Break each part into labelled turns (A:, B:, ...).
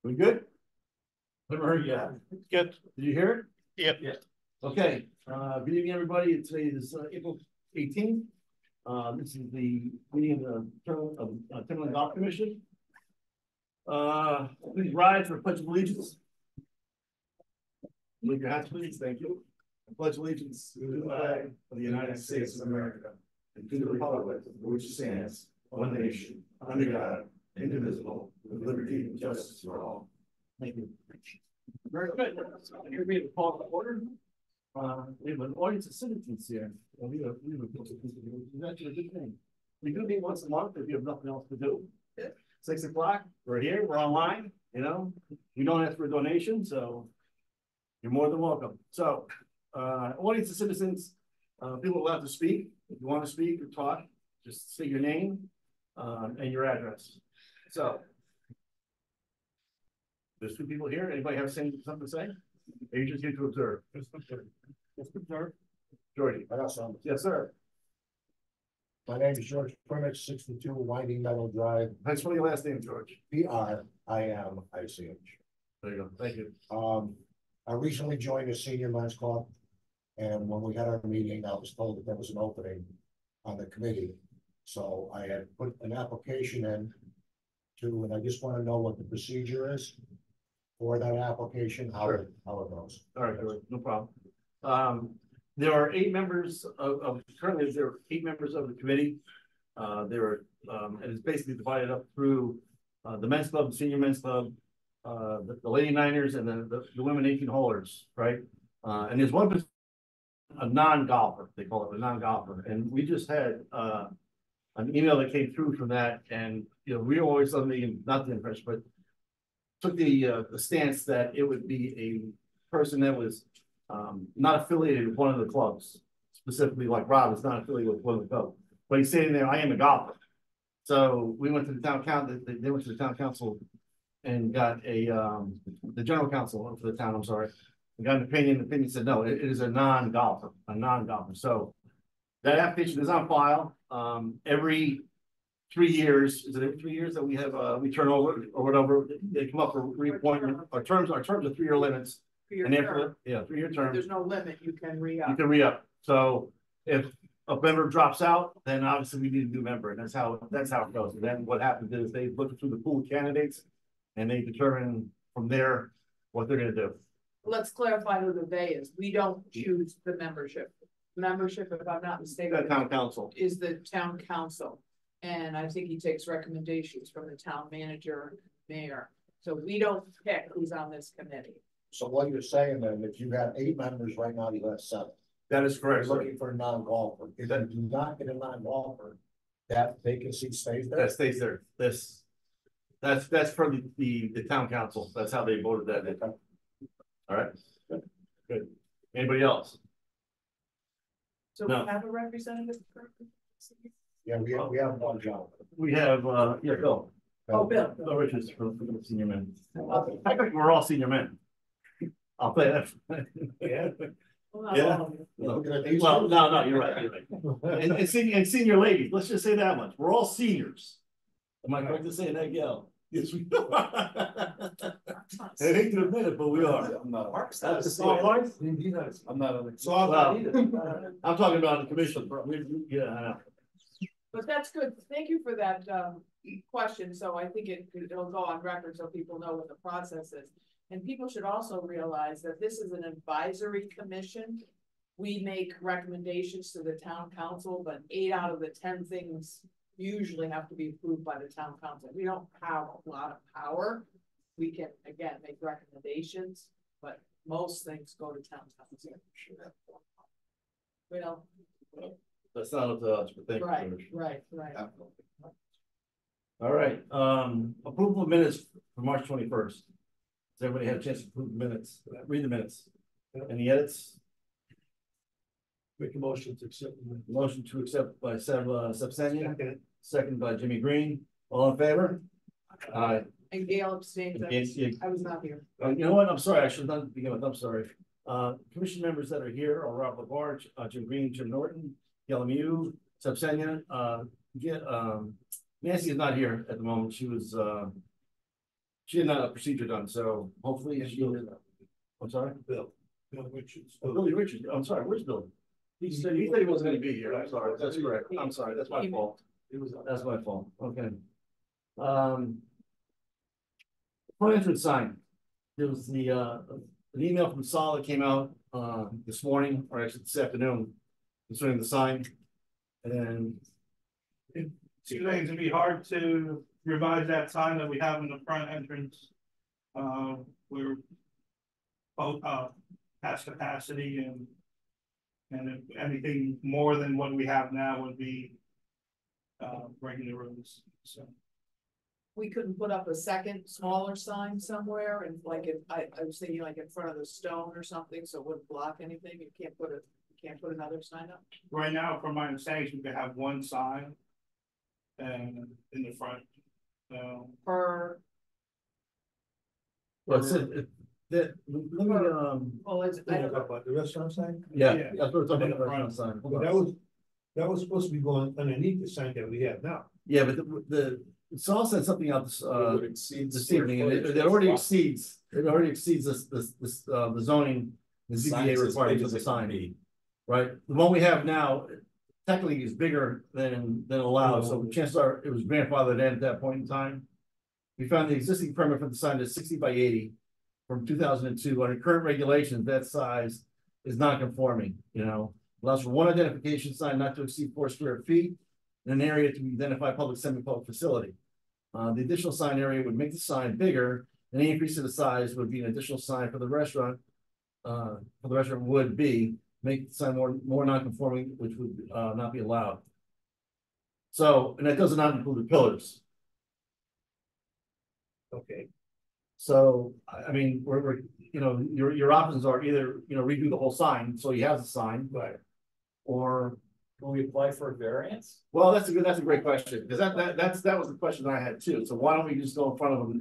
A: We good? Never heard yet.
B: Good.
A: Did you hear it?
B: Yep.
A: Yeah. Okay. Good evening, everybody. Today is April 18th. This is the meeting of the Timberland Golf Commission. Please rise for Pledge of Allegiance. Leave your hats, please. Thank you. I pledge allegiance to the flag of the United States of America and to the republic for which it stands, one nation, under God, indivisible, with liberty and justice for all. Thank you. Very good. Here we have a call to order. We have an audience of citizens here. That's actually a good thing. We do meet once a month if you have nothing else to do. 6 o'clock, we're here, we're online, you know, we don't ask for a donation, so you're more than welcome. So, audience of citizens, people allowed to speak. If you want to speak or talk, just say your name and your address. So, there's 2 people here. Anybody have something to say? Or you just here to observe? Just observe. Just observe. Jordy.
C: I got some.
A: Yes, sir.
C: My name is George Primmich, 62 Winding Meadow Drive.
A: Thanks for your last name, George.
C: Primich.
A: There you go. Thank you.
C: I recently joined the Senior Men's Club, and when we had our meeting, I was told that there was an opening on the committee. So I had put an application in and I just want to know what the procedure is for that application, how it goes.
A: All right, no problem. There are 8 members currently there are 8 members of the committee. And it's basically divided up through the men's club, the senior men's club, the Lady Niners, and then the women 18 holders, right? And there's one a non-golfer, they call it a non-golfer. And we just had an email that came through from that, and you know, we always under the not the impression, but took the stance that it would be a person that was not affiliated with one of the clubs, specifically like Rob is not affiliated with one of the clubs, but he's saying there, I am a golfer. So we went to the town council, they went to the town council and got the general counsel for the town, I'm sorry, and got an opinion. The opinion said, no, it is a non-golfer. So that application is on file. Every 3 years, is it every 3 years that we have, we turn over or whatever, they come up for reappointment. Our terms are 3-year limits. And after, 3-year term.
D: There's no limit, you can re-up.
A: You can re-up. So if a member drops out, then obviously we need a new member, and that's how it goes. And then what happens is they look through the pool of candidates and they determine from there what they're gonna do.
D: Let's clarify who the they is. We don't choose the membership. Membership, if I'm not mistaken,
A: The town council.
D: is the town council. And I think he takes recommendations from the town manager, mayor. So we don't pick who's on this committee.
C: So what you're saying then, if you have 8 members right now, you have 7.
A: That is correct.
C: You're looking for a non-golfer. If you do not get a non-golfer, that vacancy stays there.
A: That stays there. That's for the town council. That's how they voted that in. All right. Good. Anybody else?
D: So
A: No.
D: we have a representative.
C: Yeah, we have one job.
A: We have Bill.
D: Oh, Bill.
A: Bill Richards from the senior men. I think we're all senior men. I'll play that.
C: Yeah.
A: Yeah. Well, no, you're right. And senior ladies, let's just say that much. We're all seniors. Am I correct to say that, Gail? Yes, we are. I hate to admit it, but we are.
E: I'm not.
A: That's the small part.
E: I'm not on the.
A: So I'm talking about the commission. Yeah, I know.
D: But that's good. Thank you for that question. So I think it'll go on record so people know what the process is. And people should also realize that this is an advisory commission. We make recommendations to the town council, but 8 out of the 10 things usually have to be approved by the town council. We don't have a lot of power. We can, again, make recommendations, but most things go to town council. Well,
A: That's not up to us, but thank you.
D: Right.
A: All right. Approval of minutes for March 21st. Does everybody have a chance to approve the minutes? Read the minutes. Any edits?
E: Make a motion to accept.
A: Motion to accept by Seb Sepsenia, second by Jimmy Green. All in favor? Aye.
D: And Gail abstained. I was not here.
A: You know what? I'm sorry. I should not begin with. I'm sorry. Commission members that are here are Rob Labarge, Jim Green, Jim Norton, Gail Lemieux, Sepsenia. Nancy is not here at the moment. She was she had a procedure done, so hopefully she. I'm sorry?
E: Bill Richards.
A: Oh, Billy Richards, I'm sorry, where's Bill? He said he wasn't gonna be here, I'm sorry, that's correct, I'm sorry, that's my fault. That's my fault, okay. Front entrance sign. There was an email from Sol that came out, this morning, or actually this afternoon, concerning the sign. And
B: It's gonna be hard to revise that sign that we have in the front entrance. We're both, past capacity and if anything more than what we have now would be breaking the rules, so.
D: We couldn't put up a second smaller sign somewhere and like if I was thinking like in front of the stone or something, so it wouldn't block anything. You can't put another sign up.
B: Right now, from my understanding, we could have one sign. And in the front,
D: Per,
A: well, let me,
D: well, it's, I don't know.
E: About the restaurant sign?
A: yeah,
B: Yeah.
A: that's what we're talking about, restaurant sign. Hold
E: But
A: on.
E: that was supposed to be going underneath the sign that we have now.
A: Yeah, but the Saul said something else
E: would exceed
A: this evening, and it already exceeds, the zoning, the ZBA requirements of the sign. Right, the one we have now technically is bigger than allowed, so chances are it was grandfathered in at that point in time. We found the existing permit for the sign is 60 by 80 from 2002. Under current regulations, that size is not conforming, allows for one identification sign not to exceed 4 square feet in an area to identify public semi-public facility. The additional sign area would make the sign bigger, and any increase in the size would be an additional sign for the restaurant. Would be make the sign more non-conforming, which would not be allowed. So, and that does not include the pillars.
E: Okay.
A: So, I mean, we're your options are either, redo the whole sign, so he has a sign.
E: Right.
A: Or,
F: Can we apply for a variance?
A: well, that's a great question, because that was the question I had too. So why don't we just go in front of them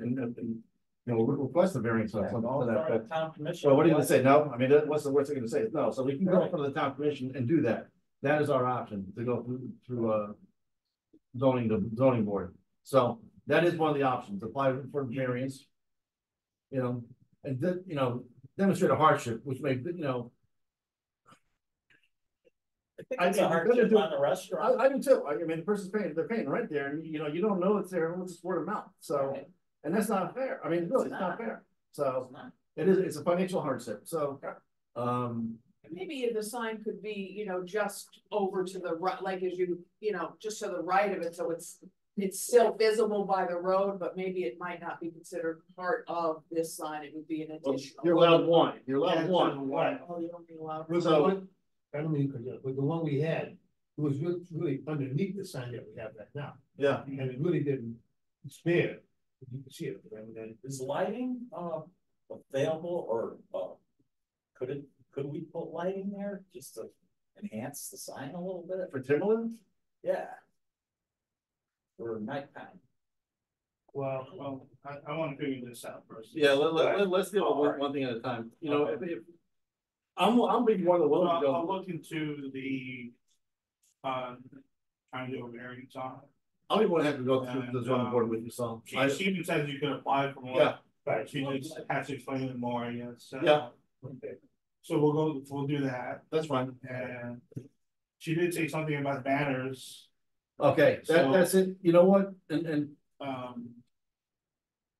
A: and request the variance on something to that effect?
F: Town commission.
A: Well, what are you gonna say? No? I mean, what's the worst they're gonna say? No, so we can go in front of the town commission and do that. That is our option, to go through the zoning board. So that is one of the options, apply for variance. And then, demonstrate a hardship, which may,
F: I think it's a hardship on the restaurant.
A: I do too. I mean, the person's they're paying rent there, and you don't know it's there unless it's word of mouth. So,
F: Right.
A: and that's not fair. I mean, really, it's not fair. So it's a financial hardship. So,
D: Maybe the sign could be, just over to the right, like as you, just to the right of it, so it's still visible by the road, but maybe it might not be considered part of this sign. It would be an additional.
A: you're allowed one. You're allowed
B: Yeah,
A: one.
D: Oh, you don't be allowed.
E: With the
A: So-
E: one, I don't mean, with the one we had, it was really underneath the sign that we have right now,
A: Yeah.
E: and it really didn't spare. You can see it, I mean,
F: Is lighting available or could we put lighting there just to enhance the sign a little bit?
A: For Timberland?
F: Yeah. For nighttime.
B: well, I wanna figure this out first.
A: Yeah. Let's deal with one thing at a time. If I'm being more than willing to
B: I'll
A: go.
B: look into the, trying to do a variance on it.
A: I'll be more than happy to go through the zoning board with you, so.
B: She even says you can apply for more.
A: Yeah.
B: But she just has to explain it more, I guess.
A: Yeah.
B: Okay. So we'll do that,
A: That's fine.
B: and she did say something about banners,
A: Okay, that's it. You know what? And
B: um,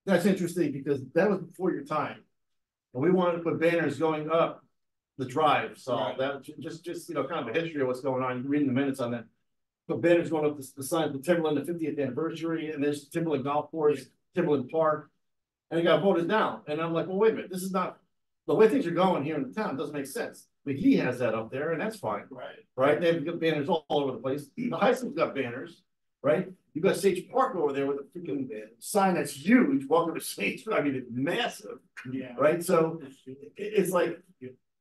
A: that's interesting because that was before your time. And we wanted to put banners going up the drive, so
B: Right.
A: that just kind of a history of what's going on, reading the minutes on that. But banners going up the sign of the Timberland, the 50th anniversary, and there's Timberland Golf Course, Timberland Park. And it got voted down, and I'm like, well, wait a minute, this is not, the way things are going here in the town doesn't make sense. McGee has that up there, and that's fine, right? They've got banners all over the place. The high school's got banners, right? You've got Sage Park over there with a freaking sign that's huge, welcome to Sage, I mean, it's massive,
B: yeah.
A: right? So it's like,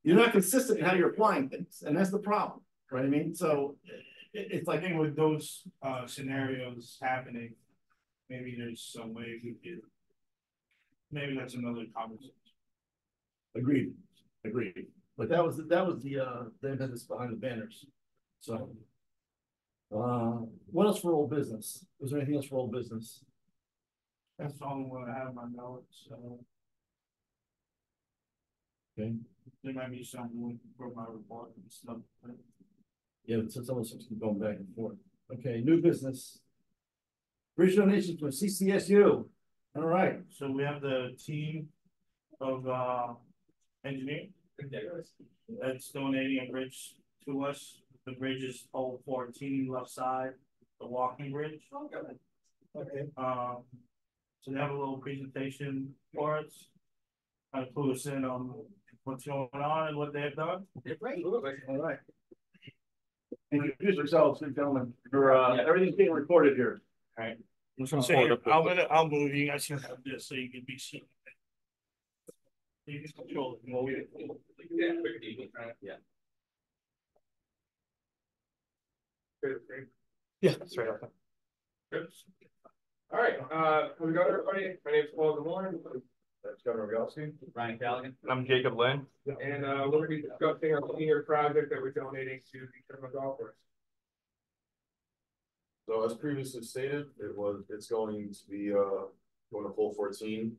A: you're not consistent in how you're applying things, and that's the problem, right? I mean, so it's
B: I
A: like,
B: think with those scenarios happening, maybe there's some way we could. Maybe that's another conversation.
A: agreed. But that was the impetus behind the banners, so. What else for old business? Was there anything else for old business?
B: That's the only one I have in my notes, so.
A: Okay.
B: There might be something for my report and stuff.
A: Yeah, since almost going back and forth. Okay, new business. Bridge donations for CCSU. All right.
B: So we have the team of engineer that's donating a bridge to us. The bridge is pole 14 left side, the walking bridge.
E: Okay.
B: So they have a little presentation for us. Kind of clue us in on what's going on and what they've done.
D: Great.
A: All right. Introduce yourselves, gentlemen. Everything's being recorded here.
B: All right. I'll move. You guys can have this so you can be seen. You can control it. Well,
G: Yeah, that's right. All right, how's it going, everybody? My name is Paul DeMore. That's Governor Rogalski.
F: Ryan Callaghan.
G: I'm Jacob Lynn. And we're going to be discussing our senior project that we're donating to the Tournament Golf Course.
H: So as previously stated, it's going to be going to pole 14.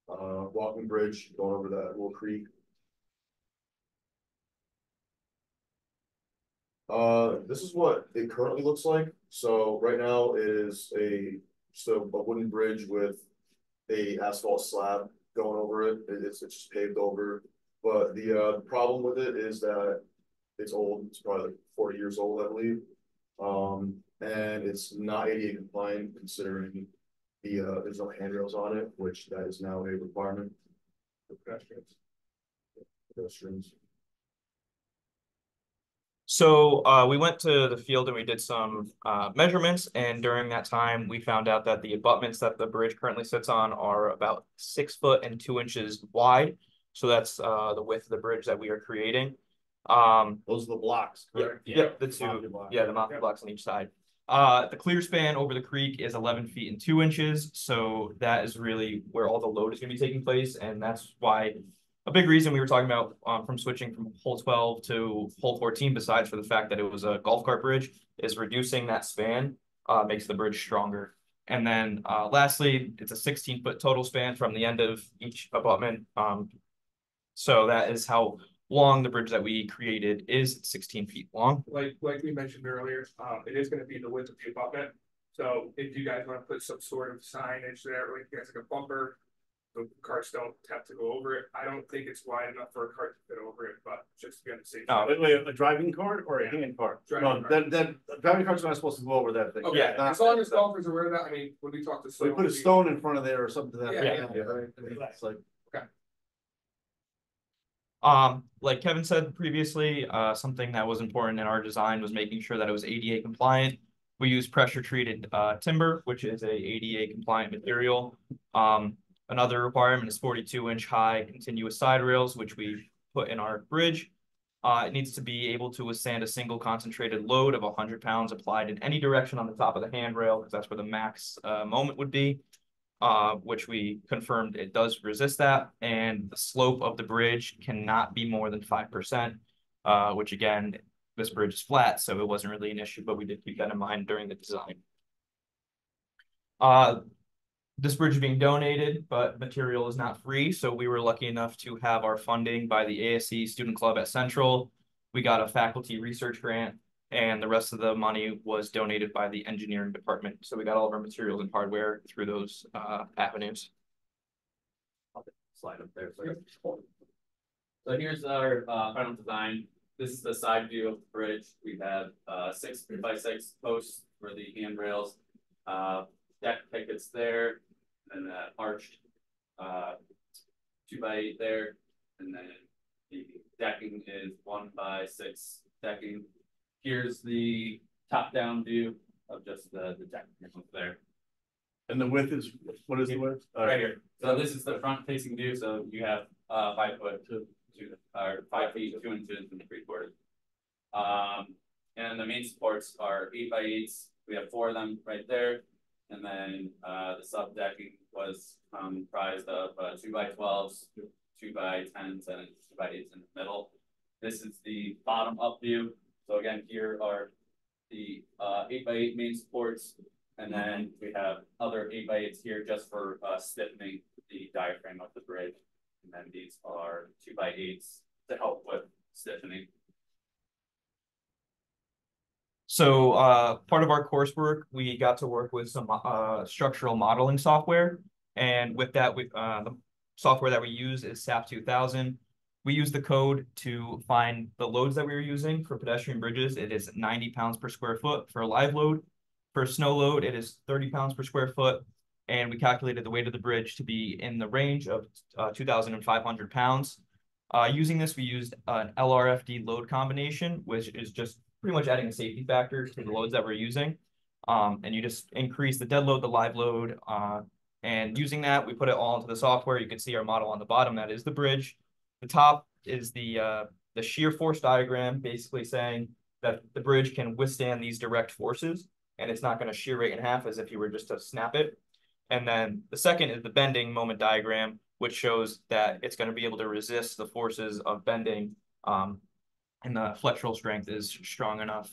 H: Walking bridge going over that little creek. This is what it currently looks like. So right now it is just a wooden bridge with a asphalt slab going over it. It's just paved over. But the problem with it is that it's old. It's probably like 40 years old, I believe. And it's not ADA compliant considering there's no handrails on it, which that is now a requirement for pedestrians.
G: So we went to the field and we did some measurements, and during that time we found out that the abutments that the bridge currently sits on are about 6 foot and 2 inches wide. So that's the width of the bridge that we are creating.
A: Those are the blocks, correct?
G: Yeah, the two, the mountain blocks on each side. The clear span over the creek is 11 feet and 2 inches. So that is really where all the load is going to be taking place. And that's why a big reason we were talking about from switching from hole 12 to hole 14, besides for the fact that it was a golf cart bridge, is reducing that span makes the bridge stronger. And then lastly, it's a 16-foot total span from the end of each abutment. So that is how long the bridge that we created is 16 feet long.
I: Like we mentioned earlier, it is going to be the width of the abutment. So if you guys want to put some sort of signage there, like you guys like a bumper, the carts don't have to go over it. I don't think it's wide enough for a cart to fit over it, but just to be on the safe side.
A: Wait, a driving cart or a hand cart?
I: Driving
A: No, then driving cart's not supposed to go over that thing.
I: Okay,
G: Yeah,
I: as long as golfers are aware of that. I mean, when we talk to
A: So we put a stone in front of there or something.
I: Yeah.
A: It's like.
G: Like Kevin said previously, something that was important in our design was making sure that it was ADA compliant. We use pressure treated timber, which is a ADA compliant material. Another requirement is 42-inch high continuous side rails, which we put in our bridge. It needs to be able to withstand a single concentrated load of 100 pounds applied in any direction on the top of the handrail, because that's where the max moment would be. Which we confirmed it does resist that, and the slope of the bridge cannot be more than 5%, which again, this bridge is flat, so it wasn't really an issue, but we did keep that in mind during the design. This bridge is being donated, but material is not free, so we were lucky enough to have our funding by the ASC Student Club at Central. We got a faculty research grant, and the rest of the money was donated by the engineering department. So we got all of our materials and hardware through those avenues.
F: Slide up there. So here's our final design. This is the side view of the bridge. We have 6x6 posts for the handrails, deck pickets there, and that arched 2x8 there, and then the decking is 1x6 decking. Here's the top-down view of just the deck there.
A: And the width is, what is the width?
F: Right here. So this is the front-facing view. So you have 5 foot or 5 feet 2 inches and 3/4. And the main supports are 8x8s. We have 4 of them right there. And then the sub decking was comprised of 2x12s, 2x10s, and 2x8s in the middle. This is the bottom up view. So again, here are the 8x8 main supports, And then we have other 8x8s here just for stiffening the diaphragm of the bridge. And then these are 2x8s to help with stiffening.
G: So part of our coursework, we got to work with some structural modeling software. And with that, the software that we use is SAP 2000. We use the code to find the loads that we were using for pedestrian bridges. It is 90 pounds per square foot for a live load. For a snow load, it is 30 pounds per square foot. And we calculated the weight of the bridge to be in the range of 2,500 pounds. Using this, we used an LRFD load combination, which is just pretty much adding a safety factor to the loads that we're using. And you just increase the dead load, the live load, and using that, we put it all into the software. You can see our model on the bottom, that is the bridge. The top is the shear force diagram, basically saying that the bridge can withstand these direct forces, and it's not going to shear right in half as if you were just to snap it. And then the second is the bending moment diagram, which shows that it's going to be able to resist the forces of bending, and the flexural strength is strong enough.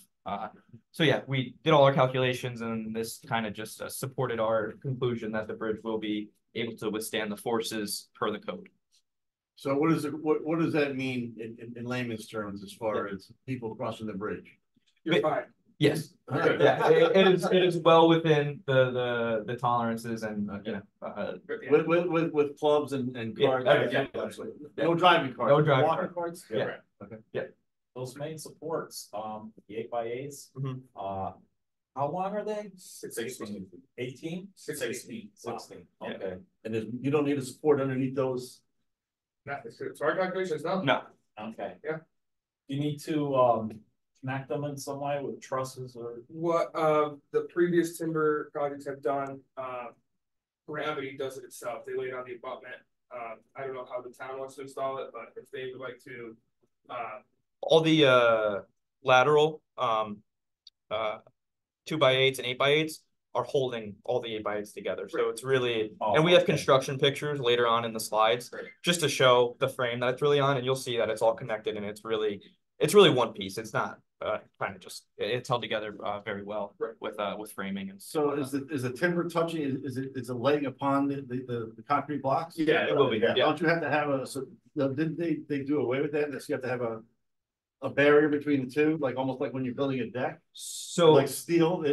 G: So yeah, we did all our calculations, and this kind of just supported our conclusion that the bridge will be able to withstand the forces per the code.
A: So what does that mean in layman's terms as far as people crossing the bridge?
I: You're fine.
G: Yes, yeah, it is well within the tolerances and
A: with clubs and cars.
G: Yeah.
A: No driving cars.
G: No driving
A: Walking
G: cars.
A: cars?
G: Yeah.
A: Okay.
G: Yeah.
J: Those main supports, the 8x8s,
G: Mhm.
J: How long are they?
I: 16.
J: 18?
I: 16.
J: Wow.
G: 16.
J: Okay.
A: And you don't need a support underneath those?
I: Not, so our calculations, no?
G: No.
J: Okay.
I: Yeah.
J: You need to connect them in some way with trusses or?
I: What the previous timber projects have done, Gravity does it itself. They lay it on the abutment. I don't know how the town wants to install it, but if they would like to,
G: All the lateral 2x8s and 8x8s are holding all the 8x8s together. So it's really, and we have construction pictures later on in the slides, just to show the frame that it's really on, and you'll see that it's all connected and it's really one piece. It's not kind of just, it's held together very well with framing. And
A: So is the timber touching, is it laying upon the concrete blocks?
G: Yeah, it will be. Yeah.
A: Don't you have to have didn't they do away with that? You have to have a barrier between the two, like almost like when you're building a deck?
G: So
A: like steel,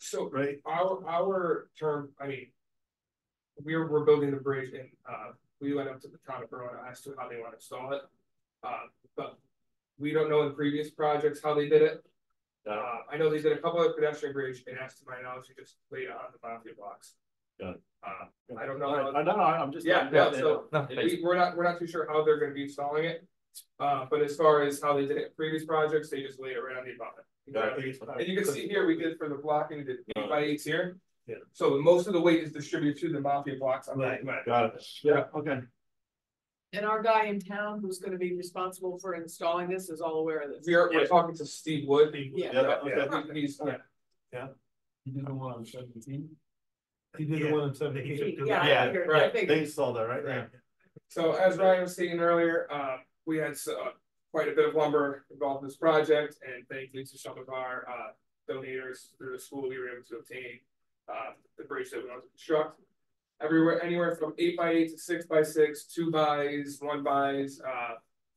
I: so
A: right?
I: Our term, I mean, we're building the bridge and we went up to the town of Verona as to how they want to install it. But we don't know in previous projects how they did it. I know they did a couple of pedestrian bridge, and as to my knowledge, they just laid it on the mafia blocks.
A: Got it.
I: I don't know.
A: I'm just
I: we're not too sure how they're going to be installing it. But as far as how they did it in previous projects, they just laid it right on the abutment. And you can see here, we did for the blocking, the 8x8s here.
A: Yeah.
I: So most of the weight is distributed to the mafia blocks.
A: Got it. Yeah. Okay.
D: And our guy in town who's gonna be responsible for installing this is all aware of this.
I: We're talking to Steve Wood.
D: Yeah.
I: He's
E: He did the one on 17. He did the one on 17.
D: Yeah,
I: right.
A: They installed that, right?
I: Right. So as Ryan was saying earlier, we had quite a bit of lumber involved in this project, and thankfully to some of our donators through the school, we were able to obtain the bridge that we want to construct. Anywhere from 8x8 to 6x6, 2x, 1x,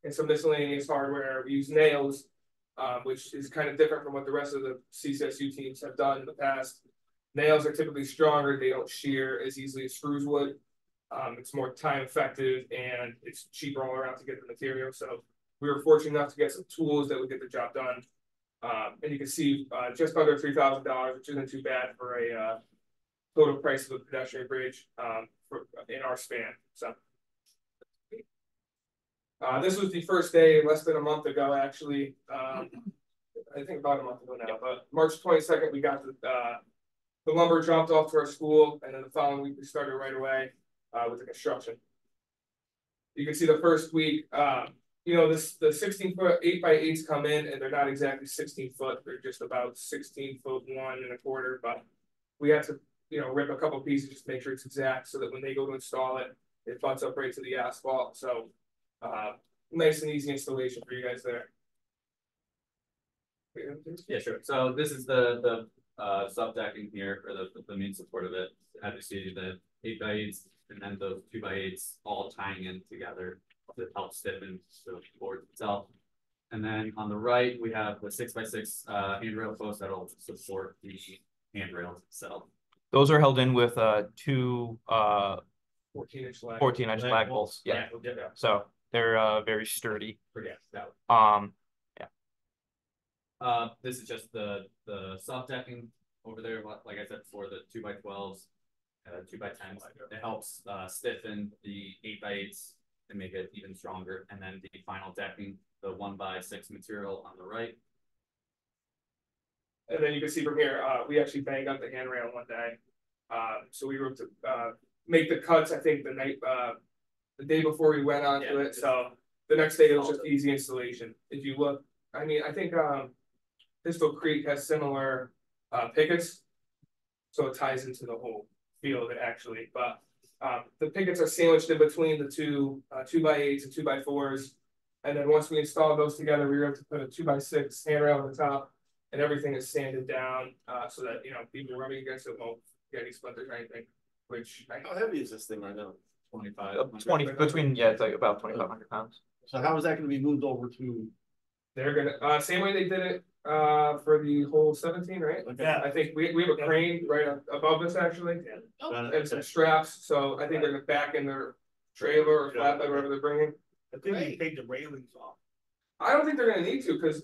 I: and some miscellaneous hardware. We use nails, which is kind of different from what the rest of the CCSU teams have done in the past. Nails are typically stronger, they don't shear as easily as screws would. It's more time effective and it's cheaper all around to get the material. So we were fortunate enough to get some tools that would get the job done. And you can see just under $3,000, which isn't too bad for a total price of a pedestrian bridge in our span. So this was the first day, less than a month ago, actually. I think about a month ago now, but March 22nd, we got the lumber dropped off to our school, and then the following week we started right away with the construction. You can see the first week, the 16-foot 8x8s come in, and they're not exactly 16 foot. They're just about 16 foot 1 1/4. But we have to, rip a couple pieces just to make sure it's exact, so that when they go to install it, it butts up right to the asphalt. So nice and easy installation for you guys there.
F: Yeah, sure. So this is the subdecking here for the main support of it. As you see, the 8x8s and then those 2x8s all tying in together to help stiffen the board itself. And then on the right, we have the 6x6 handrail post that'll support the handrails itself.
G: Those are held in with two
I: 14-inch lag.
G: 14-inch lag bolts. Yeah. So they're very sturdy.
F: This is just the soft decking over there. Like I said before, the 2x12s, 2x10s. It helps stiffen the 8x8s and make it even stronger. And then the final decking, the 1x6 material on the right.
I: And then you can see from here, we actually banged up the handrail one day. So we were to make the cuts, I think the day before we went on to it. So the next day it was just easy installation. If you look, I mean, I think Pistol Creek has similar pickets. So it ties into the whole feel of it actually. But the pickets are sandwiched in between the two 2x8s and 2x4s. And then once we installed those together, we were able to put a 2x6 handrail on the top. And everything is sanded down so that, you know, people rubbing against it won't get any splinters or anything. Which
H: How heavy is this thing right now?
F: 25.
G: 20 between, yeah, it's like about 2,500 pounds.
A: So how is that gonna be moved over to?
I: they're gonna same way they did it for the whole 17, right?
A: Yeah.
I: I think we have a crane right above us actually,
D: Oh,
I: and some straps. So I think they're gonna back in their trailer or flatbed, whatever they're bringing.
B: I think we take the railings off.
I: I don't think they're gonna need to because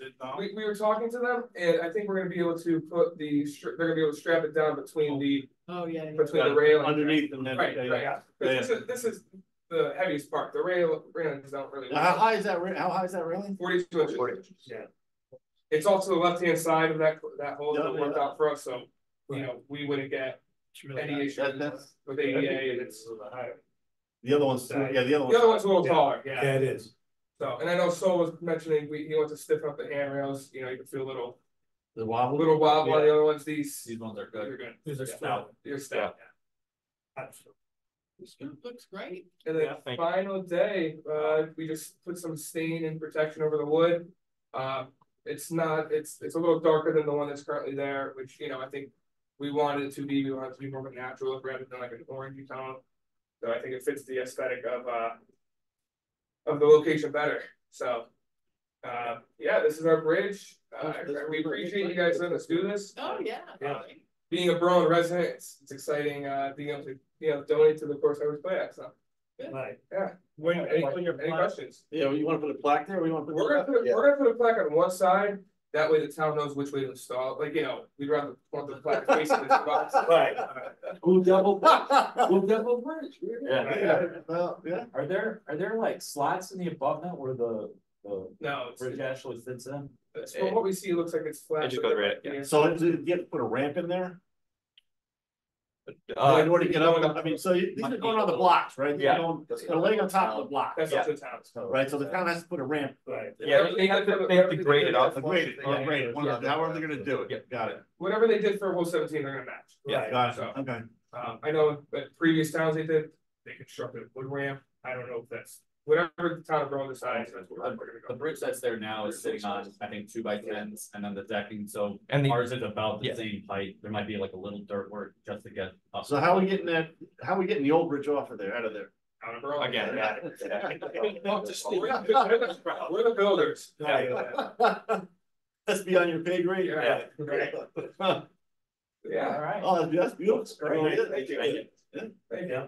I: we were talking to them, and I think we're gonna be able to put they're gonna be able to strap it down between the rail
A: Underneath and then.
I: right. This is the heaviest part. The railings don't really.
A: How high is that? How high is that railing?
I: 42 inches. Yeah. It's also the left hand side of that hole that worked out for us, so you know we wouldn't get any issues with ADA, and it's
A: the other one's the other
I: one's a little taller. Yeah,
B: it is.
I: So, and I know Sol was mentioning he wants to stiffen up the handrails. You know, you can feel a little
A: wobble.
I: On the other ones. These
F: ones are good.
I: You're good.
B: These are
I: stout. You're stout.
B: Absolutely.
D: Looks great.
I: And then final day, we just put some stain and protection over the wood. It's a little darker than the one that's currently there, which you know I think we wanted it to be. We wanted it to be more of a natural look rather than like an orangey tone. So I think it fits the aesthetic of the location better. So yeah, this is our bridge. We appreciate you guys letting us do this.
D: Oh yeah.
I: Being a Berlin resident, it's exciting being able to donate to the Course Harbors Play Act. So
B: Right.
I: yeah. Any questions?
A: Yeah, you want to put a plaque there? Or you want to put?
I: We're gonna put a plaque on one side. That way the town knows which way to install. Like you know, we'd rather want the plaque facing the box.
J: Right.
A: Blue Devil Bridge.
J: Yeah.
A: Well, yeah.
J: Are there like slots in the abutment where the
I: No,
J: bridge actually fits in?
I: from what we see, it looks like it's flat.
G: It just goes right,
I: yeah.
A: So do you have to put a ramp in there? In
G: Uh,
A: order to get up, I mean, so these are going on the blocks, right?
G: Yeah.
A: They're laying on top of the block.
I: That's up to the town.
A: Right, so the town has to put a ramp.
B: Right.
G: yeah, they have to grade it up.
A: Grade it, however they're gonna do it, got it.
I: Whatever they did for whole 17, they're gonna match.
G: Yeah,
A: Got it,
I: So,
A: okay.
I: I know at previous towns they constructed a wood ramp. I don't know if that's whatever the town of Berlin decides. That's where we're gonna
F: The
I: go.
F: bridge that's there now is sitting on, I think, 2x10s, and then the decking, so
G: And
F: ours is about the
G: yeah.
F: same height. There might be like a little dirt work just to get up.
A: So how are we getting the old bridge out of there?
I: Town of Berlin.
G: Again,
I: Yeah. We're the builders.
A: Let's be on your pay grade.
I: Yeah. Yeah.
J: All right.
A: Oh, that's beautiful.
I: Great. Thank you. Thank you.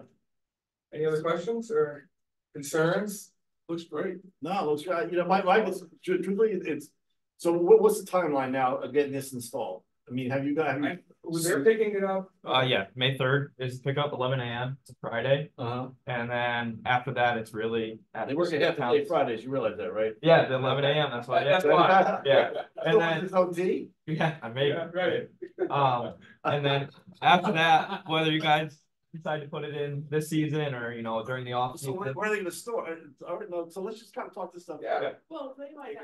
I: Any other questions or concerns?
A: Looks great. No, it looks great. You know, my truthfully, it's, so what's the timeline now of getting this installed? I mean, have you guys?
I: They're picking it up.
G: yeah, May 3rd is pickup, 11 a.m. It's a Friday, and then after that, it's really.
A: They work at half the day Fridays, you realize that, right?
G: Yeah, the 11 a.m. That's why.
I: That's why.
G: Yeah, and then
A: There's no D?
G: yeah, I made
I: Yeah, right.
G: and then after that, whether you guys decide to put it in this season or during the off
A: So
G: season.
A: where are they gonna store it? All right, no, so let's just kind of talk this stuff.
I: Yeah.
D: Well, they might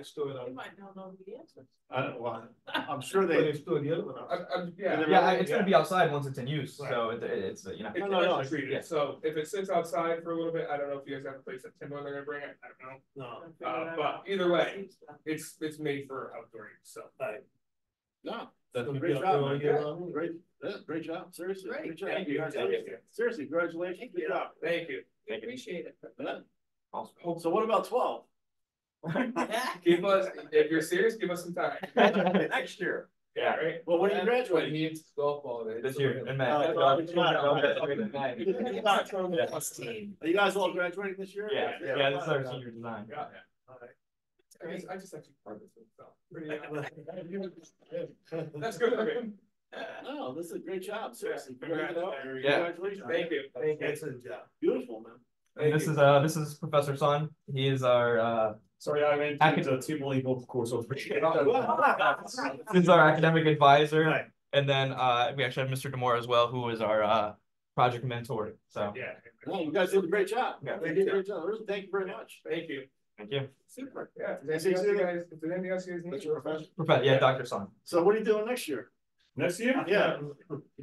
D: not know the answer.
A: I don't want, I'm sure
B: They
A: they.
B: still the other one.
I: Yeah.
G: Yeah, it's gonna be outside once it's in use, so it's
I: It's treated. So if it sits outside for a little bit, I don't know if you guys have a place that timber they're gonna bring it. I don't know.
B: No.
I: But either way, it's made for outdoor use. So
A: No,
E: That's
A: great job, man.
E: job.
A: Great, yeah, great job, seriously.
D: Great.
A: Great job.
I: Thank you.
A: Congratulations. Seriously, congratulations, good job.
I: Thank you.
D: We appreciate it.
A: Yeah. So what about 12?
I: Give us, if you're serious, give us some time.
A: Next year.
I: Yeah, right?
A: Well, when are you graduating?
I: Needs golf ball.
G: This year in May.
A: Are you guys all graduating this year?
G: Yeah, this is our senior design.
I: Yeah. I just actually part of it, so. Pretty, that's good for me.
A: No, this is a great job, seriously.
I: Yeah.
A: Congratulations.
I: Thank you. Thank you.
E: Excellent job.
A: Beautiful, man.
G: And this is Professor Sun. He is our
J: Sorry, I went to the Tivoli golf course over here.
G: this is our academic advisor.
E: Right.
G: And then we actually have Mr. Demore as well, who is our project mentor. So
I: Yeah.
A: No, you guys did a great job.
G: Yeah.
A: You did a great job. Thank you very much.
I: Thank you.
G: thank you.
A: Super.
I: Yeah. Is there anything else you guys need?
A: That's your professor.
G: Yeah, Dr. Sun.
A: So what are you doing next year?
J: Next year?
A: Yeah.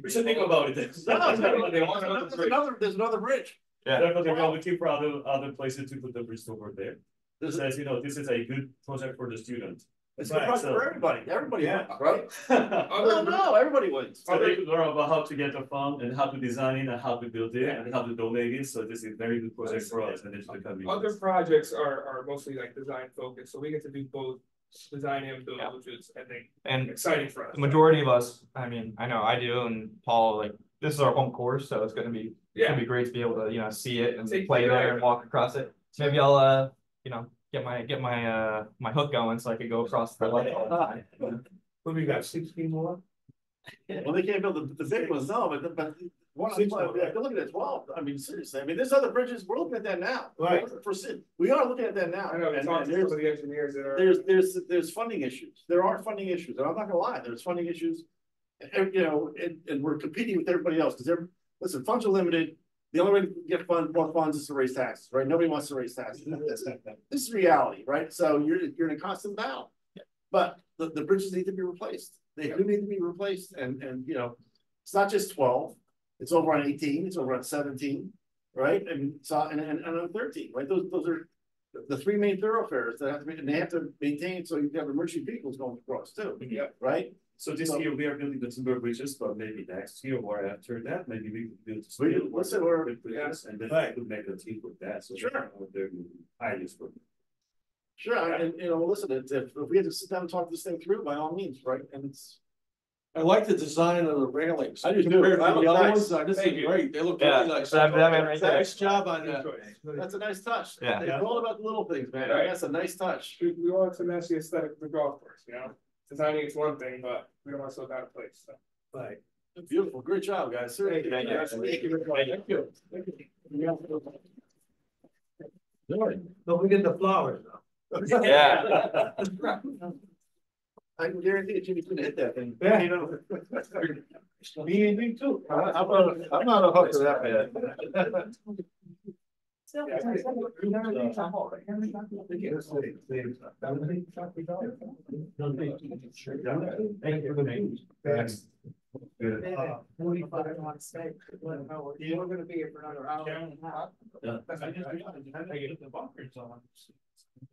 J: We should think about it.
A: There's another bridge.
G: Yeah.
J: Definitely, we're looking for other places to put the bridge over there. This is, this is a good project for the student.
A: It's a project for everybody. Everybody wins, right?
J: Other
A: No, everybody wins.
J: So they learn about how to get the fund and how to design it and how to build it and how to donate it. So this is a very good project for us and it's the community.
I: Other projects are mostly like design focused, so we get to do both design and build, which is, I think,
G: And
I: exciting for us.
G: the majority of us, I mean, I know I do, and Paul, like, this is our home course, so it's gonna be great to be able to, see it and
I: Take
G: play
I: you
G: there
I: there.
G: and walk across it. Maybe I'll, get my hook going so I could go across the lake all the time.
E: What we got, 16 more?
A: Well, they can't build the big ones, no, but one, they're looking at 12. I mean, seriously, I mean, there's other bridges, we're looking at that now.
E: Right.
A: We are looking at that now.
I: I know, we
A: And
I: talked to some of the engineers that are.
A: there's funding issues. There are funding issues, and I'm not gonna lie, there's funding issues. And, and we're competing with everybody else, because listen, funds are limited. The only way to get more funds is to raise taxes, right? Nobody wants to raise taxes. This is reality, right? So you're in a constant battle. But the bridges need to be replaced. They do need to be replaced, and it's not just 12. It's over on 18. It's over on 17, right? And so and on 13, right? Those are the three main thoroughfares that have to be, and they have to maintain, so you have emergency vehicles going across too.
I: Yeah.
A: Right.
J: So this year we are building the timber bridges, but maybe next year or after that, maybe we could build.
A: Listen, we're
J: bridges and then we could make a team with that. So
A: sure.
J: They're highly useful.
A: Sure, and listen, if we had to sit down and talk this thing through, by all means, right? And it's.
K: I like the design of the railings.
A: I do too.
K: Compared to
A: That
K: the
A: looks
K: other
A: nice.
K: ones, this
I: Thank
K: is
I: you.
K: great. They look
G: Yeah,
K: really nice.
G: that man right there.
K: Nice job on that.
A: That's a nice touch.
G: Yeah.
A: It's all about the little things, man.
I: Right.
A: That's a nice touch.
I: We want to match the aesthetic of the golf course, Designing is one thing, but we don't want to slow down a place, so.
E: Right.
A: Beautiful, great job, guys. Seriously.
G: Thank you.
A: Thank you.
E: Don't forget the flowers now.
G: Yeah.
A: I can guarantee that Jimmy's gonna hit that thing.
E: Yeah.
A: Me and me too. I'm not a hook to that man.
D: Still.
E: Thank you for the names.
A: Thanks.
D: 45 want to stay. We're gonna be here for another hour and a half.
A: Yeah.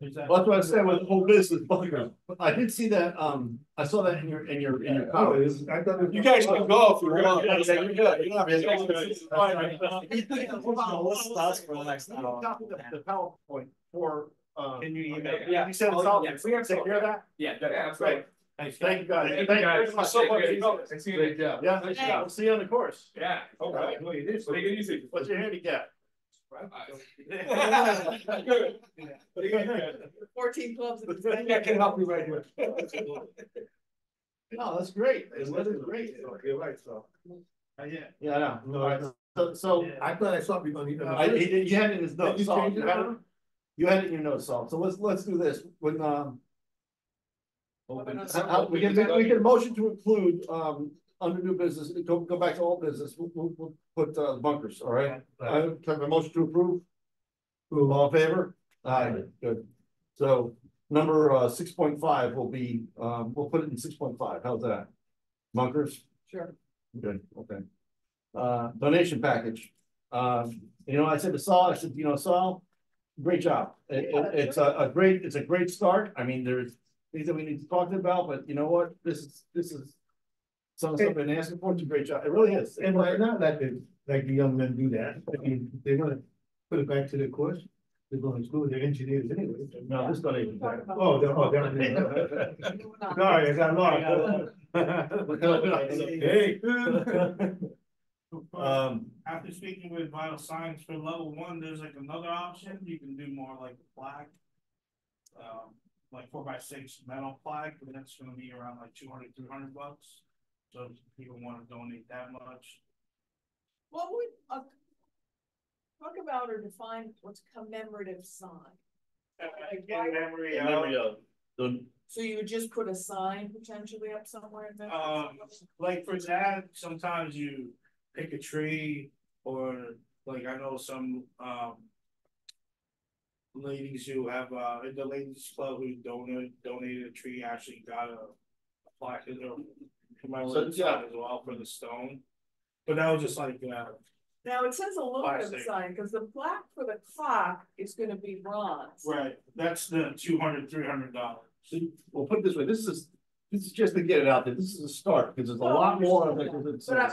E: Well,
A: That's what I said with the whole business bunker. I did see that, I saw that in your comments.
K: You guys can go if you want.
A: Yeah, you're good. You don't have to- The PowerPoint for,
I: Can you email?
A: you said it's all, take care of that?
I: Yeah, absolutely.
A: Thank you guys.
I: Thank you guys
A: so much.
I: And see you later.
A: Yeah, nice job. We'll see you on the course.
I: Yeah. Okay. Take it easy.
A: What's your handicap?
D: 14 clubs. in the
I: I can help you right here.
A: No, that's great. That's great.
E: You're right, so.
A: Yeah, I know. All right. So
E: I thought I saw people.
A: you had it in his notes.
E: Did you
A: Saul.
E: change it around?
A: You had it in your notes, Saul. So let's do this. When we can motion to include under new business, go back to all business. We'll put bunkers, all right? Can I have a motion to approve? All in favor? Aye, good. So number 6.5 will be we'll put it in 6.5. How's that? Bunkers?
D: Sure.
A: Good, okay. Donation package. I said to Saul, Saul, great job. It's a great start. I mean, things that we need to talk about, but you know what, this is. Something I've been asking for, it's a great job, it really is.
E: And why not let the young men do that? I mean, if they wanna put it back to the course, they're going to school, they're engineers anyway.
A: No, this not even.
E: They're. Sorry, I got lost.
A: Hey.
B: After speaking with Vital Signs for level 1, there's like another option, you can do more like a plaque. Like 4x6 metal plaque, but that's gonna be around like $200-300. So if people wanna donate that much.
D: What would, talk about or define what's commemorative sign?
B: In memory
A: Memory
B: of,
A: of,
D: So you would just put a sign potentially up somewhere in there?
B: like for that, sometimes you pick a tree, or like I know some ladies who have in the ladies club who donated a tree, actually got a plaque in their commemorative sign as well for the stone. But that was just like
D: Now, it says aluminum
B: plastic.
D: sign, because the plaque for the clock is gonna be bronze.
B: right, that's the $200-300.
A: we'll put it this way, this is just to get it out there, this is a start, because there's a lot more of it.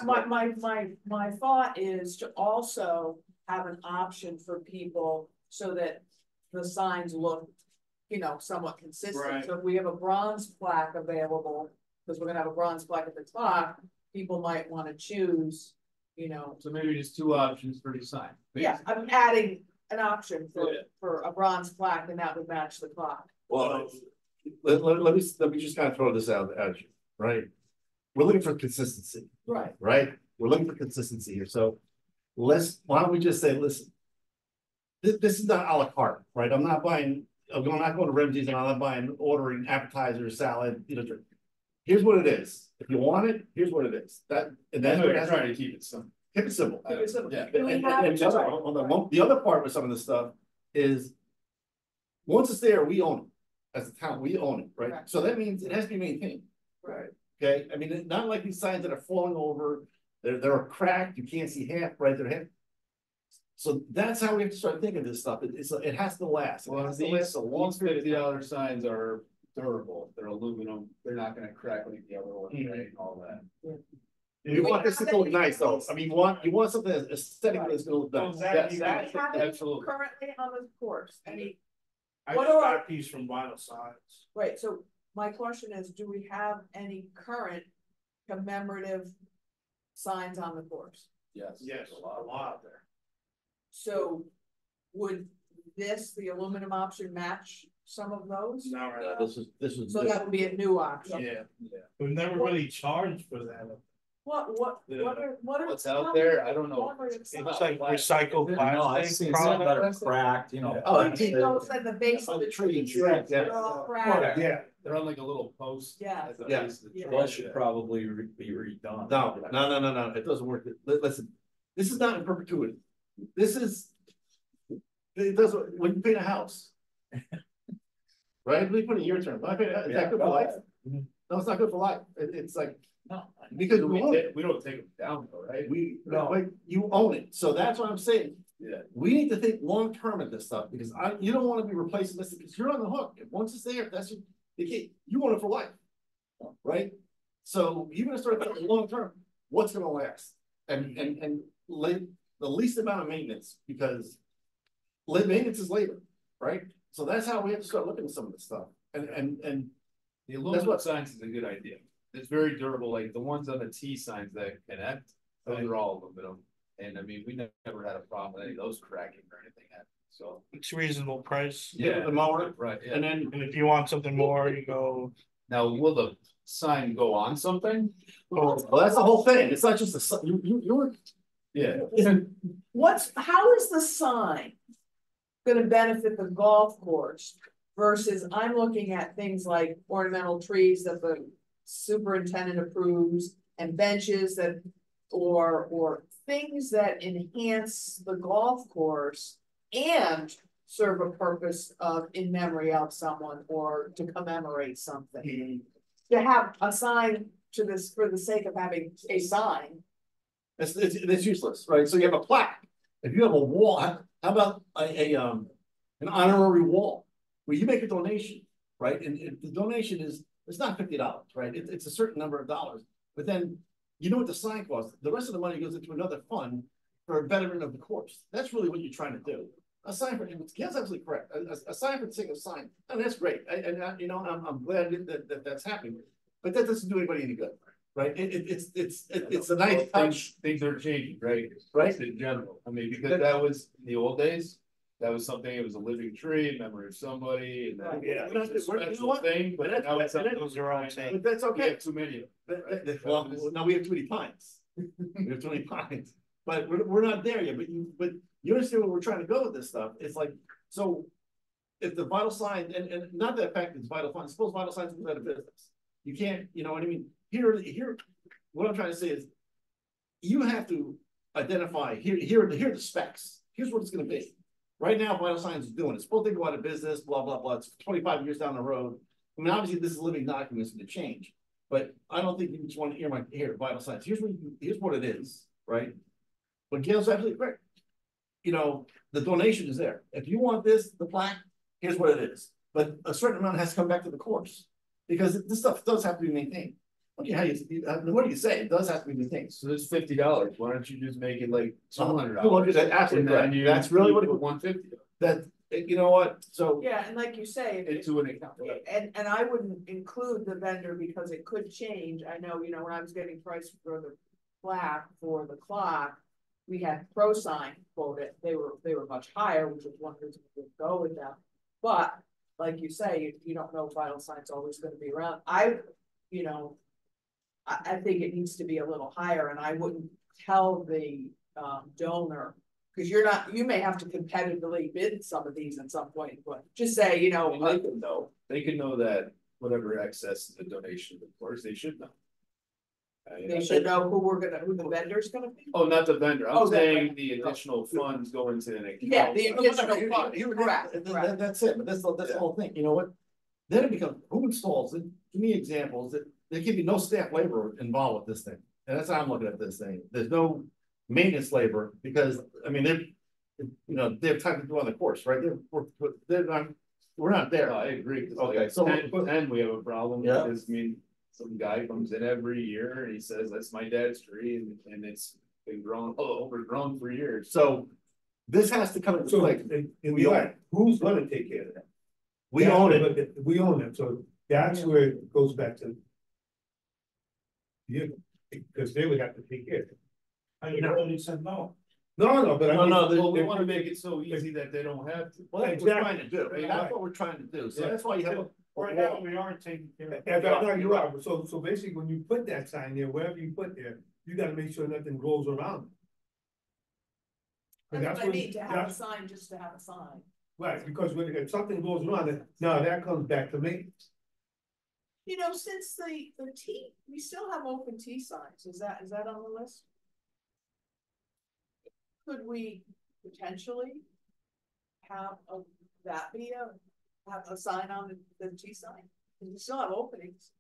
D: But my thought is to also have an option for people so that the signs look, you know, somewhat consistent.
B: Right.
D: So if we have a bronze plaque available, because we're gonna have a bronze plaque at the top, people might wanna choose, you know.
J: So maybe just two options for design.
D: Yeah, I'm adding an option
J: Yeah.
D: for a bronze plaque, and that would match the clock.
A: Well, let me just kind of throw this out at you, right? We're looking for consistency,
D: Right.
A: right? We're looking for consistency here, so why don't we just say, listen. This is not a la carte, right? I'm not going to Ramsey's and I'm not ordering appetizers, salad, you know. Here's what it is. If you want it, here's what it is. And that's what
J: We're trying to keep it simple.
A: keep it simple.
D: Keep it simple.
J: Yeah.
D: Do we
A: And
D: have-
A: the other part with some of this stuff is once it's there, we own it. As a town, we own it, right?
D: Correct.
A: So that means it has to be maintained.
D: Right.
A: Okay, I mean, not like these signs that are falling over, they're cracked, you can't see half, right, they're half. So that's how we have to start thinking of this stuff, it has to last. It
J: Well,
A: has to last a long
J: these
A: period of time.
J: $50 signs are durable, they're aluminum, they're not gonna crack like the other ones, right, and all that.
A: You want this to look nice though, I mean, you want something that's aesthetically that's gonna look nice.
B: Exactly.
A: Yes.
D: Do we have any
J: absolutely.
D: currently on the course? Any,
B: I
D: What
B: just
D: are
B: got
D: our-
B: a piece from Vital Signs.
D: right, so my question is, do we have any current commemorative signs on the course?
J: Yes.
B: Yes, a lot there.
D: So would the aluminum option match some of those?
B: Not right.
A: This is.
D: So that would be a new option.
B: Yeah, we've never really charged for that.
D: What are?
J: What's out there? I don't know.
D: commemorative
B: It's
D: signs?
B: like recycled plastic. product.
J: cracked, you know.
A: Oh,
D: You think those at the base of the tree,
A: Yeah.
D: they're all cracked?
B: Yeah.
J: They're on like a little post.
D: Yeah.
J: at the
A: Yeah.
J: base of the
D: Yeah.
J: tree.
D: That
J: should
K: probably be redone.
A: No, it doesn't work, listen, this is not in perpetuity, this is. It doesn't, when you paint a house. Right, we put a year term, is that good for life? No, it's not good for life, it's like,
J: No.
A: because we own it.
J: We don't take them down though, right?
A: Like, you own it, so that's what I'm saying.
J: Yeah.
A: We need to think long term at this stuff, because you don't wanna be replacing this, because you're on the hook, if once it's there, you want it for life. Right, so you're gonna start thinking long term, what's gonna last, and the least amount of maintenance, because. Maintenance is labor, right, so that's how we have to start looking at some of this stuff, and
J: The
A: That's
J: aluminum
A: what-
J: signs is a good idea. It's very durable, like the ones on the T signs that connect, those are all aluminum. And I mean, we never had a problem with any of those cracking or anything, so.
B: It's reasonable price.
A: Yeah, the mower,
J: Right, yeah.
A: and then.
B: And if you want something more, you go.
J: Now, will the sign go on something?
A: Well, that's the whole thing, it's not just you're.
J: Yeah.
D: How is the sign gonna benefit the golf course versus I'm looking at things like ornamental trees that the superintendent approves and benches that, or things that enhance the golf course and serve a purpose of in memory of someone or to commemorate something. To have a sign to this for the sake of having a sign.
A: It's useless, right, so you have a plaque, if you have a wall, how about an honorary wall, where you make a donation, right? And the donation is, it's not $50, right? It's a certain number of dollars, but then you know what the sign costs? The rest of the money goes into another fund for a betterment of the course. That's really what you're trying to do. A sign for, Gail's absolutely correct. A sign for the sake of sign, and that's great. You know, I'm glad that's happening, but that doesn't do anybody any good, right? It's a nice touch.
J: Things are changing, right?
A: Right.
J: In general, I mean, because that was in the old days, that was something, it was a living tree, in memory of somebody, and that.
A: Yeah,
J: it was a
A: you know
J: special
A: what?
J: thing, but now it's.
E: Those are all
A: But that's
J: We
A: okay.
J: have too many of them. right?
A: Well, now we have too many pines. We have too many pines, but we're not there yet, but you understand where we're trying to go with this stuff. It's like, so. If the vital sign, and not that fact it's vital sign, suppose vital signs go out of business. You can't, you know what I mean? Here, what I'm trying to say is. You have to identify, here are the specs. Here's what it's gonna be. Right now, vital signs is doing it. Suppose they go out of business, blah, blah, blah. It's 25 years down the road. I mean, obviously, this is living documents to change. But I don't think you just want to earmark here, vital signs. Here's what it is, right? But Gail's absolutely correct. You know, the donation is there. If you want this, the plaque, here's what it is. But a certain amount has to come back to the course. Because this stuff does have to be maintained. Okay, what do you say? It does have to be maintained.
J: So there's $50, why don't you just make it like $200?
A: Absolutely correct. That's really what it was.
J: 150.
A: That, you know what, so.
D: Yeah, and like you say,
J: Into an account.
D: and I wouldn't include the vendor because it could change. I know, you know, when I was getting price for the plaque for the clock, we had ProSign quoted. They were much higher, which was one reason we would go with them. But like you say, you don't know if vital sign's always going to be around. I think it needs to be a little higher, and I wouldn't tell the donor, because you may have to competitively bid some of these at some point, but just say, you know.
J: They can know that whatever excess the donation, of course, they should know.
D: They should know who the vendor's gonna be.
J: Oh, not the vendor,
D: Oh,
J: I'm
D: the
J: saying
D: vendor.
J: the additional funds go into an account.
D: Yeah, the additional funds, correct.
A: That's it, but that's the whole thing, you know what? Then it becomes, who installs it? Give me examples that there can be no staff labor involved with this thing. And that's how I'm looking at this thing. There's no maintenance labor because, I mean, they have time to do on the course, right? We're not there.
J: I agree.
A: Okay, so.
J: And we have a problem
A: Yeah.
J: because, I mean, some guy comes in every year and he says, that's my dad's tree and it's been overgrown for years.
A: So this has to come into
E: So,
A: play.
E: who's gonna take care of that?
A: We own it.
E: We own it, so that's where it goes back to. Yeah, because they would have to take care of it.
B: And you already said no.
E: No, but I mean.
J: Well, we wanna make it so easy that they don't have to.
A: Well, that's what we're trying to do. That's what we're trying to do. So that's why you have.
B: Right now, we aren't taking care of.
E: No, you're right, so basically, when you put that sign there, wherever you put there, you gotta make sure nothing rolls around. And
D: That's what I
E: what-
D: mean, to have a sign, just to have a sign.
E: Right, because if something goes wrong, now that comes back to me.
D: You know, since the T, we still have open T signs, is that on the list? Could we potentially have that be have a sign on the T sign? We still have openings.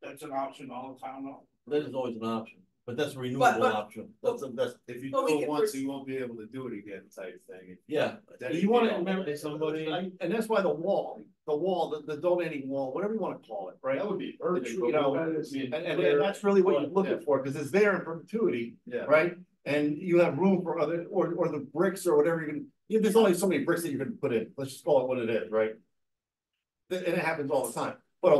B: That's an option all the time, though.
A: That is always an option, but that's a renewable option. That's
J: If you
D: But we
J: do it
D: can
J: once, you won't be able to do it again type thing.
A: yeah.
J: Then
A: You want to
J: don't
A: remember
J: pay somebody.
A: and that's why the donating wall, whatever you want to call it, right?
J: That would be perfect.
A: You know, and that's really what you're looking for, because it's there in perpetuity,
J: Yeah.
A: right? And you have room for other, or the bricks or whatever there's only so many bricks that you can put in, let's just call it what it is, right? And it happens all the time, but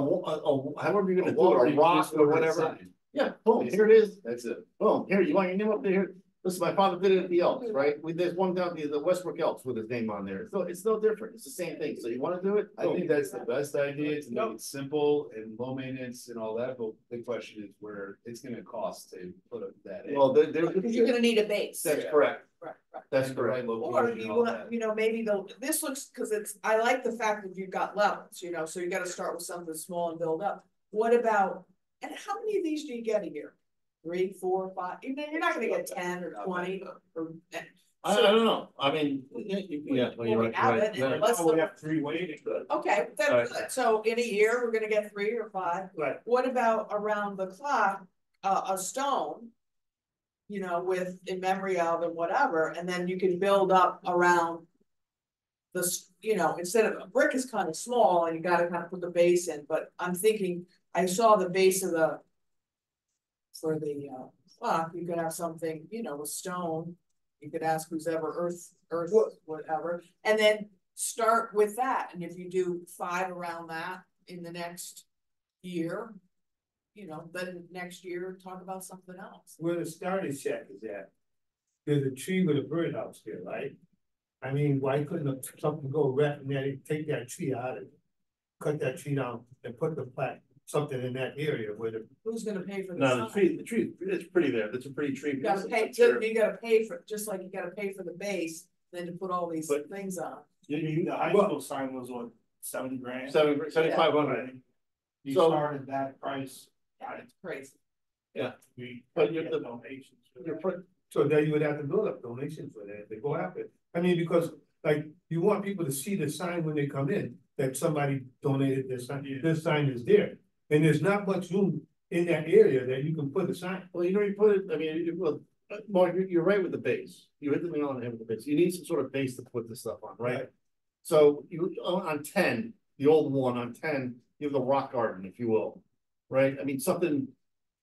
A: however you're gonna do it, a rock or whatever, yeah, boom, here it is,
J: That's it.
A: boom, here, you want your name up there? Listen, my father did it at the Elks, right? There's one down the Westbrook Elks with his name on there, so it's no different, it's the same thing, so you wanna do it?
J: I think that's the best idea, to make it simple and low maintenance and all that, but the question is where it's gonna cost to put that in.
A: Well,
D: Because you're gonna need a base.
A: that's correct,
D: Right.
A: that's
J: And the
A: correct.
J: right
D: Or
J: location and
D: you
J: all
D: want,
J: that.
D: you know, maybe this looks, because I like the fact that you've got levels, you know, so you gotta start with something small and build up. What about, and how many of these do you get a year? 3, 4, 5, you're not gonna get 10 or 20 or.
A: I don't know, I mean, yeah, well, you're right,
D: have it,
A: right.
D: and let's
B: We
D: look.
B: have 3 waiting.
D: Okay,
A: All right.
D: that's good. So in a year, we're gonna get 3 or 5.
E: Right.
D: What about around the clock, a stone? You know, with in memory of and whatever, and then you can build up around you know, instead of, a brick is kind of small and you gotta kind of put the base in, but I'm thinking, I saw the base of the. For the, well, you could have something, you know, with stone, you could ask who's ever earth, whatever, and then start with that, and if you do 5 around that in the next year. You know, then next year, talk about something else.
E: Where the starter shack is at, there's a tree with a birdhouse there, right? I mean, why couldn't something go right in there, take that tree out of it? Cut that tree down and put the plaque, something in that area where the.
D: Who's gonna pay for the
A: No,
D: sign?
A: the tree, it's pretty there, it's a pretty tree.
D: You gotta pay, you gotta pay for, just like you gotta pay for the base, then to put all these
A: But-
D: things on.
B: The high school sign was what, 70 grand?
A: 7,500.
B: You
A: So-
B: started that price,
D: It's crazy.
B: we.
A: But you're
B: get
A: the-
B: donations.
A: You're put,
E: So then you would have to build up donations for that, to go after it. I mean, because like, you want people to see the sign when they come in, that somebody donated this sign,
B: Yeah.
E: this sign is there. And there's not much room in that area that you can put a sign.
A: well, you know, you put it, I mean, Mark, you're right with the base, you hit the nail on the head with the base, you need some sort of base to put this stuff on, right?
E: Right.
A: So you, on 10, the old one on 10, you have the rock garden, if you will, right? I mean, something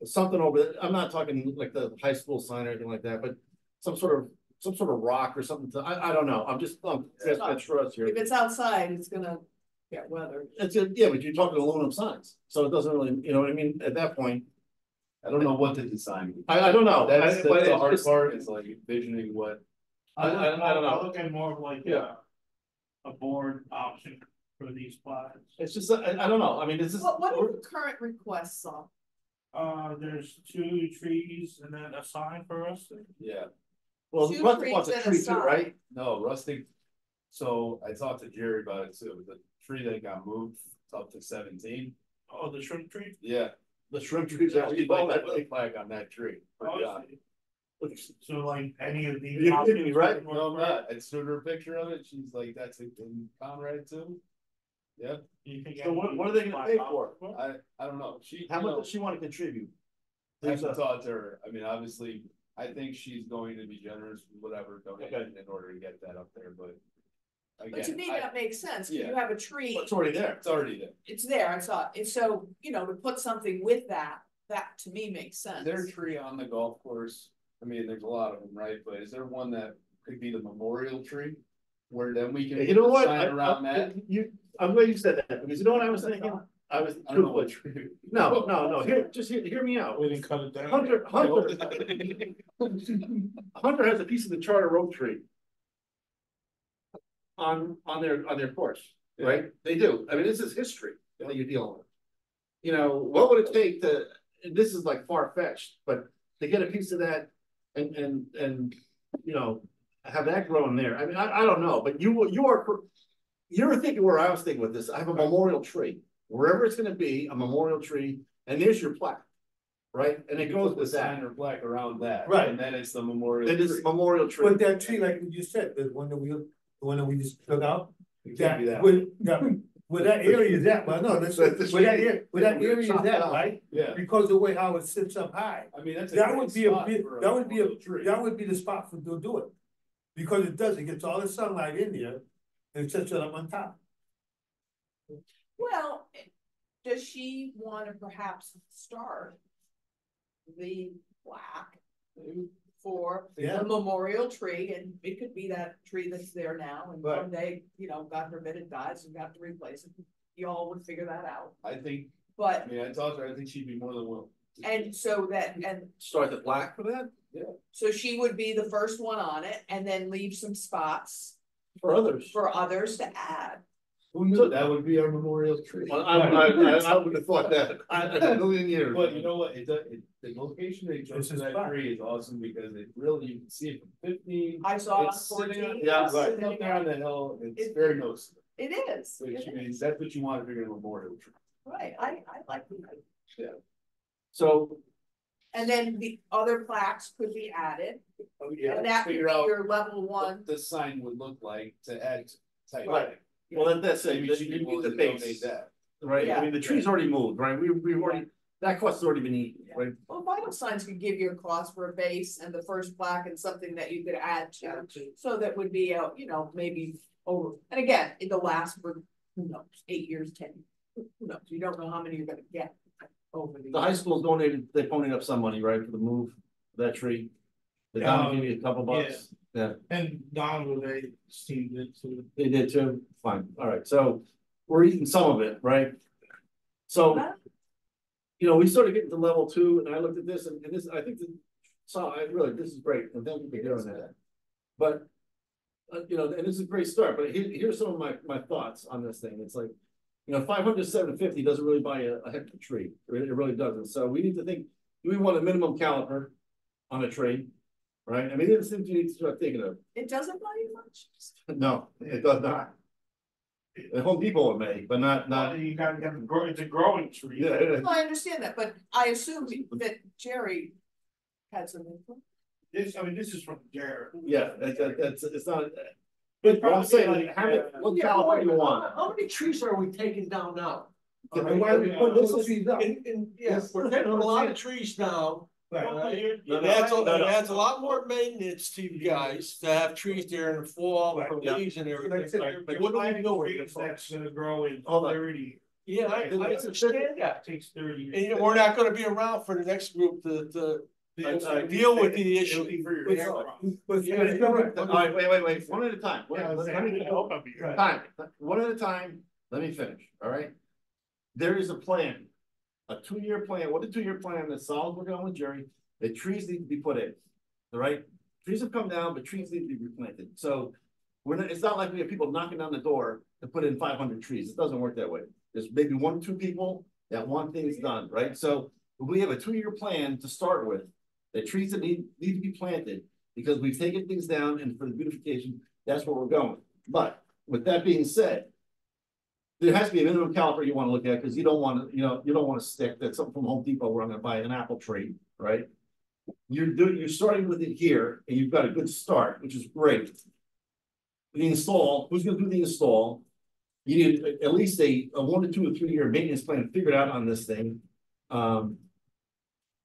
A: over there, I'm not talking like the high school sign or anything like that, but some sort of rock or something to, I don't know, I'm just, that's trust here.
D: If it's outside, it's gonna get weather.
A: Yeah, but you're talking aluminum signs, so it doesn't really, you know what I mean, at that point,
J: I don't know what the design would be.
A: I don't know.
J: That's
A: but
J: the
A: it's
J: hard
A: just-
J: part, is like envisioning what.
A: I don't know.
B: I look at more of like,
A: Yeah.
B: a board option for these plots.
A: It's just, I don't know, I mean, this is.
D: What are the current requests on?
B: There's 2 trees and then a sign for us.
J: Yeah,
A: Well,
D: Two
A: Rustic wants a
D: trees and a
A: tree too,
D: sign.
A: right?
J: no, rustic, so I talked to Jerry about it too, the tree that got moved up to 17,
B: Oh, the shrimp tree?
J: yeah.
A: The shrimp trees.
J: Yeah, we'd like to put a flag on that tree.
B: Oh,
J: Yeah.
B: I see. So like any of these.
A: You're kidding me, right?
J: No, I'm not, I showed her a picture of it, she's like, that's in Conrad too. Yep,
B: You think
A: So what are they gonna pay for?
J: I don't know, she.
A: How
J: you
A: much
J: know,
A: does she wanna contribute?
J: I haven't talked to her, I mean, obviously, I think she's going to be generous, with whatever donation in order to get that up there, but.
D: But to
J: Again,
D: me, that makes sense, 'cause
J: yeah.
D: you have a tree,
A: It's already there.
J: it's already there.
D: it's there, I saw it, and so, you know, to put something with that to me makes
J: Is
D: sense.
J: there a tree on the golf course? I mean, there's a lot of them, right? But is there one that could be the memorial tree? Where then we can.
A: You know
J: put a
A: what?
J: sign around that?
A: I'm glad you said that, because you know what I was thinking? I was.
J: I don't know what tree.
A: No, hear me out.
B: We didn't cut it down.
A: Hunter has a piece of the Charter Oak tree. On their course, right? They do, I mean, this is history that you're dealing with. You know, what would it take to, and this is like far-fetched, but to get a piece of that and, you know, have that growing there, I mean, I don't know, but you're thinking where I was thinking with this, I have a memorial tree, wherever it's gonna be, a memorial tree, and there's your plaque. Right, and it goes with that,
J: Sign or plaque around that.
E: Right.
J: And then it's the memorial.
A: then it's
J: tree.
A: a memorial tree.
E: But that tree, like you said, the one that we just took out.
J: It can't be that.
E: Where that area is at, well, no, that's, where that area is at, right?
J: Yeah,
E: Because the way how it sits up high.
J: I mean, that's.
E: That would be a
J: great
E: bit,
J: spot for
E: that would be
J: memorial tree.
E: that would be the spot for to do it. Because it does, it gets all the sunlight in there and it sets it up on top.
D: Well, does she wanna perhaps start the plaque for
E: Yeah.
D: the memorial tree, and it could be that tree that's there now, and
E: Right.
D: one day, you know, God forbid it dies, and you have to replace it. Y'all would figure that out,
J: I think, I
D: but,
J: mean, I told her, I think she'd be more than willing.
D: and so that, and
A: Start the plaque for that,
D: so she would be the first one on it, and then leave some spots
A: for others.
D: for others to add.
J: Who knew that would be our memorial tree?
A: Well, I would have thought that, a million years.
J: But you know what, the location they chose
E: It's
J: for
E: a
J: that
E: spot.
J: tree is awesome because it really, you can see it from 15.
D: I saw it on
J: It's sitting
D: 14.
A: yeah,
D: it's
J: Right,
D: sitting
J: up there on the hill, it's
D: It-
J: very noticeable,
D: It is,
J: which means that's what you want to figure in a memorial tree.
D: right, I like that.
A: So,
D: And then the other plaques could be added,
J: Oh, yeah.
D: and that could be
J: Figure out
D: your level
J: what
D: one.
J: the sign would look like to add type.
A: Right. well, that's it,
J: Maybe she
A: you
J: could
A: need the
J: donate
A: base,
J: that.
A: right, I
D: Yeah.
A: mean, the tree's already moved, right, we've already, that cost's already been eaten, right?
D: Well, vital signs could give you a cost for a base and the first plaque and something that you could add to, so that would be, you know, maybe over, and again, it'll last for, who knows, 8 years, 10, who knows, you don't know how many you're gonna get over the.
A: The high school donated, they ponied up some money, right, for the move of that tree. The town gave you a couple bucks, yeah,
B: And Donald, they seemed it to.
A: they did too, fine, all right, so we're eating some of it, right? So, you know, we started getting to level 2, and I looked at this, and this, I think, this is great, and thank you for doing that. But, you know, and this is a great start, but here's some of my thoughts on this thing, it's like, you know, 500 to 750 doesn't really buy a hectare tree, it really doesn't, so we need to think, do we want a minimum caliper on a tree? Right, I mean, it's things you need to start thinking of.
D: It doesn't buy you much.
A: No, it does not. The Home Depot it may, but not.
B: You gotta have it's a growing tree.
A: Yeah, it is.
D: Well, I understand that, but I assume that Jerry had some input.
B: This is from Jared.
A: Yeah, it's not. But I'm saying, what caliber do you want?
E: How many trees are we taking down now?
A: Yeah,
E: And why we put those trees up?
B: Yes,
E: We're taking a lot of trees down.
B: Right.
E: That's a lot more maintenance to you guys to have trees there in the fall for leaves and everything. But what do we know?
B: That's gonna grow in
A: Hold on.
B: 30.
E: Yeah, I understand that.
B: Takes 30 years.
E: And you know, we're not gonna be around for the next group to deal with the issue.
A: All right, wait, one at a time. One at a time, let me finish, all right? There is a plan, a 2-year plan. What a 2-year plan that solves we're going with Jerry, the trees need to be put in, all right? Trees have come down, but trees need to be replanted. So it's not like we have people knocking down the door to put in 500 trees. It doesn't work that way. There's maybe 1 or 2 people that want things done, right? So we have a 2-year plan to start with. The trees that need to be planted because we've taken things down, and for the beautification, that's where we're going. But with that being said, there has to be a minimum caliber you want to look at because you don't want to, you don't want to stick that's something from Home Depot where I'm going to buy an apple tree, right? You're starting with it here, and you've got a good start, which is great. The install, who's going to do the install? You need at least a 1 to 2 or 3 year maintenance plan figured out on this thing.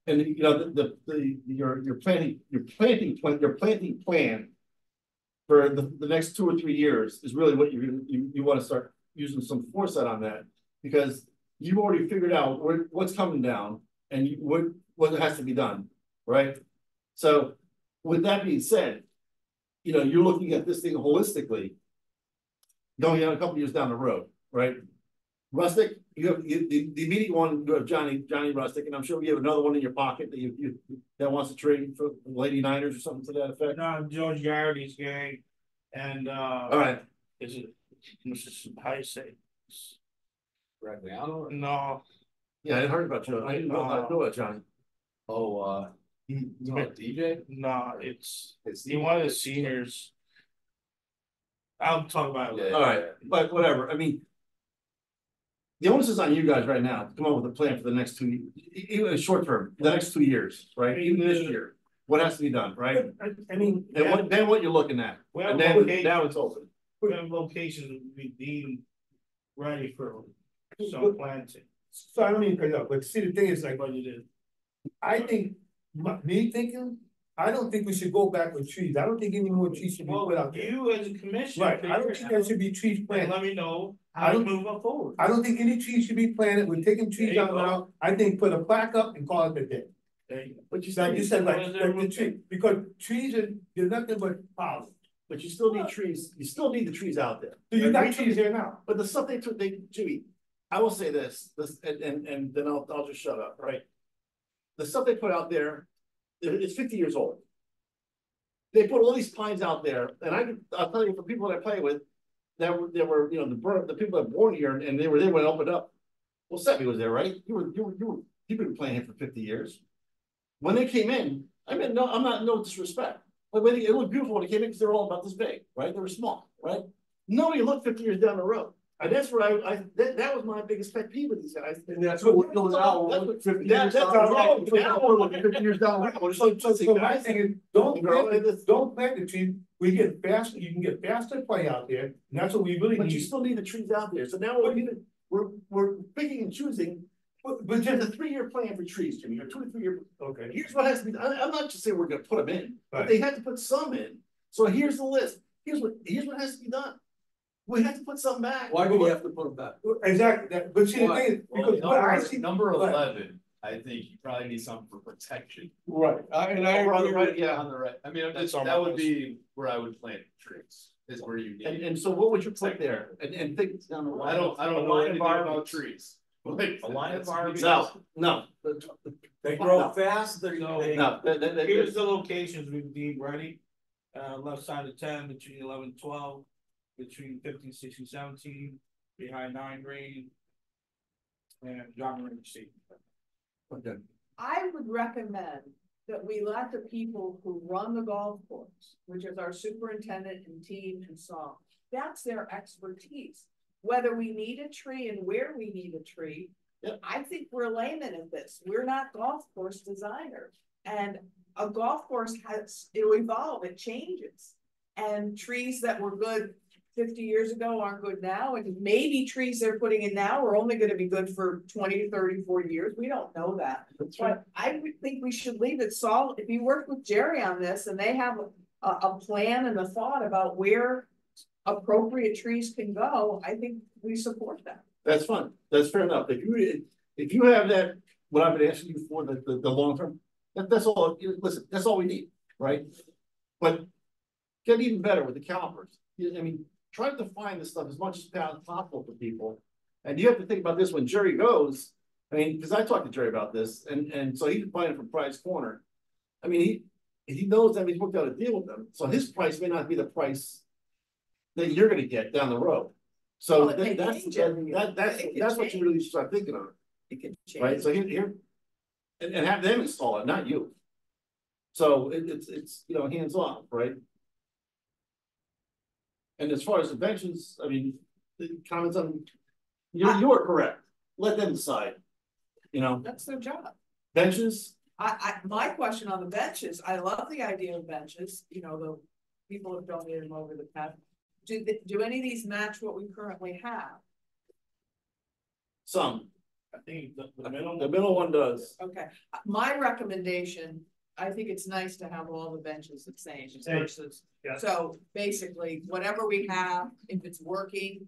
A: And you know your planting plan for the next 2 or 3 years is really what you want to start using some foresight on that, because you've already figured out what's coming down and what has to be done, right? So with that being said, you know, you're looking at this thing holistically going on a couple years down the road, right? Rustic, you have the immediate one, you have Johnny Rustic, and I'm sure you have another one in your pocket that that wants to trade for Lady Niners or something to that effect.
B: No, George Garrity's gang, and
A: all right,
B: is it how you say?
J: Gragliano?
B: No.
A: Yeah, I heard about Joe. I didn't know about Johnny.
J: Oh, DJ?
B: No, it's one of the seniors. I'll talk about it later.
A: All right, but whatever. I mean, the onus is on you guys right now to come up with a plan for the next 2 years, even short term, the next 2 years, right? Even this year, what has to be done, right?
B: I mean,
A: and then what you're looking at, and then now it's open.
B: We have locations that would be deemed ready for some planting.
E: So I don't mean to cut it up, but see, the thing is like,
B: But you did.
E: I think, me thinking, I don't think we should go back with trees. I don't think any more trees should be put out there.
B: You as a commission.
E: Right, I don't think there should be trees
B: And
E: planted.
B: let me know how to move up forward.
E: I don't think any trees should be planted. We're taking trees
B: There you
E: out
B: go.
E: now. I think put a plaque up and call it a day.
B: There you go.
A: But you
E: Like you said,
B: What
E: like
B: is there
E: the tree, because trees are, they're nothing but pollen.
A: But you still need trees. You still need the trees out there.
E: So you got trees there now.
A: But the stuff Jimmy, I will say this, and then I'll just shut up, right? The stuff they put out there, it's 50 years old. They put all these pines out there, and I'll tell you, for people that I play with, there were you know the people that were born here, and they were there when it opened up. Well, Seppi was there, right? You've been playing here for 50 years. When they came in, I mean, I'm not no disrespect, but when it looked beautiful when they came in because they were all about this big, right? They were small, right? Nobody looked 50 years down the road. And that's where that was my biggest pet peeve with these guys.
E: And that's what we're doing now.
A: Now we're looking 50 years down the road.
E: So my thing is, don't plant the tree. We get faster, you can get faster play out there, and that's what we really
A: But you
E: need.
A: still need the trees out there. So now we're picking and choosing. But there's a 3-year plan for trees, Jimmy, or 2 to 3 year.
E: Okay.
A: Here's what has to be done. I'm not just saying we're gonna put them in, but
E: Right.
A: they had to put some in. So here's the list. Here's what has to be done. We had to put something back.
K: Why do we have to put them back?
E: Exactly, but see, the thing is,
J: Well,
E: because what I see.
J: number
E: Right.
J: 11, I think you probably need something for protection.
K: Right,
J: On the right,
A: yeah.
J: on the right, I mean,
A: That's
J: that
A: our
J: would
A: house.
J: be where I would plant trees, is where you need.
A: And so what would you put there? And think down the line.
J: I don't know
A: line
J: anything
A: of
J: about
A: arborvitae.
J: trees. Like,
K: A line of arborvitae.
A: No,
K: They grow fast, they,
B: No.
K: they.
A: no,
B: Here's the locations we need ready. Left side of 10, between 11, 12, between 15, 16, 17, behind 9 green. And John Range C.
A: Okay.
D: I would recommend that we let the people who run the golf course, which is our superintendent and team and so, that's their expertise. Whether we need a tree and where we need a tree,
A: Yep.
D: I think we're laymen at this. We're not golf course designers. And a golf course it'll evolve, it changes. And trees that were good 50 years ago aren't good now, and maybe trees they're putting in now are only gonna be good for 20, 30, 40 years. We don't know that.
A: That's right.
D: But I would think we should leave it solid. If you work with Jerry on this and they have a plan and a thought about where appropriate trees can go, I think we support that.
A: That's fine. That's fair enough. If you have that, what I've been asking you for, the long term, that's all, listen, that's all we need, right? But get even better with the calipers. I mean, try to define this stuff as much as possible for people. And you have to think about this when Jerry goes, I mean, because I talked to Jerry about this, and so he's buying from Price Corner. I mean, he knows that he's worked out a deal with them, so his price may not be the price that you're gonna get down the road. So
D: Well, it may
A: that's
D: change every year.
A: that's
D: It can
A: what you
D: change.
A: really should start thinking of,
D: It can change.
A: right? So here, and have them install it, not you. So it's hands off, right? And as far as the benches, I mean, the comments on, you are correct. Let them decide.
D: That's their job.
A: Benches,
D: My question on the benches, I love the idea of benches, the people have donated them over the past. Do any of these match what we currently have?
A: some,
B: I think
A: the middle one does.
D: Okay, my recommendation, I think it's nice to have all the benches the same versus.
B: Yeah.
D: So basically, whatever we have, if it's working,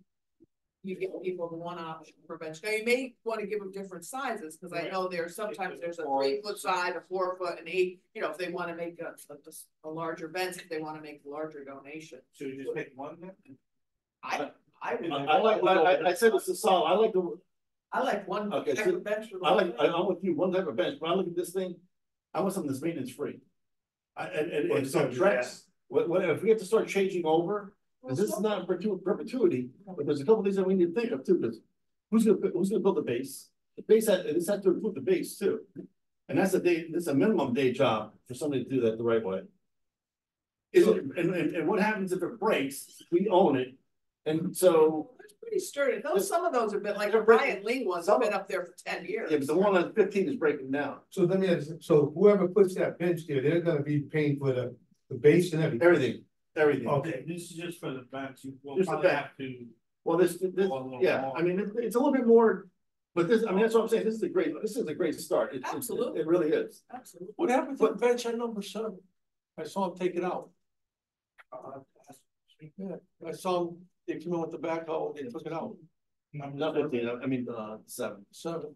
D: you give people the one option for bench. Now, you may want to give them different sizes, because I know sometimes there's a 3-foot side, a 4-foot, and 8, if they want to make a larger bench, if they want to make a larger donation.
B: Should we just pick one then?
A: I said it's a solid,
D: I like one
A: Okay,
D: type
A: so
D: of bench for the.
A: I'm with you, one type of bench, but I look at this thing, I want something that's maintenance free. And so tracks, what if we have to start changing over, because this is not perpetuity, but there's a couple things that we need to think of too, because who's gonna build the base? This has to include the base too. And that's a minimum day job for somebody to do that the right way. And what happens if it breaks? We own it, and so.
D: It's pretty sturdy. Some of those have been like
A: They're
D: the
A: breaking-
D: Ryan Lee ones have been up there for 10 years.
A: Yeah, but the one on 15 is breaking down.
E: So let me ask, so whoever puts that bench there, they're gonna be paying for the base and everything?
A: Everything.
E: Okay.
B: This is just for the bench. We'll
A: Just the
B: probably
A: bench.
B: have to.
A: Well, yeah, I mean, it's a little bit more, but that's what I'm saying, this is a great start.
D: Absolutely.
A: It really is.
D: Absolutely.
K: What happened to the bench at number 7? I saw him take it out. Yeah, I saw him, they came in with the backhoe, they took it out.
A: Not 15, I mean, 7.
K: 7.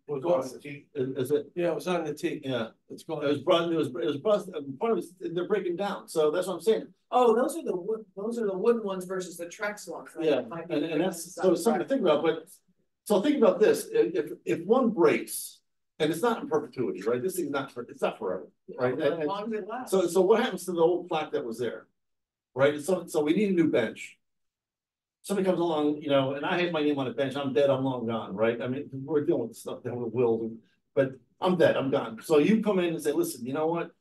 B: We'll
K: go.
A: Is it?
K: Yeah, it was on the tee.
A: Yeah.
K: It's gone.
A: It was part of it, they're breaking down, so that's what I'm saying.
D: Oh, those are the wooden ones versus the Trex ones. Right?
A: Yeah,
D: It might be
A: and
D: different
A: that's,
D: on
A: so
D: the
A: it's something to
D: Trex.
A: think about, but, so think about this, if one breaks, and it's not in perpetuity, right, this thing's not, it's not forever, right?
D: As long as it lasts.
A: So what happens to the old plaque that was there? Right, so we need a new bench. Somebody comes along, and I had my name on a bench, I'm dead, I'm long gone, right? I mean, we're dealing with stuff that with wills, but I'm dead, I'm gone. So you come in and say, listen, you know what?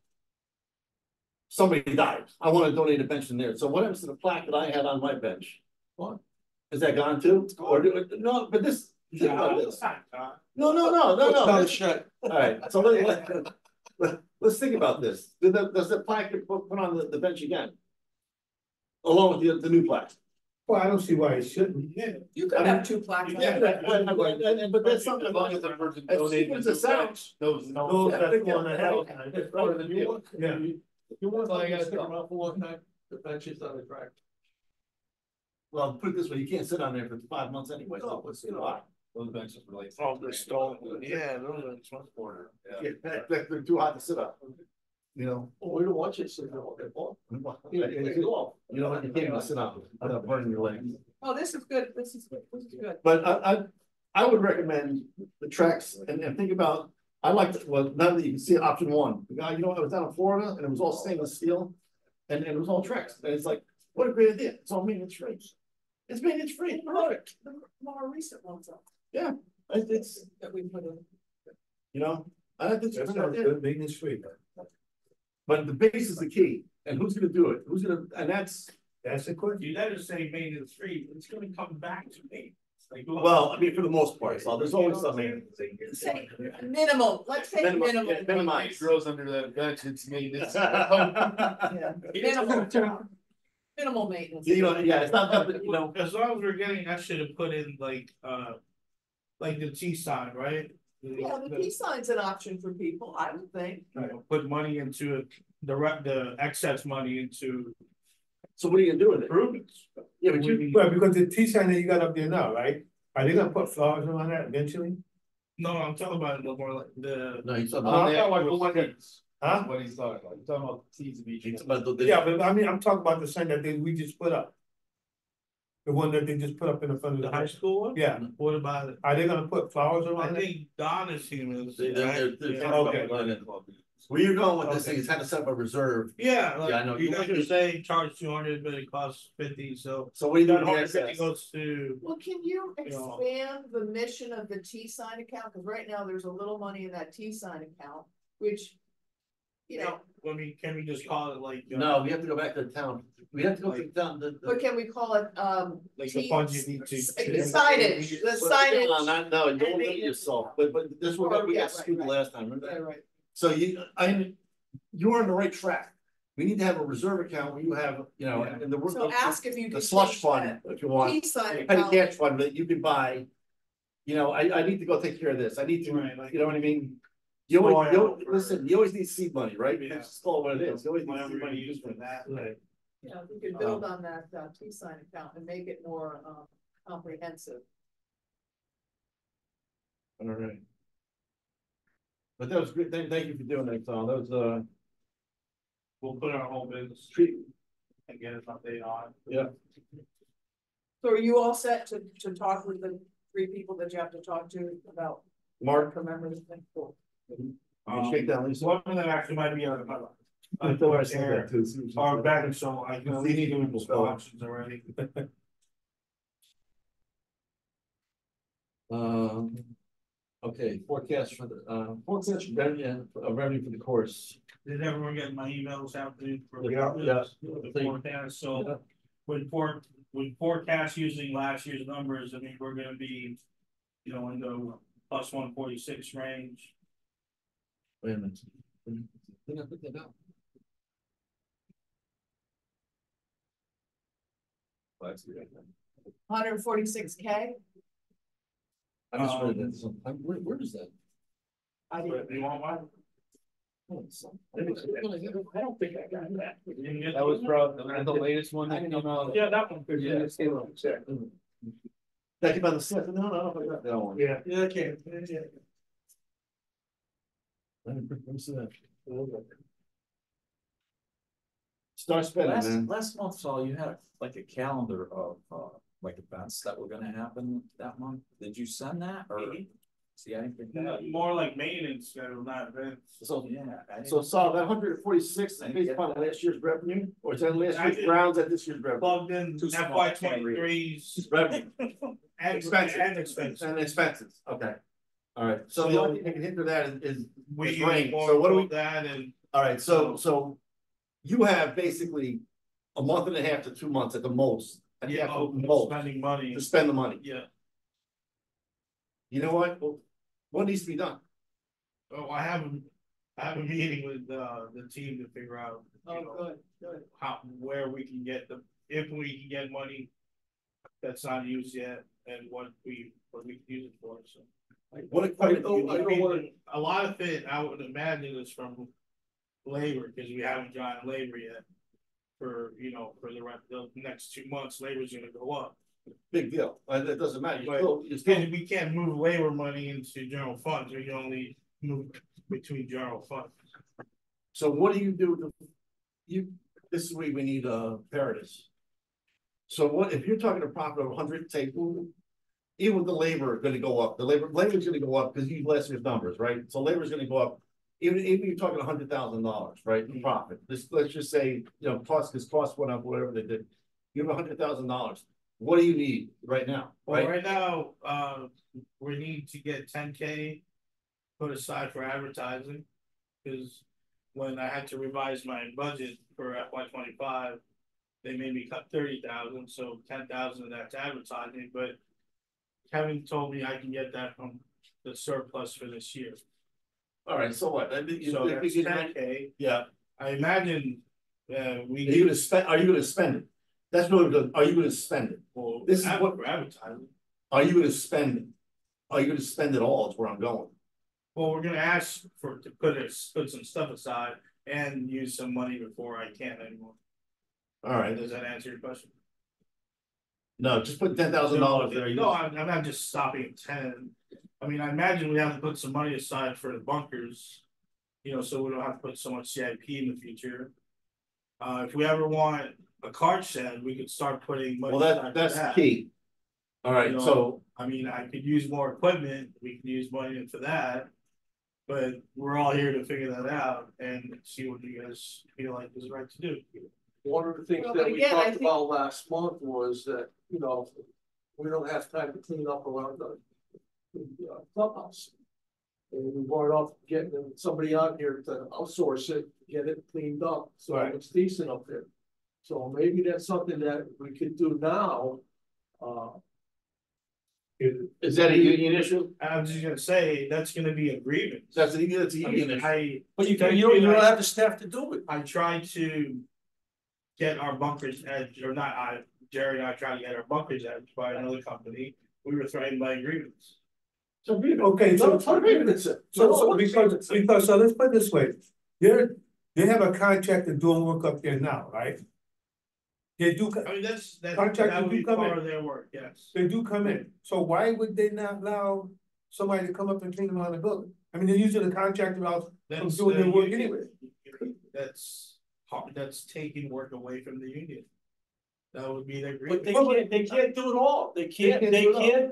A: Somebody died, I want to donate a bench in there. So what happens to the plaque that I had on my bench?
K: What?
A: Is that gone too? Or no, but this, think about this. No.
K: It's not a shed.
A: All right, so let's think about this. Does the plaque get put on the bench again? Along with the new plaque?
E: Well, I don't see why it shouldn't.
B: Yeah.
D: You could have 2 plaques.
A: Yeah, but that's something.
J: As long as the person
A: As
J: donated
A: cheap as
J: the
A: it sounds.
J: bench, those
E: Those
J: no.
E: that want to help.
K: That's
A: part of the deal.
E: Yeah.
K: You want
J: That's all
K: something
J: you
K: to
J: gotta
K: stick
J: do.
K: around for a long time, the bench is on the track.
A: well, put it this way, you can't sit on there for 5 months anyway, so it's, you know.
J: Those benches were like.
B: Oh, they're stolen, yeah, those are
J: Transporter,
A: Yeah, they're too hot to sit on. You know.
K: Oh, we don't watch it, so they're all good.
A: You know, you can't even sit on, without burning your legs.
D: Oh, this is good, this is good, this is good.
A: But I would recommend the tracks and think about, I like, well, now that you can see option one, the guy, you know, I was down in Florida and it was all stainless steel. And it was all tracks, and it's like, what a great idea, it's all maintenance free. It's maintenance free, perfect,
D: The more recent ones up
A: it's,
D: that we put in.
A: you know, I think it's a
E: That
A: good
E: sounds
A: idea.
E: good, maintenance free.
A: But the base is the key, and who's gonna do it, and that's,
E: That's the question.
B: You never say maintenance free, it's gonna come back to me. Like, look,
A: well, I mean, for the most part, so there's always some maintenance.
D: Say minimal, let's say
A: Minimum,
D: minimal.
A: yeah, minimize.
J: Grows under that bench, it's maintenance.
D: Yeah. Minimal maintenance.
A: You know, yeah, it's not that, you know,
B: as long as we're getting, I should have put in like the T sign, right?
D: Yeah, the peace sign's an option for people, I would think.
B: Put money into it, the excess money into
A: so what are you gonna do with it?
B: improvements.
A: Yeah, but you,
E: Well, because the T-sign that you got up there now, right? Are they gonna put flowers on that eventually?
B: No, I'm talking about the more like the.
A: no, you're talking
E: Uh,
A: about,
E: I thought like the one Huh?
J: What he's talking about, he's talking about the T's of each.
A: you're talking about the.
E: Yeah, but I mean, I'm talking about the sign that we just put up. The one that they just put up in the front of
B: The
E: the
B: high
E: house.
B: school one?
E: Yeah,
B: What about it?
E: are they gonna put flowers
B: I
E: around it?
B: think Donna's team is.
A: They're
B: right? Yeah.
E: Okay.
A: Where you're going with this thing is kind of set up a reserve,
B: Yeah,
A: Yeah, I know.
B: like, you guys are saying charge 200, but it costs 50, so.
A: so what are you doing
B: That
A: with
B: 150
A: excess?
B: goes to,
D: Well, can you
B: You know.
D: expand the mission of the T-sign account, cause right now there's a little money in that T-sign account, which. You know,
B: can we just call it like?
A: No, we have to go back to the town, we have to go to the town,
D: what can we call it,
B: Like the
D: T-
B: funds you need to.
D: signage, the
A: No,
D: signage.
A: no, don't limit yourself, but this is what we
D: Yeah,
A: got screwed the
D: right.
A: last time, remember
D: Yeah,
A: that?
D: right.
A: So you're on the right track. We need to have a reserve account where you have, you know, and the.
D: So ask if you
A: The
D: can.
A: slush
D: change
A: fund,
D: that
A: if you want,
D: T-sign
A: petty
D: account.
A: cash fund that you can buy. You know, I need to go take care of this, I need to,
B: Right, like-
A: you know what I mean? You always,
B: Spoil for-
A: listen, you always need seed money, right?
B: Yeah.
A: That's just all what it is, you always need
B: Whatever
A: seed money
B: you
A: to
B: use
A: use
B: for that, like.
D: Yeah, we could build on that T-sign account and make it more comprehensive.
A: All right. But that was good, thank you for doing that, Tom, that was,
B: We'll put our whole business
A: treat,
B: and get an update on.
A: yeah.
D: So are you all set to talk with the 3 people that you have to talk to about?
A: Mark,
D: Remember the thing? Cool.
A: you shake down, Lisa.
B: One of them actually might be on
A: I thought I said that too.
B: Or back and so I can
A: See,
B: leave
A: people
B: them
A: spell it.
B: options already.
A: Okay, forecast for the, forecast revenue for the course.
B: Did everyone get my emails out to?
A: Yeah, yeah.
B: The forecast, so with forecast using last year's numbers, I mean, we're gonna be, you know, in the plus 146 range.
A: Wait a minute. Didn't I put that out?
J: That's good.
D: 146K?
A: I just read that, so, where is that?
D: I didn't.
B: You want one?
A: Oh, I don't think I got that.
J: That was the latest one that came out.
B: Yeah, that one.
J: Yeah.
A: That came out the second, no, I got that one.
B: Yeah, okay.
A: Let me see that. Start spending, man.
L: Last month, Saul, you had like a calendar of like events that were gonna happen that month. Did you send that or? See, I didn't think that.
B: More like maintenance, not events.
A: So,
L: Yeah. I didn't-
A: so Saul, that 146 is based upon last year's revenue, or is that last
B: I
A: year's
B: did-
A: grounds at this year's revenue?
B: Plugged in
L: Too small,
B: FY
L: can't read.
B: 23's
A: Revenue,
B: and
A: expenses,
B: expenses.
A: and expenses, okay. All right, so the only thing that can hinder that is
B: We
A: rain.
B: more
A: So what do we,
B: that and
A: all right, so you have basically a month and a half to 2 months at the most. At the absolute most,
B: spending money.
A: to spend the money.
B: Yeah.
A: You know what? What needs to be done?
B: Oh, I have a meeting with the team to figure out, you
D: Oh,
B: know,
D: good.
B: where we can get if we can get money that's not used yet and what we can use it for, so.
A: What equipment?
B: A lot of it, I would imagine, is from labor, because we haven't gotten labor yet. for, you know, for the next 2 months, labor's gonna go up.
A: Big deal, it doesn't matter,
B: But
A: you still,
B: we can't move labor money into general funds, we can only move between general funds.
A: so what do you do to, this is where we need parity. So what, if you're talking a profit of 100, say, even with the labor gonna go up, labor's gonna go up, because you less your numbers, right? So labor's gonna go up, even you're talking $100,000, right, in profit, let's just say, you know, because cost went up, whatever they did. You have $100,000, what do you need right now,
B: Well,
A: right?
B: right now, we need to get 10K put aside for advertising, because when I had to revise my budget for FY25, they made me cut 30,000, so 10,000 of that's advertising, but Kevin told me I can get that from the surplus for this year.
A: All right, so what?
B: So that's 10K.
A: Yeah.
B: I imagine,
A: Are you gonna spend it? That's really good, are you gonna spend it?
B: well,
A: This is what,
B: for advertising.
A: are you gonna spend it? Are you gonna spend it all, is where I'm going.
B: Well, we're gonna ask to put some stuff aside and use some money before I can't anymore.
A: All right,
B: Does that answer your question?
A: no, just put $10,000 there.
B: No, I'm not just stopping at 10. I mean, I imagine we have to put some money aside for the bunkers, you know, so we don't have to put so much CIP in the future. If we ever want a cart shed, we could start putting money.
A: Well, that's the key. All right,
B: You know,
A: so,
B: I mean, I could use more equipment, we can use money for that. But we're all here to figure that out and see what you guys feel like is right to do.
K: One of the things
D: Well,
K: that
D: but
K: we
D: again, I
K: talked
D: think-
K: about last month was that, you know, we don't have time to clean up around the clubhouse. And we brought up getting somebody out here to outsource it, get it cleaned up, so
A: Right.
K: it's decent up there. So maybe that's something that we could do now.
A: is that a union issue?
B: I was just gonna say, that's gonna be a grievance.
A: That's a union issue.
K: But you don't have the staff to do it.
B: I tried to get our bunkers edged, or not, Jerry and I tried to get our bunkers edged by another company. We were threatened by agreements.
E: Okay, so let's put it this way, they have a contractor doing work up there now, right? They do,
B: I mean, that
E: Contractors
B: would be
E: do come
B: part
E: in.
B: of their work, yes.
E: they do come in, so why would they not allow somebody to come up and clean them on the building? I mean, they're using the contractor out from
B: That's
E: doing their
B: the
E: work
B: union.
E: anyway.
B: That's taking work away from the union. That would be their
K: But
B: grievance.
K: they can't do it all. They can't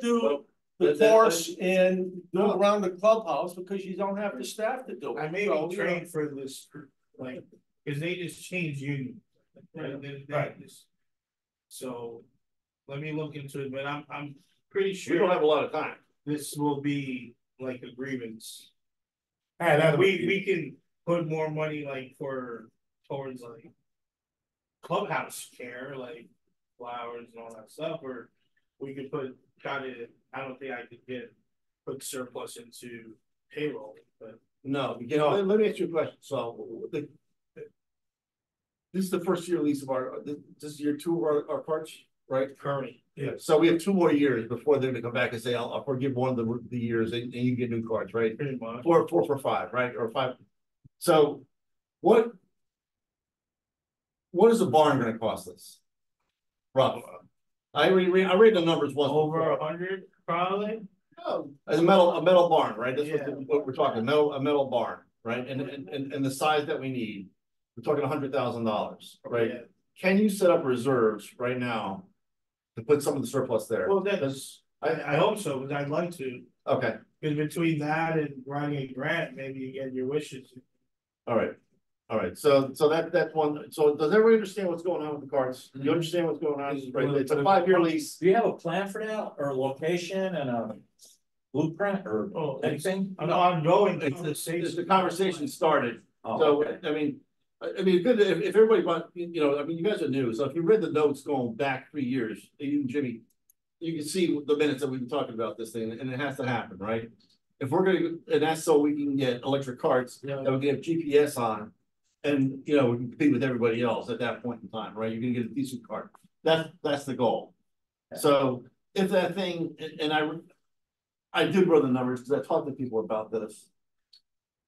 K: do the
A: that-
K: course and do around the clubhouse because you don't have the staff to do it.
B: I may
K: So,
B: be trained for this, like, cause they just changed union.
E: Right.
B: So, let me look into it, but I'm pretty
A: We don't
B: sure
A: have a lot of time.
B: this will be like a grievance.
E: That'll be-
B: We can put more money like towards like clubhouse care, like flowers and all that stuff, or we could I don't think I could put surplus into payroll, but.
A: No, let me ask you a question, so, this is the first year lease of this is year 2 of our carts, right?
B: Currently,
E: Yeah.
A: So we have 2 more years before they're gonna come back and say, I'll forgive one of the years and you get new cards, right?
B: pretty much.
A: 4 for 5, right, or 5. So, what is a barn gonna cost us? Rough. I read the numbers once.
B: Over
A: before.
B: 100, probably.
A: A metal barn, right? That's
B: Yeah.
A: what we're talking, a metal barn, right? And the size that we need, we're talking $100,000, right?
B: Yeah.
A: Can you set up reserves right now to put some of the surplus there?
B: Well, I hope so, because I'd like to,
A: Okay,
B: because between that and writing a grant, maybe you get your wishes.
A: all right, so that's one, so does everybody understand what's going on with the carts? Do you understand what's going on? Right, it's a 5-year lease.
L: Do you have a plan for that, or location and a blueprint or anything?
B: I'm ongoing.
A: The conversation started,
L: Oh,
A: so,
L: okay.
A: I mean, good, if everybody want, you know, I mean, you guys are new, so if you read the notes going back 3 years, you and Jimmy, you can see the minutes that we've been talking about this thing, and it has to happen, right? If we're gonna, and that's so we can get electric carts that we can have GPS on, and, you know, we can compete with everybody else at that point in time, right? You're gonna get a decent cart. That's the goal. So if that thing, and I did run the numbers, because I talked to people about this.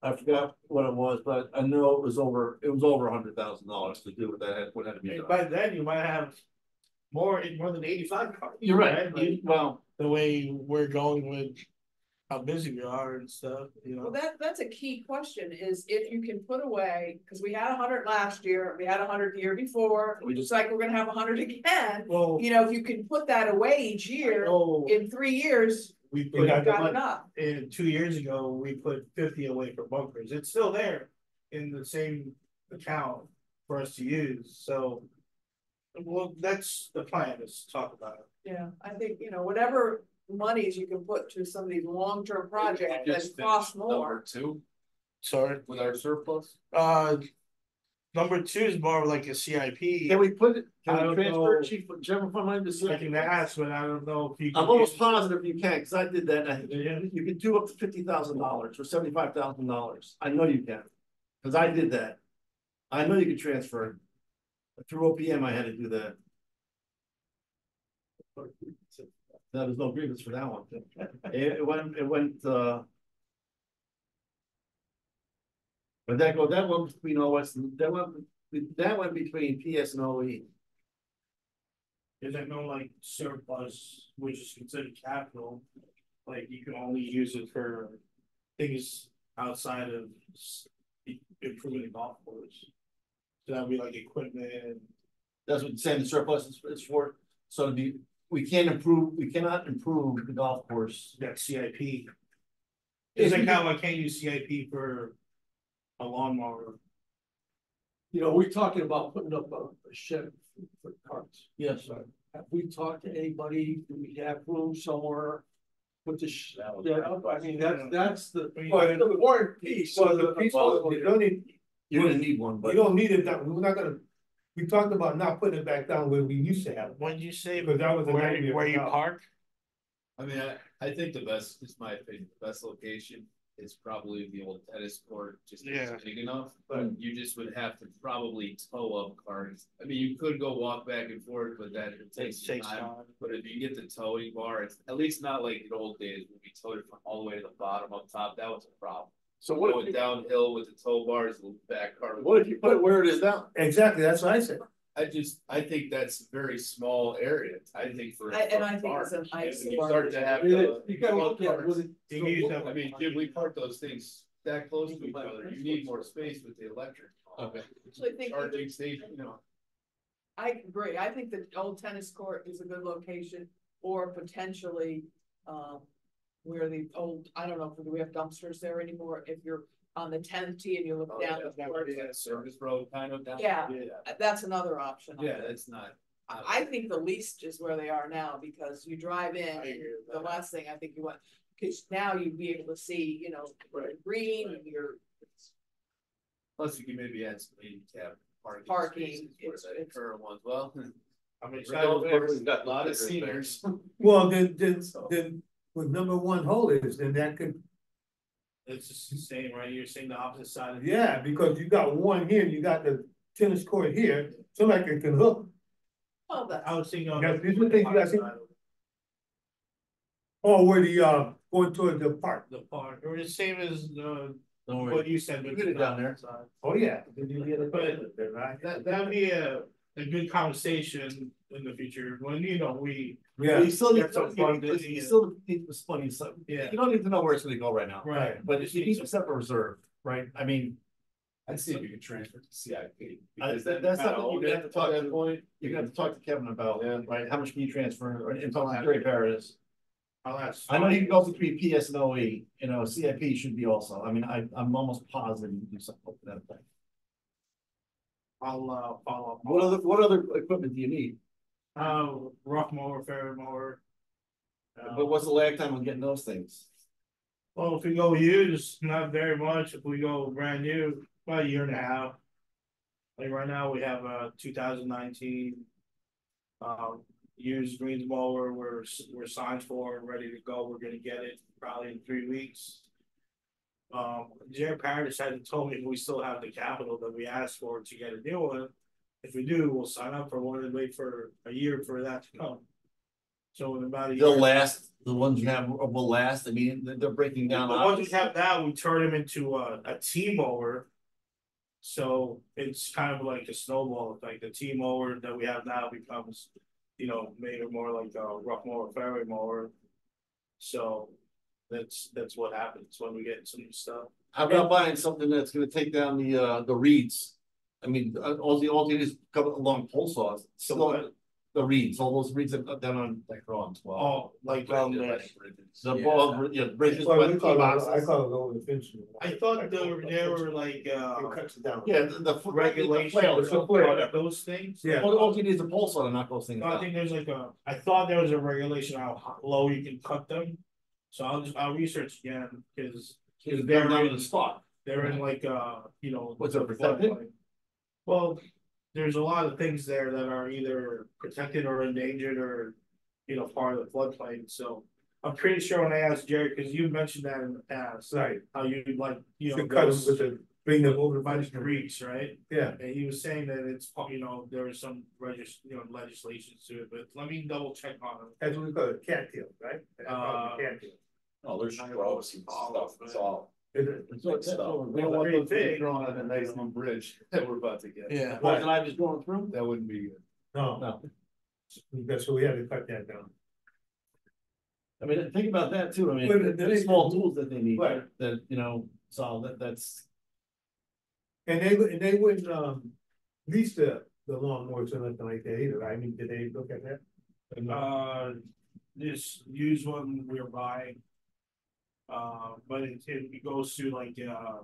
A: I forgot what it was, but I know it was over $100,000 to do what what had to be done.
B: By then, you might have more than 85 cars.
A: You're right,
B: Like,
A: well,
B: the way we're going with how busy we are and stuff, you know.
D: Well, that's a key question is if you can put away, because we had 100 last year, we had 100 the year before,
A: We just-
D: it's like we're gonna have 100 again.
B: Well,
D: You know, if you can put that away each year,
B: oh,
D: in 3 years,
B: we
D: you've
B: put
D: got enough.
B: and 2 years ago, we put 50 away for bunkers. It's still there in the same account for us to use, so. Well, that's the plan, is to talk about it.
D: Yeah, I think, you know, whatever monies you can put to some of these long-term projects
J: Just
D: that cost
J: finish
D: more.
J: Number 2
B: Sorry.
J: with our surplus.
B: Number 2 is more like a CIP.
A: can we put it,
B: I
A: can
B: don't
A: we transfer
B: know.
A: chief general fund money to
B: I
A: CIP?
B: can ask, but I don't know if you.
A: I'm almost positive you can, cause I did that, and
B: Yeah.
A: you can do up to $50,000 or $75,000, I know you can. Cause I did that, I know you can transfer. Through OPM, I had to do that. There was no grievance for that one. It went, but that went between OS, that went between PS and OE.
B: Is there no like surplus, which is considered capital, like you can only use it for things outside of improving the golf course? So that'd be like equipment.
A: That's what saying the surplus is for, so we cannot improve the golf course.
B: That CIP. Is
A: If
B: like
A: you-
B: how I can't use CIP for a lawnmower.
K: You know, we're talking about putting up a shed for carts.
A: Yes,
K: Have we talked to anybody? Do we have room somewhere? Put the I mean, that's the important piece.
E: Well, the piece was, you don't need,
A: you're gonna need one,
E: you
A: but
E: don't need it, we're not gonna, we talked about not putting it back down where we used to have it.
B: When you say
E: Because that was a nightmare.
B: where you park,
J: I mean, I think the best, is my opinion, the best location is probably the old tennis court, just
B: Yeah.
J: it's big enough, but you just would have to probably tow up cars. I mean, you could go walk back and forth, but that it takes
B: takes
J: time.
B: time.
J: But if you get the towing bar, it's at least not like the old days when we towed it from all the way to the bottom up top, that was a problem.
A: so what
J: Going downhill with the tow bars, the back car.
A: if you put it where it is now?
E: Exactly, that's what I said.
J: I think that's a very small area, I think for.
D: And I think
J: for
D: it's an
J: park.
D: ice
J: And you
D: park.
J: start to have.
K: You gotta look at what it.
B: You can use that-
J: I mean, Jim, we park those things that close to each other, you need more space with the electric.
A: Okay.
D: Actually, I think
J: Charging station, you know.
D: I agree. I think the old tennis court is a good location or potentially, where the old, I don't know, do we have dumpsters there anymore? If you're on the 10th tee and you look
J: Oh,
D: down.
J: yeah,
D: the court.
J: that service road kind of down.
D: Yeah. That's another option.
J: Yeah, that's not.
D: I think the least is where they are now because you drive in,
B: I agree with
D: the
B: that.
D: last thing I think you want, cause now you'd be able to see, you know, green, and your
J: Plus you can maybe add some handicap parking.
D: Parking,
J: spaces where
D: it's-
J: that current ones, well.
B: I mean,
J: We've got a lot of seniors.
E: Well, then, with number one holders, then that could,
B: it's just the same, right? You're saying the opposite side of.
E: yeah, because you got one here, you got the tennis court here, somebody can hook.
D: oh, that's.
B: I was thinking on.
E: Yeah, these are things you gotta see. Or where the, going toward the park.
B: The park, or the same as the,
A: Don't worry.
B: what you said.
A: You get it down there.
E: Oh, yeah. Then you get it.
B: But that'd be a good conversation in the future, when, you know, we.
E: Yeah,
A: You still need,
B: Get some funding.
A: you still need this money, so,
B: Yeah.
A: you don't need to know where it's gonna go right now.
B: Right.
A: But you need to set a reserve, right? I mean,
J: I'd see if you could transfer to CIP.
A: that's
J: Because
A: something
J: then
A: you're gonna have to talk
J: at that
A: to,
J: point.
A: you're gonna have to talk to Kevin about,
J: Yeah.
A: right? How much can you transfer, or in talking to Jerry Paradis?
B: I'll ask.
A: I know you can go between PS and OE, you know, CIP should be also, I mean, I'm almost positive you can do something with that thing.
B: I'll follow up.
A: What other equipment do you need?
B: Rough mower, ferry mower.
A: But what's the lag time on getting those things?
B: Well, if we go used, not very much. If we go brand new, about a year and a half. Like right now, we have a 2019. Used greens mower, we're signed for and ready to go. We're gonna get it probably in 3 weeks. Jerry Paradis hasn't told me if we still have the capital that we asked for to get a new one. If we do, we'll sign up for one and wait for a year for that to come. So in about a year.
A: They'll last, the ones you have will last, I mean, they're breaking
B: The
A: down.
B: ones we have now, we turn them into a T-mower. So it's kind of like a snowball, like the T-mower that we have now becomes, made more like a rough mower, fairway mower. So that's what happens when we get some new stuff.
A: How about buying something that's gonna take down the reeds? I mean, all you need is a couple of long pole saws, so the reeds, all those reeds that cut down on, like, they're on 12.
B: Oh, like
A: The
J: Yeah.
A: bridges.
E: Well,
A: but
E: I call
A: boxes.
E: it over the fence.
B: I thought they were like,
E: It cuts it down.
A: Yeah, the
B: regulations,
A: flail.
B: those things.
E: Yeah.
A: All you need is a pole saw to knock those things
B: No, I
A: down.
B: think there's like I thought there was a regulation on how low you can cut them. So I'll research again, because
A: It's down to the spot.
B: they're in like,
A: What's it, protected?
B: floodplain. Well, there's a lot of things there that are either protected or endangered or, part of the floodplain, so. I'm pretty sure when I asked Jerry, because you mentioned that in the past.
E: Right.
B: How you like,
E: You can cut them with the, bring them over
B: by
E: by
B: the creeks, right?
E: Yeah.
B: And he was saying that it's, there was some legislations to it, but let me double check on it.
E: That's what we call it, cattail, right? That's called a cattail.
L: Oh, there's shrubs and stuff, it's all.
E: Is it?
A: We don't want those things growing on
J: a
A: the
J: nice
A: nice.
J: little bridge that we're about to get.
A: Yeah. Poison ivy's going through?
J: That wouldn't be good.
E: No,
A: No.
E: that's so we had to cut that down.
A: I mean, think about that too, I mean,
E: But
A: the small tools that they need,
E: Right.
A: that, so that's.
E: And they wouldn't, lease the lawnmowers or nothing like that either, I mean, did they look at that?
B: This used one we're buying. But it goes through like, a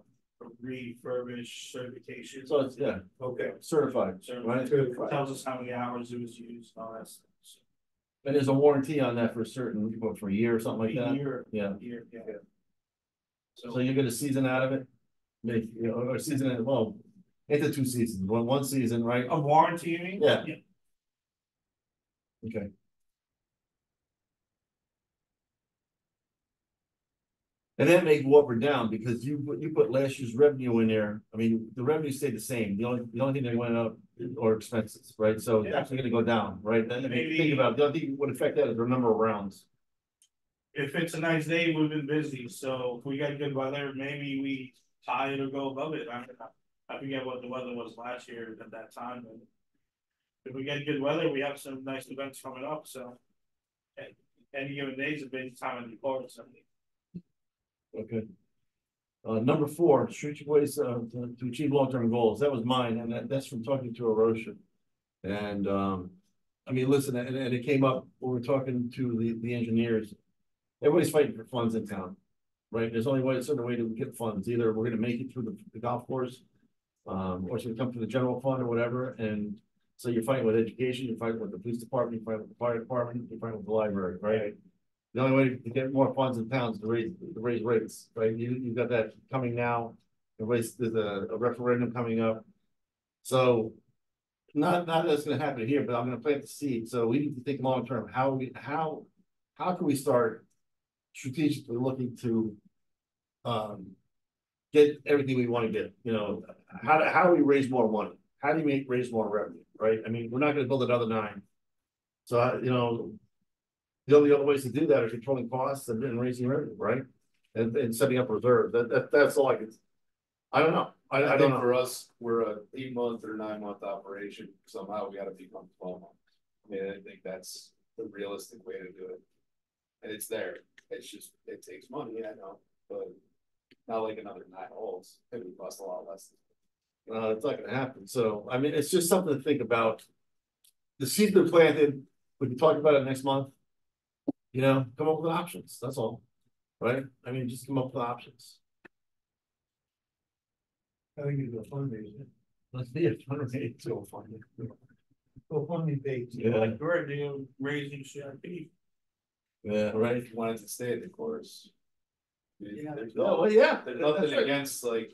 B: refurbished certification.
A: So it's, yeah,
E: Okay.
A: certified, right?
B: Certified. Tells us how many hours it was used, and all that stuff. So,
A: And there's a warranty on that for a certain, for a year or something like that. Yeah.
B: Year, yeah.
A: So you get a season out of it? Maybe, or season, well, into 2 seasons, one season, right?
B: A warranty, you mean?
A: Yeah. Okay. And that may go up or down because you put last year's revenue in there. I mean, the revenue stayed the same. The only thing that went up or expenses, right? So it's
B: Yeah.
A: actually gonna go down, right? I mean,
B: Maybe-
A: think about it. The only thing that would affect that is the number of rounds.
B: If it's a nice day, we've been busy, so if we got good weather, maybe we tie it or go above it. I forget what the weather was last year at that time, but. If we get good weather, we have some nice events coming up, so. Any given day is a big time in the park, so.
A: Okay. Number 4, strategic ways to achieve long-term goals. That was mine, and that's from talking to Arosha. And I mean, listen, and it came up when we were talking to the engineers. Everybody's fighting for funds in town, right? There's only a certain way to get funds. Either we're gonna make it through the golf course, or it's gonna come from the general fund or whatever. And so you're fighting with education, you're fighting with the police department, you're fighting with the fire department, you're fighting with the library, right? The only way to get more funds in towns is to raise rates, right? You've got that coming now. There's a referendum coming up. So not that's gonna happen here, but I'm gonna plant the seed. So we need to think long term. How can we start strategically looking to get everything we want to get? How do we raise more money? How do you raise more revenue, right? I mean, we're not gonna build another 9. So the only other ways to do that are controlling costs and raising revenue, right? And setting up reserves. That's all I can. I don't know. I
J: I
A: don't
J: think
A: know.
J: for us, we're a 8-month or 9-month operation, somehow we gotta become 12 months. I mean, I think that's the realistic way to do it. And it's there, it's just, it takes money, I know, but not like another 9 holes, it would cost a lot less.
A: It's not gonna happen. So, I mean, it's just something to think about. The seed's been planted. We can talk about it next month. Come up with options. That's all. Right? I mean, just come up with options.
E: I think it's a fundraiser.
A: Let's be a fundraiser to fund it.
E: GoFundMe page.
A: Yeah.
B: Like we're doing raising CRP.
A: Yeah, right.
J: If you wanted to stay at the course. There's
A: Oh, well, yeah.
J: There's
A: That's
J: nothing
A: right.
J: against, like,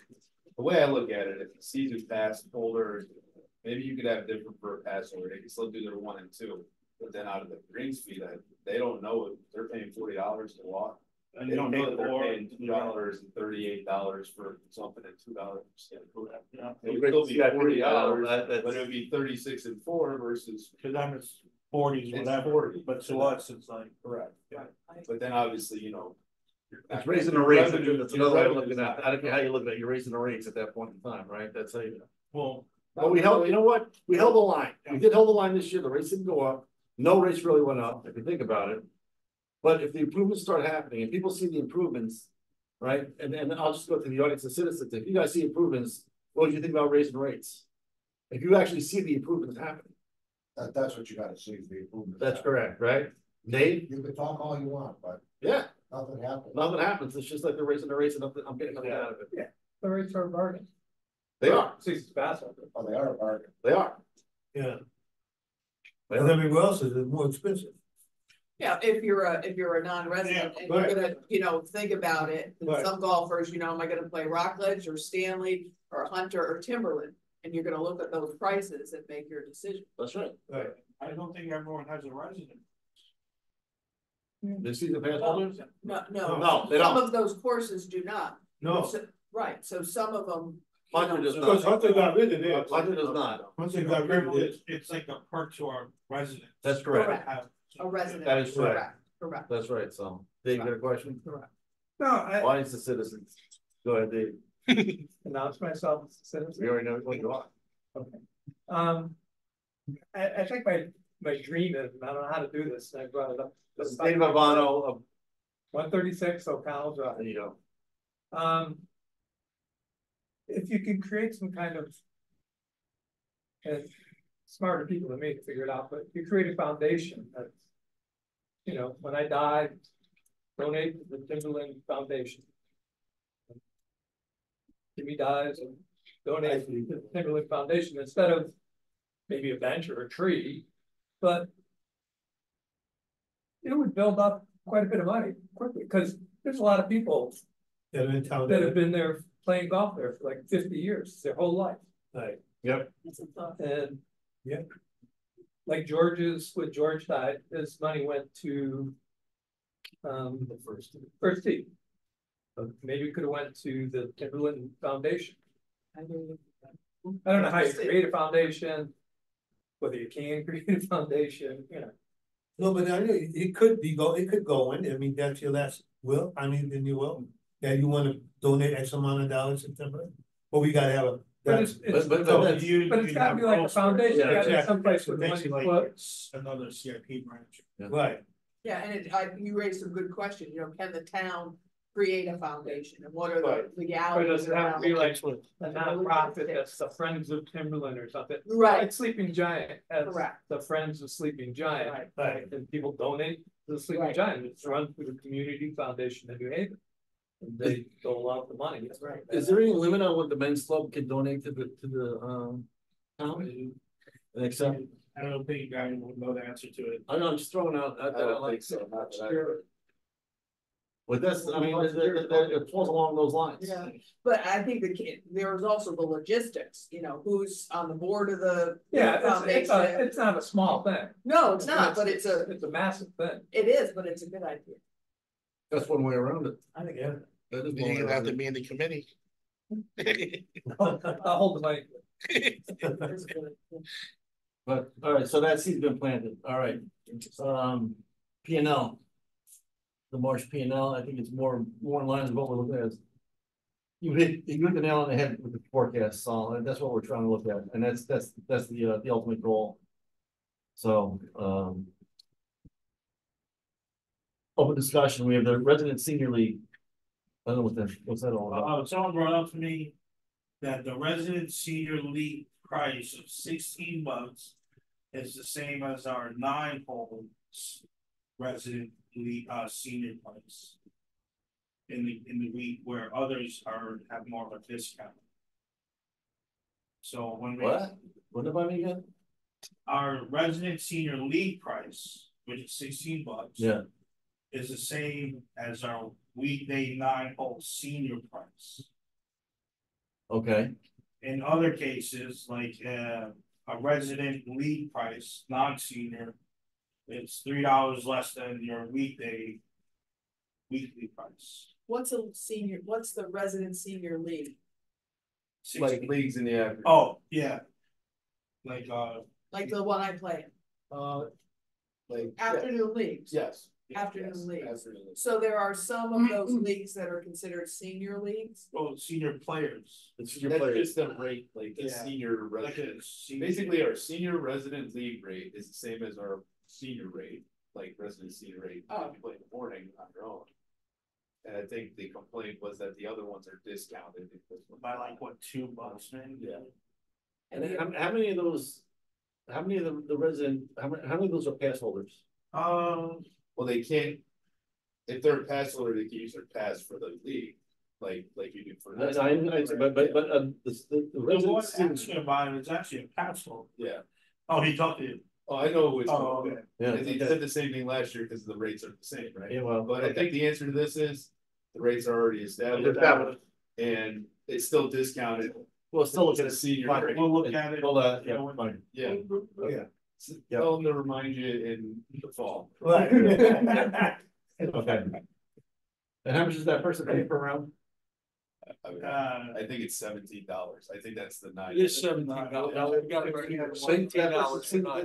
J: the way I look at it, if the season pass holder, maybe you could have different for a pass holder, they can still do their 1 and 2. But then out of the greens fee, that they don't know if they're paying $40 to walk.
B: And
J: They don't know that they're
B: more.
J: paying $2 and $38 for something at $2.
B: Yeah.
J: It would still be $40,
A: That's-
J: but it would be 36 and 4 versus.
B: Cause 40s,
J: It's
B: whatever,
J: 40.
B: but to us, it's like.
J: Correct. But then obviously, you know.
A: It's raising the rates, that's another way of
J: revenue's
A: looking at it,
J: not-
A: I don't care how you look at it, you're raising the rates at that point in time, right, that's how you.
B: Well,
A: But we held, you know what, we held the line, we did hold the line this year, the rates didn't go up, no rates really went up, if you think about it. But if the improvements start happening and people see the improvements, right, and I'll just go to the audience of citizens, if you guys see improvements, what do you think about raising rates? If you actually see the improvements happening.
C: That's what you gotta see, is the improvement.
A: That's correct, right? Dave?
C: You can talk all you want, but
A: Yeah,
C: nothing happens.
A: nothing happens, it's just like they're raising the rates and I'm getting nothing out of it.
L: The rates are a bargain.
A: They are,
L: See, it's fast.
C: Oh, they are a bargain.
A: they are.
E: Yeah,
A: They
E: and
A: are.
E: everywhere else is more expensive.
D: Yeah, if you're a non-resident and you're
E: right.
D: gonna, think about it, and
E: Right.
D: some golfers, am I gonna play Rockledge or Stanley or Hunter or Timberland? And you're gonna look at those prices and make your decision.
A: That's right.
E: Right.
B: I don't think everyone has a resident.
A: They see the pass holders?
D: No,
A: No, they
D: some
A: don't.
D: of those courses do not.
E: No,
D: So- Right, so some of them.
A: Hunter does
E: because
A: not.
E: Hunter got rid of it.
A: Hunter does not.
E: Hunter got rid of it.
B: It's like a perk to our residents.
A: That's correct.
D: Correct.
B: Have-
D: A resident.
A: That is correct.
D: Correct.
A: That's right, so, Dave, you got a question?
D: Correct.
L: No,
A: Audience of citizens. Go ahead, Dave.
L: announce myself as a citizen.
A: We already know what you are.
L: I think my dream is, and I don't know how to do this, and I brought it up.
A: This is Dave Ivano of,
L: 136 O'Connell Drive.
A: there you go.
L: If you can create some kind of. And smarter people than me to figure it out, but you create a foundation that's. When I die, donate to the Timberland Foundation. Jimmy dies and donate to the Timberland Foundation instead of maybe a bench or a tree, but. It would build up quite a bit of money quickly, because there's a lot of people
E: That are in town.
L: that have been there playing golf there for like 50 years, their whole life.
E: Right.
A: Yep.
D: That's a thought.
L: And
E: Yeah.
L: like when George died, his money went to the first tee. Maybe it could have went to the Timberland Foundation.
D: I mean,
L: I don't know how you create a foundation, whether you can create a foundation,
E: No, but I know it could go in, I mean, that's your last will, in your will, that you wanna donate X amount of dollars in September. But we gotta have a.
L: But it's
A: But
E: so
A: that's-
L: gotta be like a foundation,
A: Yeah,
L: you gotta be
E: exactly.
L: someplace with money
B: Basically,
L: put.
B: it's another CIP branch.
E: Right,
D: Yeah, and you raised a good question, can the town create a foundation and what are the
L: Or
D: legalities?
L: does it have to be
D: around
L: like a nonprofit that's the Friends of Timberland or something?
D: Right.
L: Like Sleeping Giant has
D: Correct.
L: the Friends of Sleeping Giant.
D: Right.
E: right.
L: And people donate to the Sleeping
D: Right.
L: Giant, it's run through the Community Foundation in New Haven. And they dole out the money. That's right.
A: Is there any limit on what the men's club can donate to the town? Except,
B: I don't think you guys would know the answer to it.
A: I know, I'm just throwing out.
J: I don't think so, not that I heard.
A: But that's, it falls along those lines.
D: Yeah, but I think there's also the logistics, who's on the board of the.
L: Yeah,
D: foundation.
L: it's not a small thing.
D: No, it's not, but it's a
L: massive thing.
D: it is, but it's a good idea.
A: That's one way around it.
D: I think.
E: Yeah.
A: That is one
K: You're
A: way
K: gonna have
A: around
K: to
A: it.
K: be in the committee.
L: I'll hold the money.
D: It's good.
A: But, all right, so that seed's been planted, all right, P and L. The Marsh P and L, I think it's more in line with what we're looking at. You hit the nail on the head with the forecast, so that's what we're trying to look at, and that's the ultimate goal. So, open discussion, we have the resident senior league. I don't know what's that all about?
B: Someone brought up to me that the resident senior league price of $16 is the same as our 9 holes resident league senior price in the week, where others have more of a discount. So when
A: What about me again?
B: our resident senior league price, which is $16,
A: Yeah,
B: is the same as our weekday 9-hole senior price.
A: okay,
B: In other cases, like a resident league price, non-senior, it's $3 less than your weekly price.
D: What's the resident senior league?
J: Like leagues in the average.
B: Oh, yeah. Like
D: Like the one I play in?
J: Like,
D: Afternoon leagues.
J: yes.
D: Afternoon
J: yes,
D: leagues.
J: afternoon leagues.
D: So there are some of those leagues that are considered senior leagues.
B: Oh, senior players.
A: It's your
J: That's
A: player.
J: just the rate, like the
B: Yeah.
J: senior
B: Like
J: resident.
B: a senior.
J: Basically, our senior resident league rate is the same as our senior rate, like resident senior rate,
D: Oh.
J: if you play in the morning on your own. And I think the complaint was that the other ones are discounted.
B: By like what, $2 maybe?
J: Yeah.
A: And then how many of those, how many of the resident, how many of those are pass holders?
J: Well, they can't, if they're a pass holder, they can use their pass for the league, like you do for.
A: But the
B: The one
A: residents.
B: asking about it is actually a passport.
J: Yeah,
B: Oh, he talked to you.
J: oh, I know which
B: Oh,
J: one.
B: okay.
A: Yeah,
J: And they said the same thing last year because the rates are the same, right?
A: Yeah, well,
J: But I think the answer to this is, the rates are already established.
A: Established.
J: And it's still discounted.
A: we'll still look at
J: It's
A: it.
J: a senior
A: Fine,
J: rate.
B: We'll look at it.
A: Well, yeah, fine.
J: Yeah.
A: Yeah.
J: Tell them to remind you in the fall.
A: Right. Okay. And how much does that person pay per round?
J: I think it's $17. I think that's the night.
K: It is $17.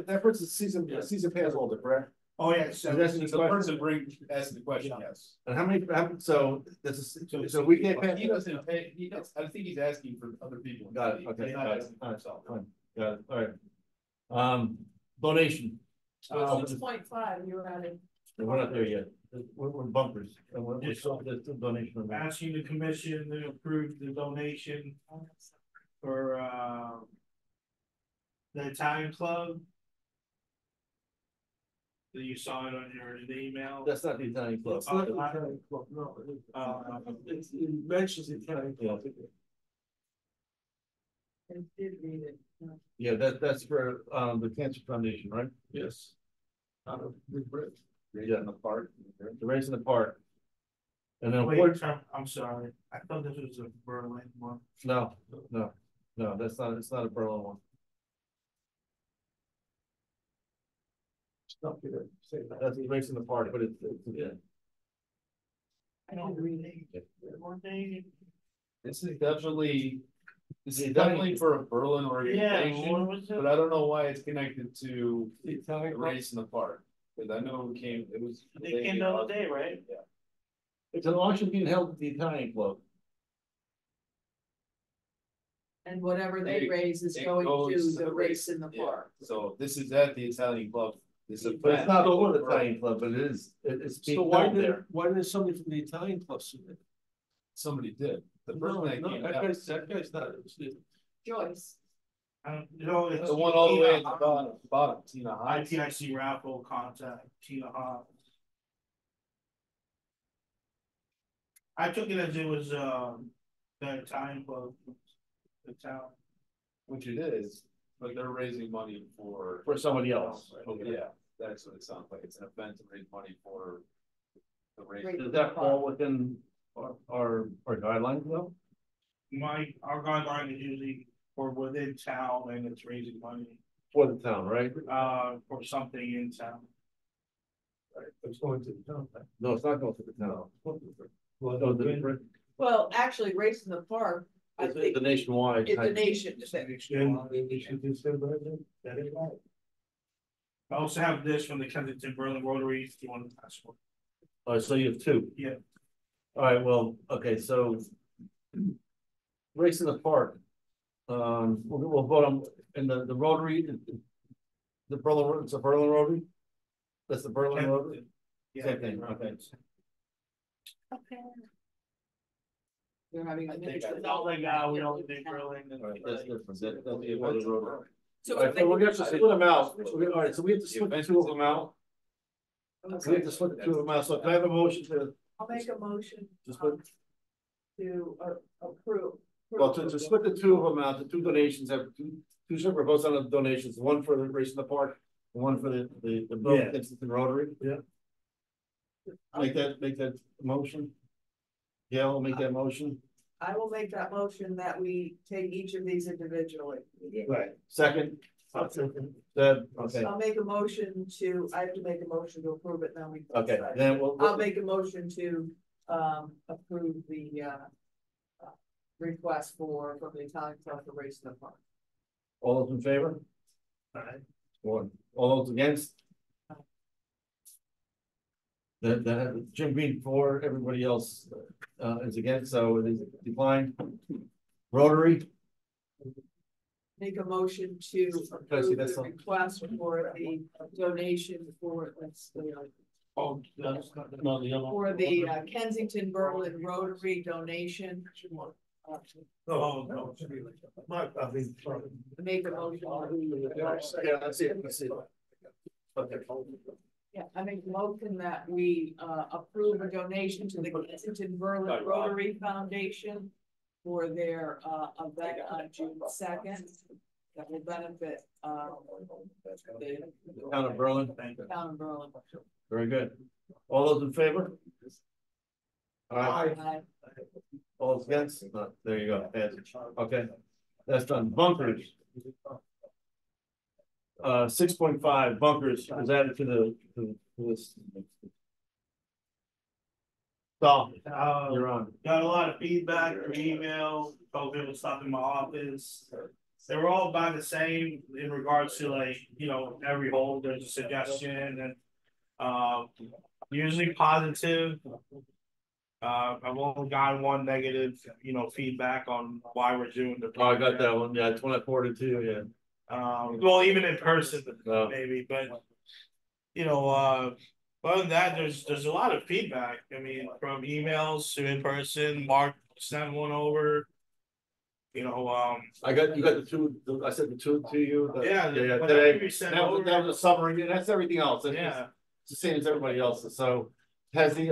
A: That person's season pass holder, correct?
B: Oh, yeah.
A: So that's the
J: The
A: question.
J: person asking the question, yes.
A: And how many, so this is, so we can't pay.
J: He doesn't pay, he does, I think he's asking for other people.
A: Got it, okay,
J: He's not
A: got it,
J: asking for
A: all right,
J: himself.
A: fine, got it, all right. Donation.
D: 6.5, you're at it.
A: We're not there yet, we're bumpers, and we're still, there's still donation. on that.
B: Asking the commission to approve the donation for, the Italian club. That you saw it on your email.
A: That's not the Italian club.
K: It's not the Italian club, no. It mentions Italian club.
D: I did read it.
A: Yeah, that's for, the Cancer Foundation, right?
K: Yes. Out of New Bridge.
A: Yeah, in the park, the race in the park. And then,
B: Wait, I'm sorry, I thought this was a Berlin one.
A: no, that's not, it's not a Berlin one.
K: Stop you there. Say that.
A: That's the race in the park, but it's, yeah.
B: I don't read it. One day.
J: This is definitely for a Berlin
B: Yeah,
J: organization,
B: what was it?
J: but I don't know why it's connected to
K: The
J: the
K: Italian club.
J: race in the park. Cause I know it was.
B: They came the other day, right?
J: Yeah.
A: It's an auction being held at the Italian club.
D: And whatever they raise is
J: It
D: going
J: goes
D: to the race in the
J: Yeah.
D: park.
J: So this is at the Italian club. This is.
A: But it's not over the Italian club, but it is, it's
K: So
A: being
K: why
A: held
K: didn't,
A: there.
K: why didn't somebody from the Italian club submit?
J: Somebody did. The
K: No,
J: person that
K: no,
J: came
K: that
J: out,
K: guy's not.
D: Joyce.
B: You know, it's
J: the one all the way at the
B: Tina,
J: bottom, Tina Hines.
B: IPIC raffle contact, Tina Hines. I took it as it was, the Italian club, the town.
J: Which it is, but they're raising money for.
A: For somebody else.
J: Yeah, that's what it sounds like. It's an event to raise money for. The race.
A: Does that fall within our guidelines though?
B: Our guideline is usually for within town and it's raising money,
A: For the town, right?
B: for something in town.
K: It's going to the town.
A: No, it's not going to the town.
K: Well,
A: No, the
D: Well, actually, race in the park, I
A: it's
D: think
A: the nationwide.
D: it's a
A: type.
D: nation thing.
B: I also have this from the Kensington Berlin Rotary, if you want to pass one.
A: All right, so you have two.
B: Yeah.
A: All right, well, okay, so. Race in the park. We'll vote on, in the Rotary. The Berlin, it's a Berlin Rotary? That's the Berlin Rotary? Same thing, okay.
D: Okay. They're having.
B: I think I felt like, we only do Berlin.
A: All right, that's different, that'll be a Berlin Rotary.
D: So
A: All right, so we're gonna have to split them out, all right, so we have to split the two of them out. So we have to split the two of them out, so can I have a motion to,
D: I'll make a motion.
A: to split?
D: To approve.
A: Well, to split the two of them out, the two donations have two separate votes on the donations, one for the race in the park, and one for the Berlin Kensington Rotary.
K: Yeah.
A: Make that motion. Yeah, I'll make that motion.
D: I will make that motion that we take each of these individually.
A: Right. Second. Deb, okay,
D: I'll make a motion to, I have to make a motion to approve it now.
A: okay, then
D: I'll make a motion to, approve the, request from the Italian Club for race in the park.
A: all those in favor?
B: Alright.
A: One. All those against? That Jim Green for, everybody else, is against, so it is declined. Rotary,
D: Make a motion to approve
A: that's
D: the
A: all.
D: request for the donation for, let's,
B: Oh, that's not the other one.
D: for the Kensington Berlin Rotary donation.
B: Oh, no.
D: Make a motion.
A: Yeah, that's it, that's it. Okay.
D: Yeah, I make a motion that we approve a donation to the Kensington Berlin Rotary Foundation for their event on June 2nd. That will benefit the
A: Town of Berlin,
D: town of Berlin.
A: very good. All those in favor? All right,
D: Aye.
A: all those against? There you go, passage. Okay, that's done. Bunkers. 6.5 bunkers was added to the list. So, you're on.
B: Got a lot of feedback or email, told people stop in my office. They were all about the same in regards to like, you know, every hole, there's a suggestion and usually positive. I've only gotten one negative, you know, feedback on why we're doing the.
A: Oh, I got that one, yeah, it's one I forwarded to you, yeah.
B: Well, even in person,
A: Oh.
B: maybe, but you know, other than that, there's a lot of feedback. I mean, from emails to in person. Mark sent one over. You know,
A: You got the two, I sent the two to you.
B: yeah,
A: Today,
B: you sent
A: that
B: over.
A: was a summary, and that's everything else.
B: Yeah.
A: It's the same as everybody else's, so. Has the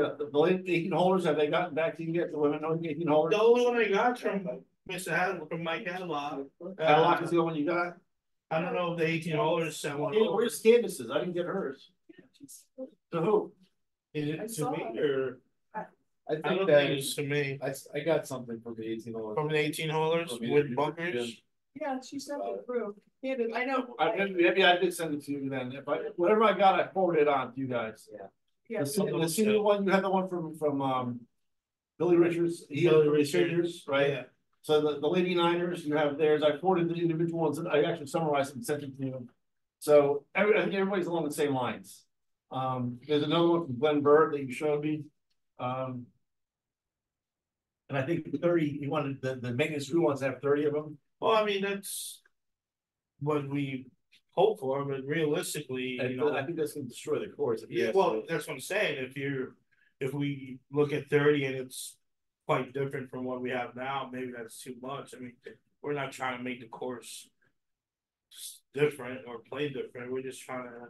A: 18 holders, have they gotten back to you yet, the women know the 18 holders?
B: The only one I got from Mr. Hadlock, from Mike Hadlock.
A: Padlock is the one you got?
B: I don't know if the 18 holders sent one.
A: Yeah,
B: over.
A: where's Candace's? I didn't get hers. To who?
B: Is
D: I
B: it to
D: saw
B: me
D: it.
B: or?
J: I
B: I don't
J: think
B: think
J: that
B: it's to me.
J: I got something from the 18 holes.
B: From the 18 holders with bunkers.
D: Yeah, she sent it through. Yeah, I know.
A: Maybe I did send it to you then. Whatever I got, I forwarded it on to you guys.
D: Yeah.
A: The senior one, you had the one from Billy Richards. He had
B: Billy
A: the
B: Richards,
A: figures, right?
B: yeah.
A: So the Lady Niners, you have theirs. I forwarded the individual ones. I actually summarized it and sent it to you. So I think everybody's along the same lines. There's another one from Glenn Bird that you showed me. And I think 30, you wanted the maintenance crew wants to have 30 of them.
B: Well, I mean, that's what we hope for, but realistically, you know.
A: I think that's gonna destroy the course.
B: Yeah, well, that's what I'm saying. If we look at 30 and it's quite different from what we have now, maybe that's too much. I mean, we're not trying to make the course different or play different. We're just trying to,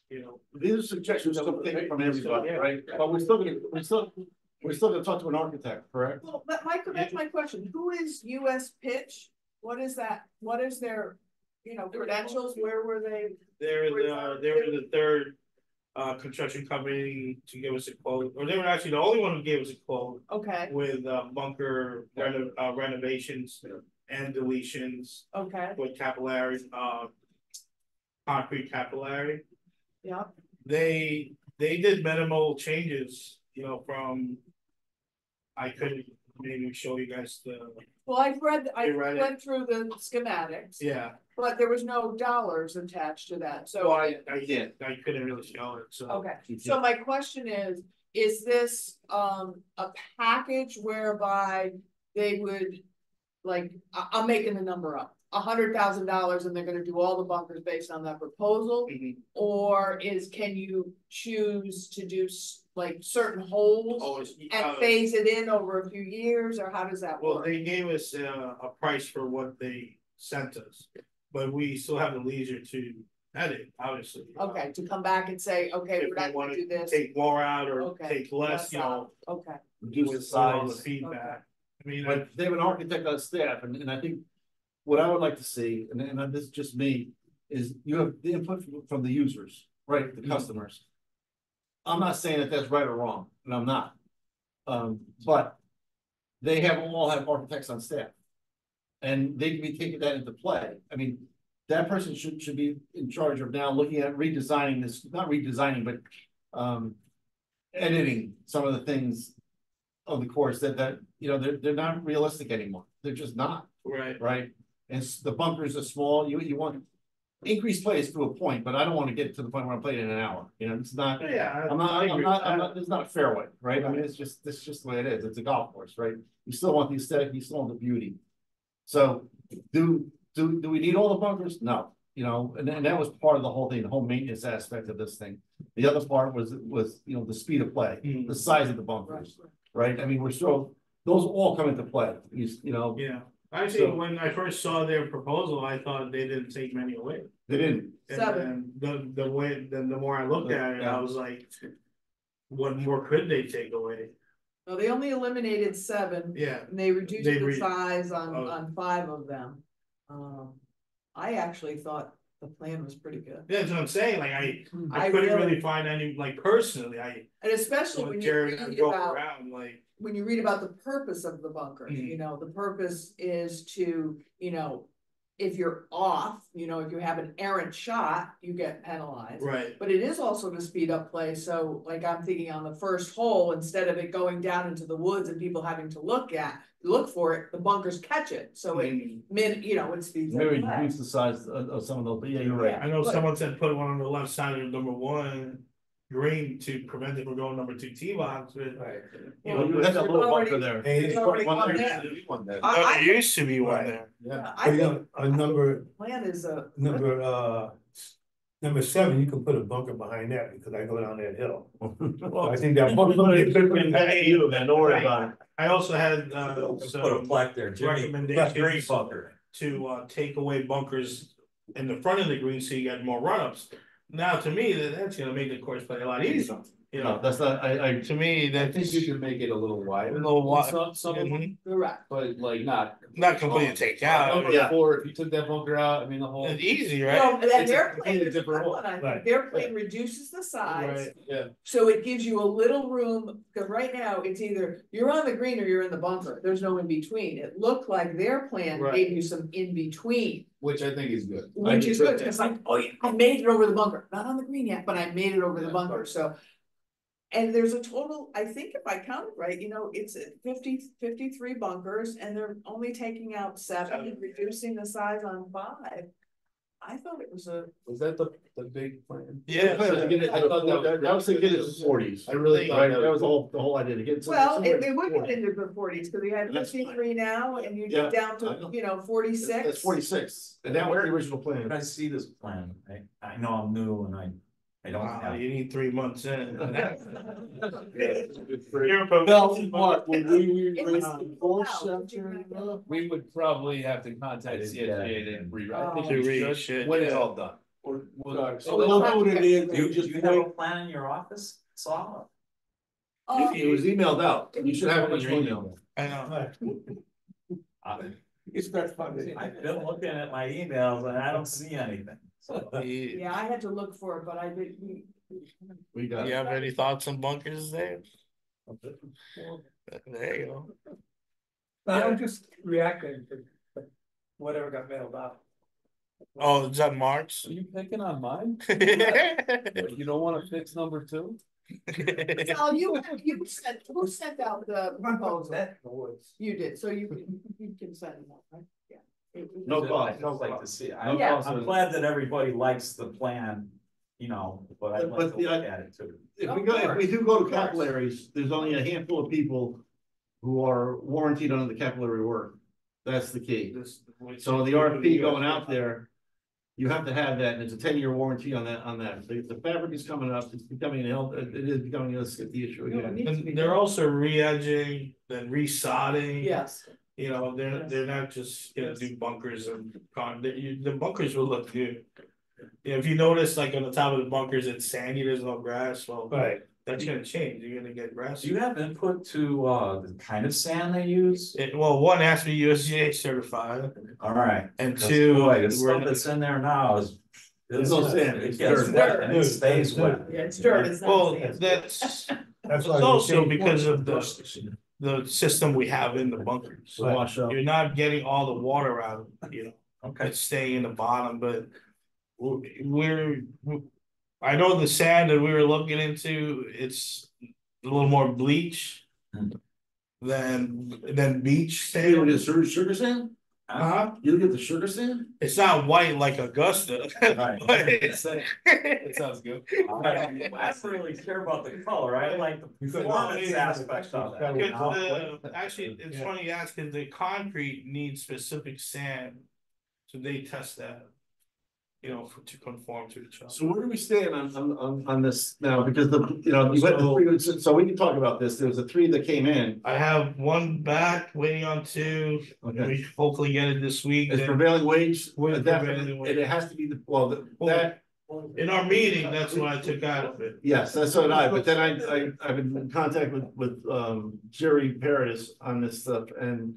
B: you know.
A: These are suggestions that we're taking from everybody, right? But we're still gonna talk to an architect, correct?
D: Well, that's my question. Who is US Pitch? What is that? What is their, credentials? Where were they?
B: They were the third construction company to give us a quote, or they were actually the only one who gave us a quote
D: Okay,
B: with bunker renovations and deletions
D: okay,
B: with capillary, concrete capillary.
D: yeah.
B: They did minimal changes, from. I could maybe show you guys the,
D: Well, I
B: You read it?
D: went through the schematics,
B: yeah,
D: but there was no dollars attached to that,
B: so
D: so.
B: I couldn't really show it, so.
D: Okay, so my question is this a package whereby they would, like, I'm making the number up, $100,000 and they're gonna do all the bunkers based on that proposal?
B: Mhm.
D: Or can you choose to do like certain holes
B: Oh, it's,
D: and phase it in over a few years, or how does that
B: well,
D: work?
B: they gave us a price for what they sent us, but we still have the leisure to edit, obviously.
D: Okay, to come back and say, okay,
B: If
D: we're
B: we
D: not
B: want
D: gonna do
B: to
D: this.
B: take more out or
D: Okay,
B: take less,
D: Okay,
A: Reduce the
B: with all the
A: size.
B: feedback. I mean,
A: But they have an architect on staff, and I think what I would like to see, and this is just me, is you have the input from the users, right, the customers. I'm not saying that that's right or wrong, and I'm not. But they all have architects on staff. And they can be taking that into play. I mean, that person should be in charge of now looking at redesigning this, not redesigning, but editing some of the things of the course that they're not realistic anymore. They're just not,
B: right.
A: right? And the bunkers are small. You want increase play is to a point, but I don't wanna get to the point where I'm playing in an hour, you know, it's not.
B: Yeah.
A: I'm
B: I agree with that.
A: it's not a fairway, right? I mean, it's just the way it is. It's a golf course, right? You still want the aesthetic, you still want the beauty. So do we need all the bunkers? No, you know, and that was part of the whole thing, the whole maintenance aspect of this thing. The other part was, you know, the speed of play, the size of the bunkers, right? I mean, those all come into play, you know.
B: Yeah, actually, when I first saw their proposal, I thought they didn't take many away.
A: They didn't.
B: And then the more I looked at it, I was like, what more could they take away?
D: No, they only eliminated 7.
B: Yeah.
D: And they reduced
B: They
D: the size on
B: Oh.
D: 5 of them. I actually thought the plan was pretty good.
B: Yeah, that's what I'm saying, like, I
D: I
B: couldn't
D: really-
B: really find any, like, personally,
D: And especially when you
B: Jared
D: read
B: and I go
D: about,
B: around, like,
D: when you read about the purpose of the bunkers, you know, the purpose is to, you know, if you're off, you know, if you have an errant shot, you get penalized.
B: right,
D: But it is also to speed up play, so like I'm thinking on the first hole, instead of it going down into the woods and people having to look for it, the bunkers catch it, so it you know, it speeds up
A: Maybe
D: play.
A: reduce the size of some of those, but yeah, you're right.
B: I know
D: But-
B: someone said put one on the left side of number 1 green to prevent it from going number 2 tee box, but.
A: You know, you had that little bunker there.
E: Hey,
D: There's already one there.
B: There used to be one there.
D: I think
E: a number,
D: plan is a.
E: number 7, you can put a bunker behind that because I go down that hill.
A: Well,
E: I think that.
A: you, man, don't worry about it.
B: I also had,
M: Put a
B: some
M: plaque there, Jimmy,
B: recommendations
M: bunker.
B: to, take away bunkers in the front of the green so you got more run-ups. Now, to me, that's gonna make the course play a lot easier, you
A: No,
B: know,
A: that's not,
B: to me,
J: I
B: that's.
J: think you can make it a little wider.
B: A little wide.
J: Some of them,
D: Correct.
J: but like not.
B: Not completely take out.
J: Number
A: Yeah.
J: 4, if you took that bunker out, I mean, the whole.
B: It's easy,
D: No,
B: right?
D: and
J: It's
D: their
J: a
D: plan is a
J: different
D: good
J: hole.
D: one, I think
E: Right.
D: their plan reduces the size.
B: Right.
J: Yeah.
D: So it gives you a little room, because right now it's either you're on the green or you're in the bunker, there's no in between. It looked like their plan
B: Right.
D: gave you some in between.
J: Which I think is good.
D: Which is good, because like, oh yeah, I made it over the bunker, not on the green yet, but I made it over the bunker, so. And there's a total, I think if I count it right, you know, it's 53 bunkers and they're only taking out 7 and reducing the size on 5. I thought it was a,
J: Was that the big plan?
B: Yeah.
A: I thought that was to get it to 40s.
J: I really thought
A: Right,
J: that
A: that was
J: was.
A: the whole idea to get.
D: well,
A: somewhere
D: they would
A: 40.
D: get into the 40s, because we had
A: That's fine.
D: 53 now and you
A: Yeah,
D: get down
A: I
D: to,
A: know.
D: you know, 46.
A: That's 46, and that was the original plan.
M: When I see this plan, I know I'm new and I don't
B: Wow,
M: have.
B: you need 3 months in.
D: It was wow, did you remember?
J: We would probably have to contact
M: I didn't get
J: CSGA to rewrite.
D: Oh.
J: I think
B: To
J: we
B: read
J: should,
B: shit,
J: when it's
B: yeah.
J: all done. Or,
D: So we'll have to get-
M: Do you have a plan in your office, Saul?
D: Oh,
A: It was emailed out, you should have it on your email.
B: I know.
E: It's that fun.
M: I've been looking at my emails and I don't see anything, so.
D: yeah, I had to look for it, but I did,
A: We got.
B: You have any thoughts on bunkers there? There you go.
L: I'm just reacting to whatever got mailed out.
B: Oh, is that March?
J: Are you picking on mine?
B: Yeah.
J: You don't wanna fix number 2?
D: Sal, you sent, who sent out the proposal? You did, so you can send them out, right? Yeah.
A: No cost.
M: I'd like to see,
A: No cost.
M: I'm glad that everybody likes the plan, you know, but I'd like
A: But
M: to
A: the-
M: look at it too.
A: If we do go to capillaries, there's only a handful of people who are warranted under the capillary work. That's the key. So the RFP going out there, you have to have that, and it's a 10-year warranty on that, The fabric is coming up, it's becoming it is becoming a sticky issue again.
B: And they're also re-edging and re-sodding.
D: Yes.
B: You know, they're not just gonna do bunkers and the bunkers will look good. Yeah, if you notice, like on the top of the bunkers, it's sandy, there's no grass, well,
E: Right.
B: that's gonna change, you're gonna get grass.
M: Do you have input to the kind of sand they use?
B: Well, 1 has to be USDA certified,
M: All right.
B: and
M: Because,
B: 2,
M: boy, the
B: we're
M: stuff that's in there now is.
A: There's no sand,
M: It
A: it's
M: gets
A: dirt.
M: wet and it stays wet.
D: Yeah, it's dirt, it's not
B: well,
D: sand.
B: that's
E: That's
B: it's
E: why.
B: also because of the system we have in the bunkers.
A: Wash up.
B: You're not getting all the water out, you know.
M: Okay.
B: It's staying in the bottom, but I know the sand that we were looking into, it's a little more bleach than beach
A: Hey, what
B: sand.
A: is sugar sand? You look at the sugar sand?
B: It's not white like Augusta.
M: Right.
B: But it's,
F: It sounds good.
M: I don't really care about the color, I like the performance aspect of it.
B: because actually, it's funny you ask, because the concrete needs specific sand. So they test that, you know, to conform to each other.
A: So where do we stand on this now? Because you went the three, so we can talk about this. There was the three that came in.
B: I have one back, waiting on two.
A: Okay.
B: We hopefully get it this week.
A: Is
B: Then
A: prevailing wage,
B: With
A: definitely,
B: prevailing wage.
A: and it has to be that,
B: in our meeting, that's what I took out of it.
A: yes, that's what but then I've been in contact with Jerry Paradis on this stuff, and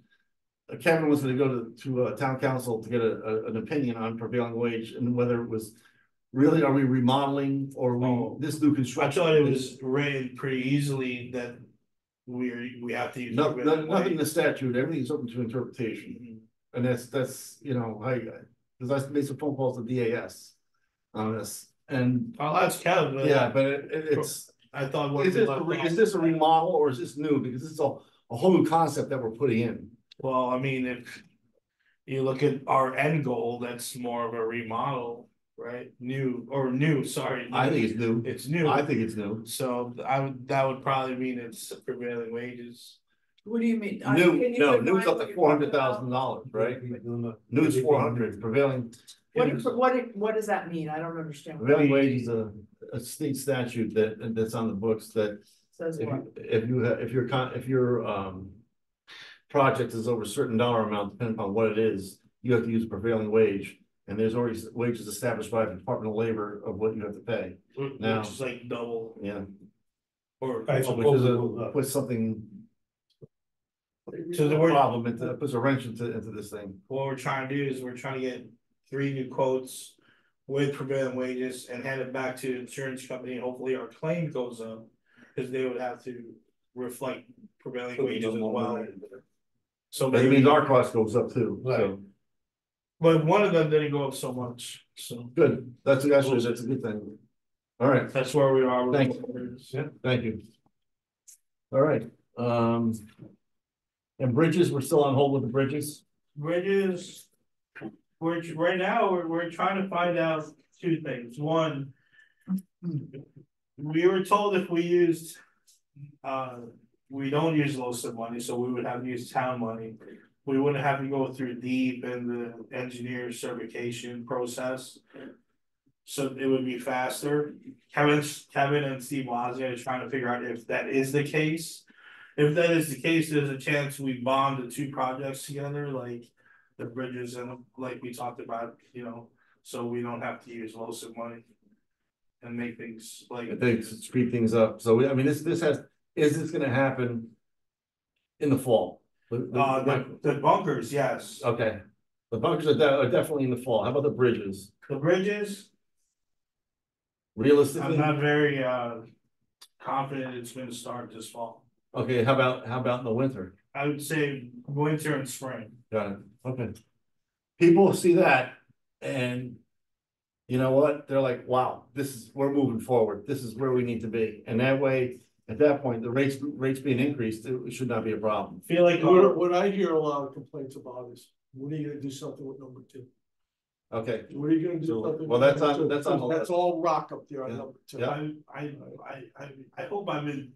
A: Kevin was gonna go to town council to get an opinion on prevailing wage and whether it was really, are we remodeling or this new
B: I
A: construction?
B: thought it was written pretty easily that we have to use.
A: Nothing in the statute, everything's open to interpretation. And that's, you know, because I made some phone calls to DAS on this, and
B: I'll ask Kevin.
A: yeah, but it's.
B: I thought.
A: Is this a remodel or is this new? Because this is a whole new concept that we're putting in.
B: Well, I mean, if you look at our end goal, that's more of a remodel, right? Sorry.
A: I think it's new.
B: It's new.
A: I think it's new.
B: So that would probably mean it's prevailing wages.
D: What do you mean?
A: New's up to $400,000, right? New's 400, prevailing.
D: What does that mean? I don't understand.
A: Prevailing wage is a state statute that's on the books that
D: Says what?
A: if your project is over a certain dollar amount, depending upon what it is, you have to use prevailing wage. And there's already wages established by the Department of Labor of what you have to pay. Now,
B: Which is like double.
A: Yeah.
B: Or
A: Puts something.
B: So
A: puts a wrench into this thing.
B: what we're trying to do is we're trying to get 3 new quotes with prevailing wages and hand it back to the insurance company. And hopefully our claim goes up because they would have to reflect prevailing wages as well. So
A: But it means our cost goes up too. So
B: but one of them didn't go up so much. So
A: good. That's a good thing. All right.
B: that's where we are.
A: Thank Thank you. All right. And bridges, we're still on hold with the bridges.
B: Bridges, right now, we're trying to find out 2 things. One, we were told if we used, we don't use LoSiP money, so we would have to use town money. We wouldn't have to go through DEEP and the engineer certification process. So it would be faster. Kevin and Steve Wozniak are trying to figure out if that is the case. If that is the case, there's a chance we bond the 2 projects together, like the bridges and like we talked about, you know, so we don't have to use LoSiP money. And make things like.
A: I think to speed things up. So I mean, is this gonna happen in the fall?
B: The bunkers, yes.
A: Okay. The bunkers are definitely in the fall. How about the bridges?
B: The bridges,
A: Realistically?
B: I'm not very confident it's gonna start this fall.
A: Okay, how about in the winter?
B: I would say winter and spring.
A: Got it, okay. People see that and you know what? They're like, wow, we're moving forward. This is where we need to be. And that way, at that point, the rates being increased, it should not be a problem.
B: Feel like
K: What I hear a lot of complaints about is, when are you gonna do something with number 2?
A: Okay.
K: What are you gonna do? Something
A: Well,
K: with
A: that's on
K: number
A: that's
K: two?
A: on the list.
K: That's all rock up there on
A: Yeah.
K: number 2.
A: Yeah.
B: I hope I've been.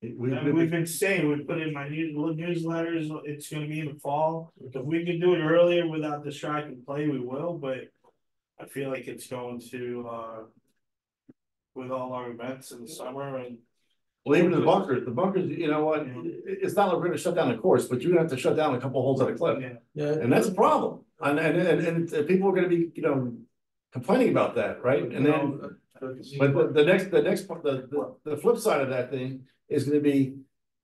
A: We've
B: We've been saying, we put in my newsletters, it's gonna be in the fall. If we can do it earlier without distracting play, we will, but I feel like it's going to, with all our events in the summer and.
A: Well, even the bunkers, you know what? It's not like we're gonna shut down the course, but you have to shut down a couple holes at a clip.
K: Yeah.
A: And that's a problem. And people are gonna be, you know, complaining about that, right? And then, but the flip side of that thing is gonna be,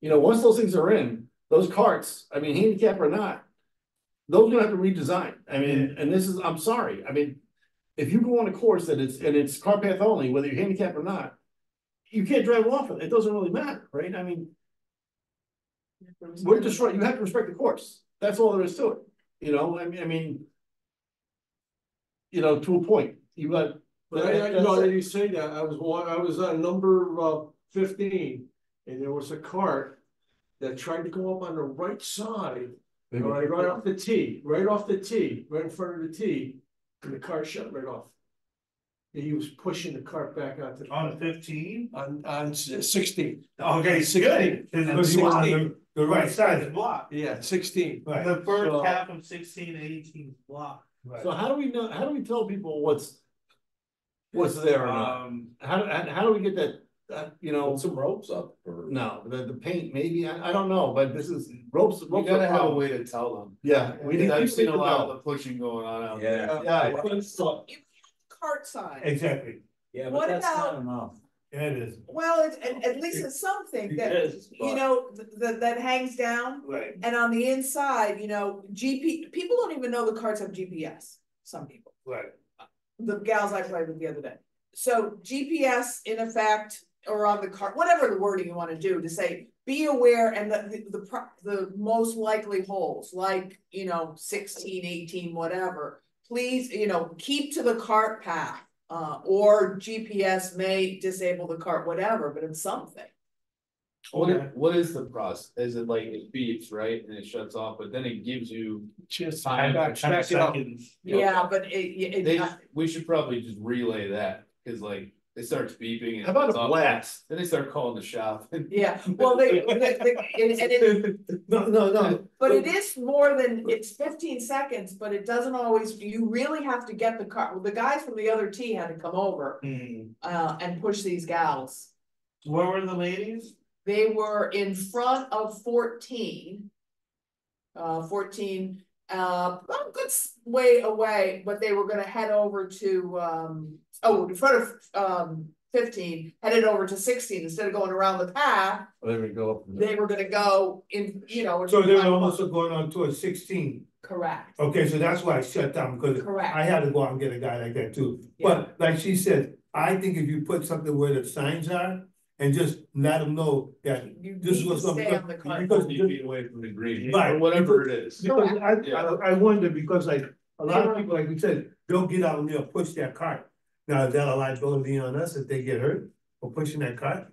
A: you know, once those things are in, those carts, I mean, handicap or not, those are gonna have to redesign. I mean, and this is, I'm sorry, I mean, if you go on a course that it's car path only, whether you're handicapped or not, you can't drive off of it. It doesn't really matter, right? I mean, we're destroying, you have to respect the course. That's all there is to it. You know, I mean, you know, to a point, you got.
K: But you know, you say that, I was on number 15, and there was a cart that tried to go up on the right side right off the tee, right in front of the tee, and the car shut right off. And he was pushing the cart back onto the.
B: On 15?
K: On 16.
B: Okay, 16.
E: Because he was on the right side of it.
B: Block.
K: Yeah, 16.
E: Right.
B: The first
K: So-
B: half of 16 to 18 block.
A: So how do we know, how do we tell people what's there or not? How do we get that, you know?
J: Put some ropes up or.
A: No, the paint, maybe, I don't know, but this is ropes.
J: We
A: ropes
J: gotta
A: are
J: have a
A: problem.
J: way to tell them.
A: Yeah, we need.
J: I've seen a
A: people
J: lot
A: to
J: of
A: know.
J: the pushing going on out there.
A: Yeah,
D: So, cart sign.
E: Exactly,
M: Yeah,
D: What
M: but that's not
D: about-
M: enough.
E: yeah, it is,
D: Well, it's, at least it's something that, you know, that hangs down.
E: right.
D: And on the inside, you know, people don't even know the carts have GPS, some people.
E: Right.
D: The gals I played with the other day. So GPS in effect, or on the cart, whatever the wording you wanna do, to say, be aware and the most likely holes, like, you know, 16, 18, whatever. Please, you know, keep to the cart path, or GPS may disable the cart, whatever, but it's something.
J: What is the process? Is it like it beeps, right, and it shuts off, but then it gives you
K: Just
J: time?
K: back it up.
B: Seconds.
D: Yeah, but it.
J: We should probably just relay that, cause like, it starts beeping. and
A: How about
J: it's
A: a
J: off.
A: blast?
J: Then they start calling the shop.
D: Yeah, well,
E: No,
D: but it is more than, it's 15 seconds, but it doesn't always, you really have to get the car, the guys from the other tee had to come over, and push these gals.
B: Where were the ladies?
D: They were in front of 14. 14, a good way away, but they were gonna head over to, in front of, 15, headed over to 16, instead of going around the path,
A: There we go.
D: they were gonna go in, you know.
E: so they're also going on towards 16.
D: Correct,
E: Okay, so that's why I shut down, because
D: correct.
E: I had to go out and get a guy like that too.
D: Yeah.
E: But like she said, I think if you put something where the signs are and just let them know that
D: You
E: this is
D: need
E: what's
D: to
E: gonna
D: stay
E: be.
D: on the cart.
E: Because,
J: 50 feet away from the green,
E: Right.
J: or whatever it is.
E: because
J: Yeah.
E: I wonder, because like, a lot of people, like we said, they'll get out and they'll push their cart. Now, is that a liability on us if they get hurt for pushing that cart?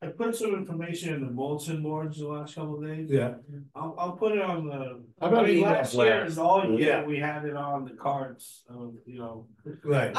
B: I put some information in the bulletin boards the last couple of days.
E: Yeah.
B: I'll put it on the.
A: How about email
B: last year
A: blast?
B: is all
E: Yeah.
B: year, we had it on the cards, you know.
E: Right.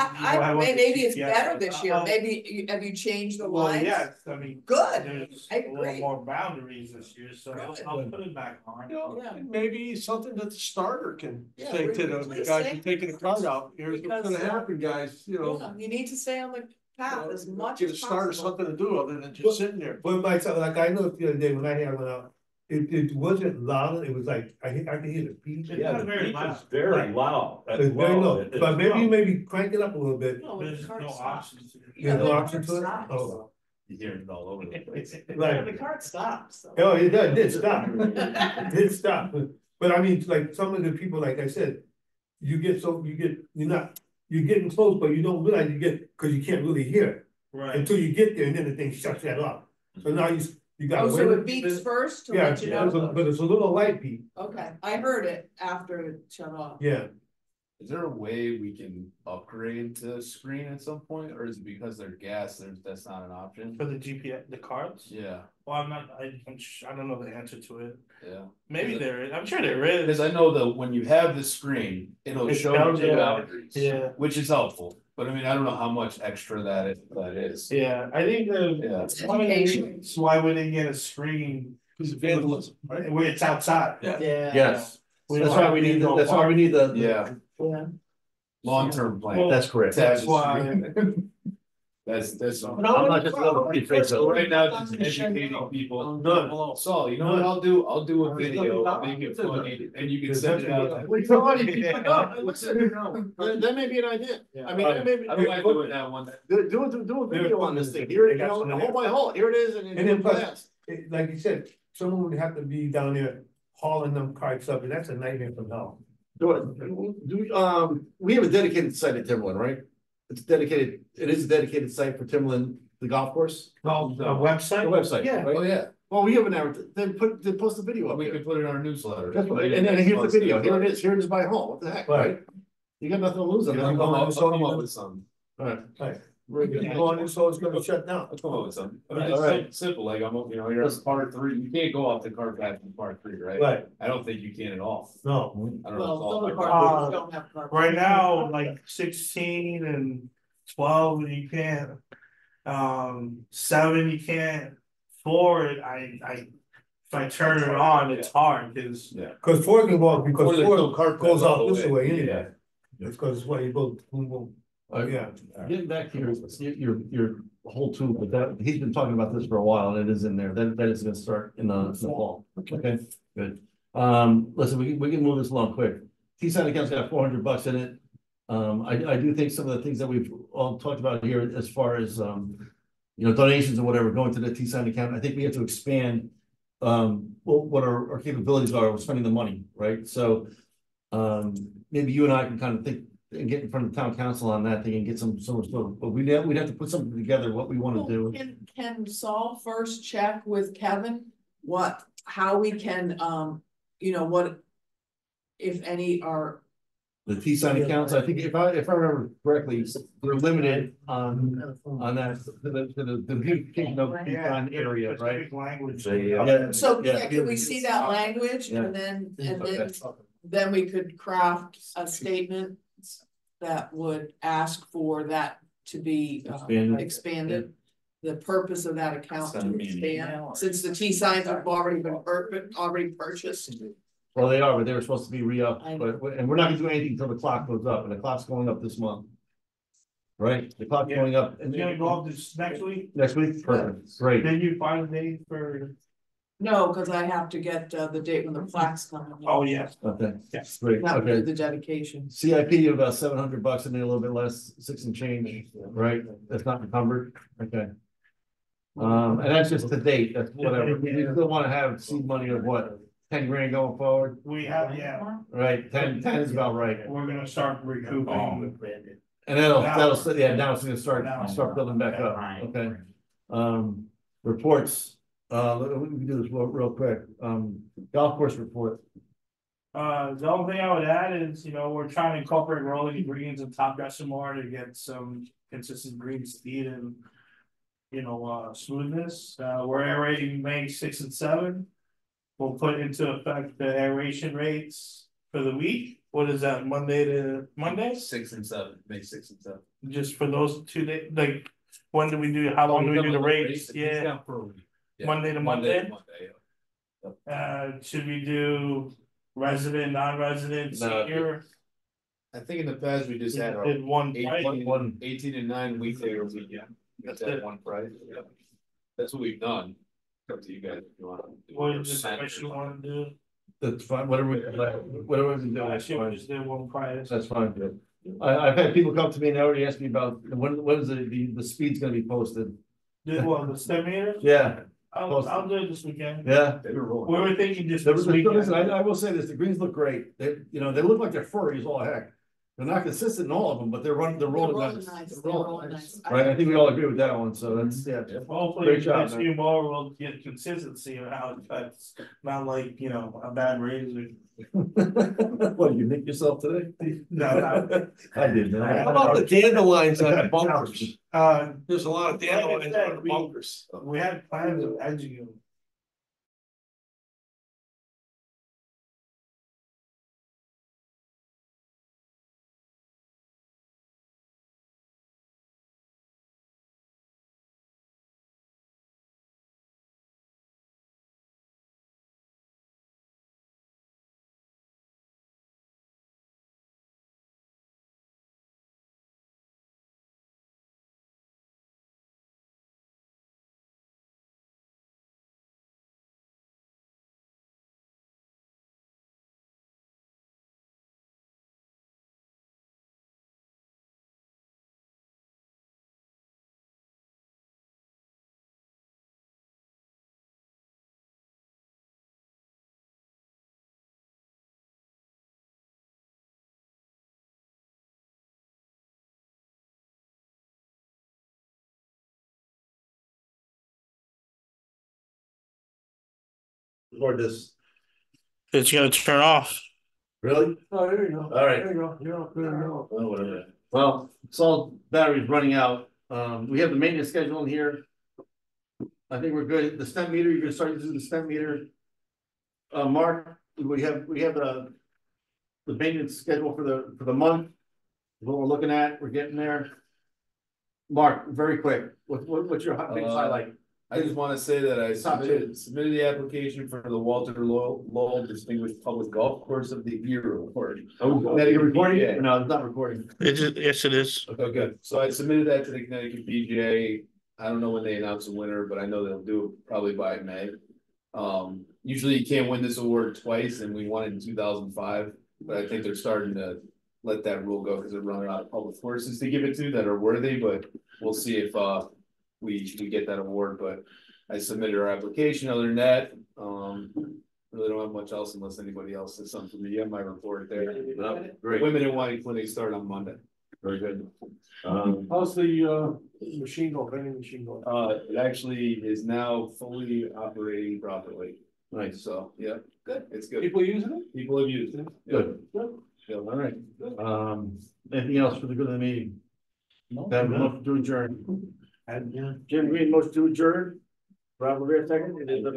D: Maybe it's
B: Yeah,
D: better this year,
B: I'll-
D: maybe, have you changed the
B: Well,
D: lines?
B: yes, I mean.
D: Good.
B: There's
D: I
B: a little
D: agree.
B: more boundaries this year, so I'll put it back on.
K: You know,
D: Yeah.
K: maybe something that the starter can
D: Yeah,
K: say to the
D: please
K: guys
D: say-
K: who taking the card out, here's what's
D: Because,
K: gonna happen, guys, you know.
D: Yeah, you need to stay on the path as much
K: Give
D: as
K: a starter
D: possible.
K: something to do other than just sitting there.
E: But myself, like I know the other day when I had one out, it wasn't loud, it was like, I could hear the beat.
B: It's not very loud.
M: Very loud.
E: It's very low, but maybe you maybe crank it up a little bit.
D: No, when the
B: There's
D: cart
B: no
D: stops.
B: options.
D: Yeah,
E: There's no
D: the
E: option
D: cart
E: to it?
D: stops.
E: Oh.
J: You hear it all over the place.
E: Right.
D: The cart stops, so.
E: Oh, it did stop. It did stop. But I mean, like some of the people, like I said, you're getting close, but you don't realize because you can't really hear it
B: Right.
E: until you get there and then the thing shuts that off. So now you gotta
D: Oh, so
E: wait.
D: it beeps first to
E: Yeah,
D: let you
E: but it's a little light beat,
D: Okay, I heard it after it shut off.
E: yeah.
J: Is there a way we can upgrade the screen at some point, or is it because they're gas, that's not an option?
B: For the GPS, the cards?
J: Yeah,
B: Well, I don't know the answer to it.
J: yeah.
B: Maybe there is, I'm sure there is.
J: Because I know that when you have the screen, it'll
B: It
J: show
B: tells
J: the
B: you,
J: boundaries.
B: yeah.
J: Which is helpful, but I mean, I don't know how much extra that is.
B: Yeah, I think
J: Yeah.
B: one of the reasons why we didn't get a screen.
K: Because of vandalism,
B: Right, where it's outside.
K: Yeah.
A: Yes,
B: We
A: that's
B: don't
A: why
B: have
A: we
B: to
A: need,
B: go
A: that's why we need the.
J: Yeah,
D: Yeah.
J: long-term plan.
B: Well,
A: That's correct.
J: To have
B: That's
J: the
B: why.
J: screen. That's.
A: I'm not just another pretty face.
J: So right now, just educating people.
E: None.
J: Saul, you know what I'll do? I'll do a video, make it funny, and you can send it out.
A: That may be an idea. I mean, that may be.
J: I don't mind doing that one.
A: Do a video on this thing, here, you know, hole by hole, here it is, and
E: And then
A: it's
E: plus-
A: fast.
E: Like you said, someone would have to be down there hauling them carts up, and that's a nightmare from hell.
A: We have a dedicated site at Timberland, right? It's dedicated, it is a dedicated site for Timberland, the golf course,
B: Oh, the
A: the
B: website?
A: website,
B: Yeah.
A: right?
J: Oh, yeah,
A: Well, we have an hour, then post the video up
J: we
A: there.
J: can put it in our newsletter.
A: That's right, and then here's the video, here it is by home, what the heck, right? You got nothing to lose on
J: I'll
A: that.
J: come up with some.
A: Alright.
E: Right. Going, so it's gonna shut down.
J: Let's come up with something. I
E: Right,
J: mean, it's
A: all right.
J: simple, like, you're on part three, you can't go off the car path in part three, right?
E: Right,
J: I don't think you can at all.
E: no.
J: I don't know.
D: Well, some of the
B: Uh,
D: parks don't have carpet.
B: Right now, like 16 and 12, you can't. 7, you can't. 4, if I turn it on, it's hard, because.
J: Yeah.
E: Cause four can go,
J: Or
E: because
J: there's no
E: four
J: car path
E: goes
J: all
E: out
J: the
E: this way
J: Yeah.
E: anyway. It's cause it's why you go, boom, boom. Yeah.
A: Getting back to your whole tool, but that, he's been talking about this for a while, and it is in there, that is gonna start in the fall, okay, good. Listen, we can move this along quick. T-Sign account's got $400 in it. I do think some of the things that we've all talked about here as far as, donations or whatever going to the T-Sign account, I think we have to expand what our capabilities are with spending the money, right? So maybe you and I can kind of think and get in front of the town council on that thing and get some sort of, but we'd have to put something together, what we want to do.
D: Can Saul first check with Kevin how we can, what, if any, are.
A: The T-Sign accounts, I think if I remember correctly, we're limited on that, the beautification of the T-Sign area, right?
B: Language.
A: Yeah.
D: So,
A: Yeah.
D: can we see that language
A: Yeah.
D: and then we could craft a statement that would ask for that to be expanded. The purpose of that account to expand, since the T-signs have already been already purchased.
A: Well, they are, but they were supposed to be re-upped, and we're not gonna do anything until the clock goes up, and the clock's going up this month. Right, the clock's going up.
B: It's gonna go up this next week.
A: Next week, perfect, great.
B: Then you find a date for.
D: No, because I have to get the date when the plaque's coming.
B: Oh, yes.
A: Okay,
B: Yes.
A: great,
D: That would do
A: okay.
D: the dedication.
A: CIP of about $700 and a little bit less, 6 and change, right? That's not encumbered, okay. And that's just the date, that's whatever. We still wanna have seed money of what, 10 grand going forward?
B: We have, yeah,
A: Right, 10 is about right.
B: we're gonna start recouping.
A: And now it's gonna start building back up, okay? Reports, we can do this real quick, golf course report.
B: The only thing I would add is, we're trying to incorporate rolling greens and top dressing more to get some consistent green speed and. Smoothness, we're aerating May 6 and 7. We'll put into effect the aeration rates for the week. What is that, Monday to Monday?
J: 6 and 7, May 6 and 7.
B: Just for those 2 days, like, when do we do, how long do we do the rates? Yeah, Monday to Monday. Should we do resident, non-resident, senior?
J: I think in the past we just had our
B: Did one price?
J: 18 and 9 weekday or weekend. That's that one price. Yeah. That's what we've done. Up to you guys if you want to do.
B: What does the commission want to do?
A: That's fine, whatever we do,
B: I
A: that's
B: should
A: fine.
B: just do one price.
A: That's fine, good. I've had people come to me and they already asked me about, when is the speed's gonna be posted?
B: Do what, the STEM meters?
A: Yeah,
B: I'll do it this weekend.
A: yeah.
J: They were rolling.
B: We were thinking just this
A: Listen,
B: weekend.
A: I will say this, the greens look great, they look like they're furry as all heck. They're not consistent in all of them, but they're rolling nice.
D: They're rolling nice.
A: Right, I think we all agree with that one, so that's, yeah.
B: Hopefully,
A: Great job,
B: next
A: man.
B: few more will get consistency of how it cuts, not like, a bad razor.
A: What, you nicked yourself today?
B: No,
A: I did, man.
B: How about the
M: dandelions on the bumpers?
B: no.
M: There's a lot of dandelions on the bumpers.
B: We had plans of edging them.
A: Record this.
B: It's gonna turn off.
A: Really?
E: Oh, there you go.
A: All right.
E: There you go, you're all good to go.
A: Well, whatever. Well, Saul's battery's running out, We have the maintenance schedule in here. I think we're good. The stem meter, you're gonna start using the stem meter. Mark, we have the maintenance schedule for the month. What we're looking at, we're getting there. Mark, very quick, what's your biggest highlight?
J: I just wanna say that I
A: Top two.
J: submitted the application for the Walter Lowell Distinguished Public Golf Course of the Year Award.
A: Oh, that you're recording?
J: Yeah.
A: No, it's not recording.
B: Yes, it is.
J: Okay, so I submitted that to the Connecticut PGA. I don't know when they announce the winner, but I know they'll do it probably by May. Usually you can't win this award twice, and we won it in 2005, but I think they're starting to let that rule go because they're running out of public courses to give it to that are worthy, but we'll see if we get that award. But I submitted our application. Other than that, really don't have much else unless anybody else has something. You have my report there.
A: Great.
J: Women in White clinic start on Monday.
A: Very good.
K: How's the machine going, vending machine going?
J: It actually is now fully operating properly.
A: Nice.
J: So, yeah, good. It's good.
K: People using it?
J: People have used it.
A: Good.
J: Yeah.
A: All right. Anything else for the good of the meeting? No. Then motion to adjourn. Jim Green, motion to adjourn. Rob Revere, second. It is the